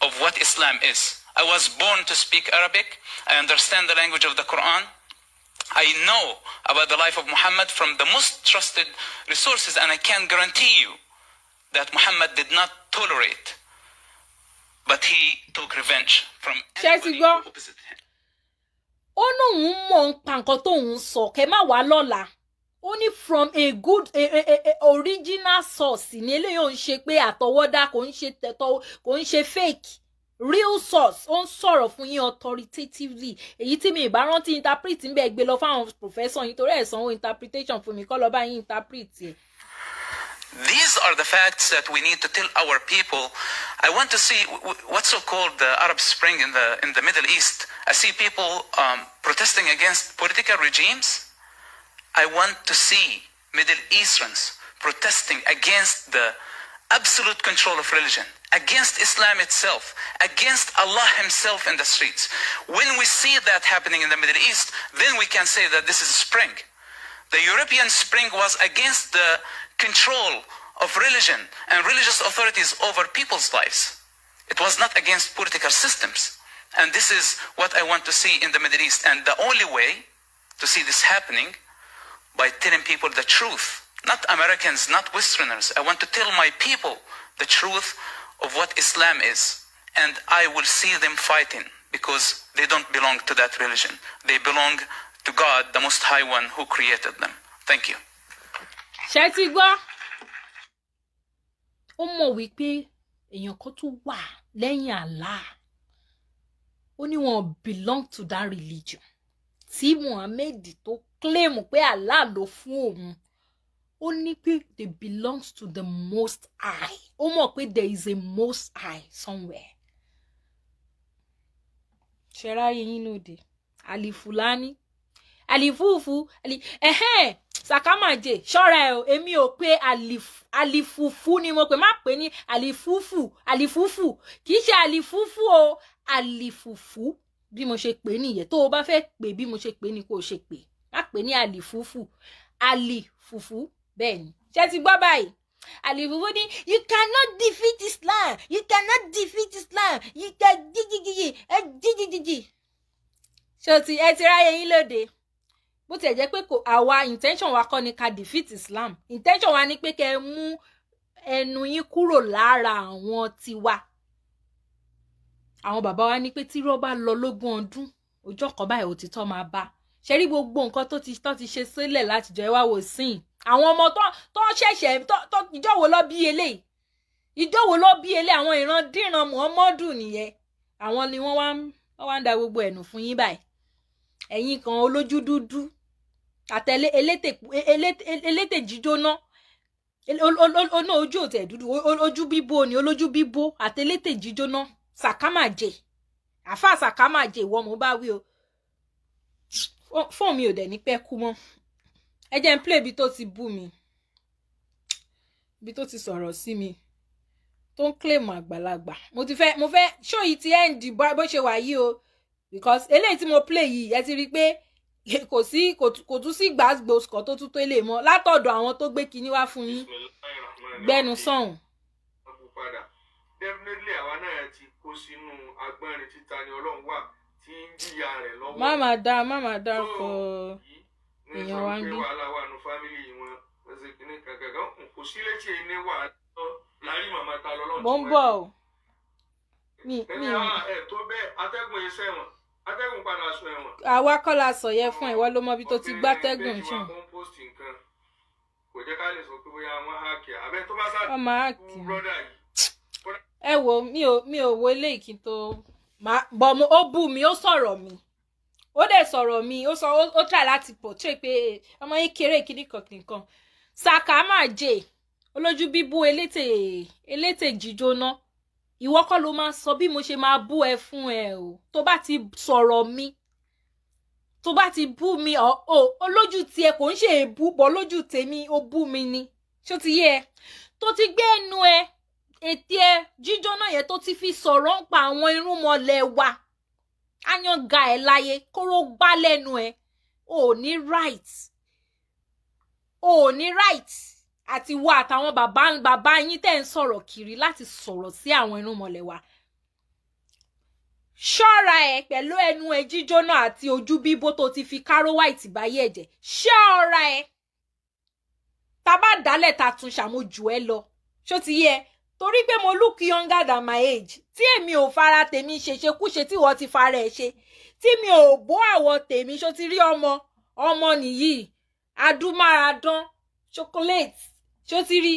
of what Islam is. I was born to speak Arabic. I understand the language of the Quran. I know about the life of Muhammad from the most trusted resources, and I can guarantee you that Muhammad did not tolerate, but he took revenge from anybody who opposite him. Ó lóun mọ̀ ń pa nǹkan tóun sọ kẹ́ má wá lọ́la ó ní from a good original source ní eléyìí ó ń ṣe pé àtọwọ́dá kò ń ṣe fake real source ó ń sọ̀rọ̀ fún yín authoritatively èyí tí mi ìbá rántí interpret ń bẹ́ẹ̀ gbé lọ fáwọn professor yín torí ẹ̀ sanwó interpretation fún mi kọ́ lọ bá yín interpret ẹ̀. These are the facts that we need to tell our people I want to see what's so-called the Arab Spring in the Middle East. I see people protesting against political regimes. I want to see Middle Easterns protesting against the absolute control of religion, against Islam itself, against Allah himself in the streets. When we see that happening in the Middle East, then we can say that this is a spring. The European Spring was against the control of religion and religious authorities over people's lives. It was not against political systems. And this is what I want to see in the Middle East. And the only way to see this happening, by telling people the truth. Not Americans, not Westerners. I want to tell my people the truth of what Islam is. And I will see them fighting because they don't belong to that religion. They belong to God, the Most High One who created them. Thank you. Shetigwa. Ó mọ̀ wípé èèyàn kan tún wà lẹ́yìn Allah. Ó ní wọ́n belong to that religion. Tí Muhammad tó claim pé Allah ló fún òun. Ó ní pé they belongs to the Most High. Ó mọ̀ pé there is a Most High somewhere. Ṣẹ́ra yín lóde. Alfulani. Alifufu. Sakamaje. Ṣọ́ra ẹ̀ o. Èmi ò pé alifufu ni mo pè. Má pè ní alifufu. Alifufu. Kì í ṣe alifufu o. Alifufu. Bí mo ṣe pè nìyẹn. Tó o bá fẹ́ pè bí mo ṣe pè ni kó o ṣe pè. Má pè ní alifufu. Alifufu. Bẹ́ẹ̀ni. Ṣé ti gbọ́ báyìí? Alifufu ní you cannot defeat Islam. You cannot defeat Islam. You can gigi. Ṣé ti ẹ ti ráyè yín lóde? Bó ti jẹ́ pé kò àwa intention wa kọ́ ni ká defeat Islam. Intention wa ni pé kẹ́ mú ẹnu yín kúrò lára àwọn tiwa. Àwọn bàbá wa ní pé tí irọ́ bá lọ lógún ọdún, ọjọ́ kan báyìí òtítọ́ máa bá. Ṣé rí gbogbo nǹkan tó ti ṣe sílẹ̀ láti jọ ẹ wá wò sìn. Àwọn ọmọ tó ṣẹ̀ṣẹ̀ tó ìjọ wo ló bí eléyìí. Ìjọ wo ló bí eléyìí àwọn ìran díran Muhammadu nìyẹn. Àwọn ni wọ́n wá ń da gbogbo ẹ̀nù fún yín báyìí. Ẹ̀yin kan olójú dúdú. Àtẹ̀lé elétè jíjóná. Ọ̀nà ojú òtẹ̀ dúdú. Ojú bíbó ni olójú bíbó. Àtẹ̀létè jíjóná. Sàkámàjè. Àfà sàkámàjè ìwọ mo bá wí o. Fún mi ò dẹ̀ ní pẹ́ kú mọ́. Ẹ jẹ́ n play bí tó ti bú mi. Bí tó ti sọ̀rọ̀ sí mi. Tó ń claim àgbàlagbà. Mo fẹ́ show yìí ti end bó ṣe wà yìí o. Because eléyìí tí mo play yìí ẹ ti rí pé kò tún sí gbàgbós kan tó tún tó lè mọ́ látọ̀dọ̀ àwọn tó gbé kinní wá fún yín. Gbẹ́nu sọ̀hún. Definitely àwa náà ti kó sínú agbọ́nrin títa ni Ọlọ́run wà tí ń jìyà rẹ̀ lọ́wọ́. Má dá kọ èèyàn wa ń bí. Wàhálà wà nù fámìlì wọn wọ́n ṣe kíní kankan kò sí létí ẹni wà lárí màmá ta lọ́lọ́. Mo ń bọ̀ o. Ẹni ẹ̀ tó bẹ́ẹ̀ atẹ́gùn iṣẹ́ wọn atẹ́gùn padà sọ ẹ̀wọ̀n. Àwa kọ́ la sọ yẹ fún ìwọ ló mọ bí tó ti gbátẹ́gùn ṣàn. Kò jẹ́ ká lè sọ pé bóyá wọ́n háàkì àbẹ́ tó bá sáà ọmọ háàkì. brọ́dà yìí. Ẹ wo mi ò wo eléyìí kí n tó bọ̀ ó bú mi ó sọ̀rọ̀ mi. Ó dẹ̀ sọ̀rọ̀ mi ó try láti portray pé ọmọ yìí kéré kíníkan. Sàkámàjè olójú bíbú elétè jíjóná. Ìwọ kọ́ ló máa sọ bí mo ṣe máa bú ẹ fún ẹ o. Tó bá ti sọ̀rọ̀ mi. Tó bá ti bú mi olójú tiẹ̀ kò ń ṣe èbú bọ̀ lójú tèmi ó bú mi ni. Ṣó ti yé ẹ? Tó ti gbé ẹnu ẹ ètè ẹ jíjóná yẹn tó ti fi sọ̀rọ̀ ń pa àwọn irúnmọlẹ̀ wa. Áyán ga ẹ̀ láyé kóró gbá lẹ́nu ẹ̀ ò ní right àti wá àtàwọn bàbá yín tẹ́ ń sọ̀rọ̀ kiri láti sọ̀rọ̀ sí àwọn irúnmọlẹ̀ wa. Ṣọ́ra ẹ̀ pẹ̀lú ẹnu ẹ̀ jíjóná àti ojú bíbó tó ti fi káró white báyé ẹ̀jẹ̀. Ṣọ́ra ẹ̀ tá bá dálẹ̀ ta tún ṣàmójú ẹ lọ. Ṣó ti yé torí pé mo look younger than my age tí èmi ò fara tèmi ṣeṣekúṣe tí wọ́n ti fara ẹ̀ ṣe tí mi ò bó àwọ̀ tèmi ṣó ti rí ọmọ nìyí adúmáradán chocolate ṣó ti rí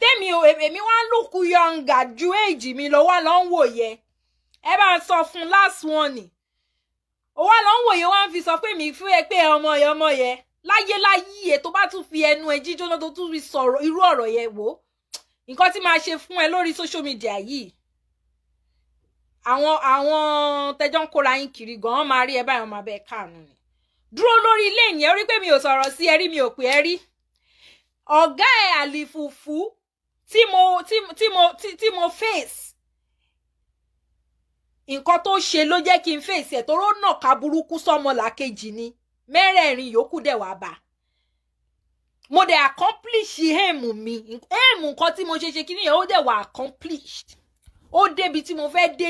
èmi wá look younger ju age mi lọ wá lọ ń wò yẹ ẹ bá sọ fún last one ni ó wá lọ ń wò yẹ wá ń fi sọ pé mi fún ẹ pé ọmọ yẹ láyé tó bá tún fi ẹnu ẹ jíjóná tó tún fi sọ̀rọ̀ irú ọ̀rọ̀ yẹn wò nǹkan tí máa ṣe fún ẹ lórí social media yìí àwọn tẹjọ́ ń kóra yín kiri gan wọ́n máa rí ẹ báyìí wọ́n máa bẹ káànú ni dúró lórí ilé yẹn rí pé mi ò sọ̀rọ̀ sí ẹ rí mi ò pè ẹ rí ọ̀gá ẹ àlìfùfù tí mo face nǹkan tó ṣe ló jẹ́ kí n face ẹ̀ toró náà ká burúkú sọ́mọ làkejì ni mẹ́rẹ̀ẹ̀rin yòókù dẹ̀ wá bá mo dẹ̀ accomplish aim mi aim nǹkan tí mo ṣe kí nìyẹn ó dẹ̀ wà accomplished ó débi tí mo fẹ́ dé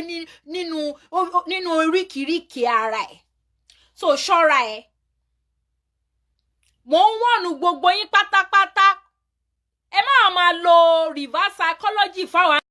nínú oríkìíríkìí ara ẹ̀ so ṣọ́ra ẹ̀ mo ń wọ̀nù gbogbo yín pátápátá ẹ máa lo reverse psychology fáwọn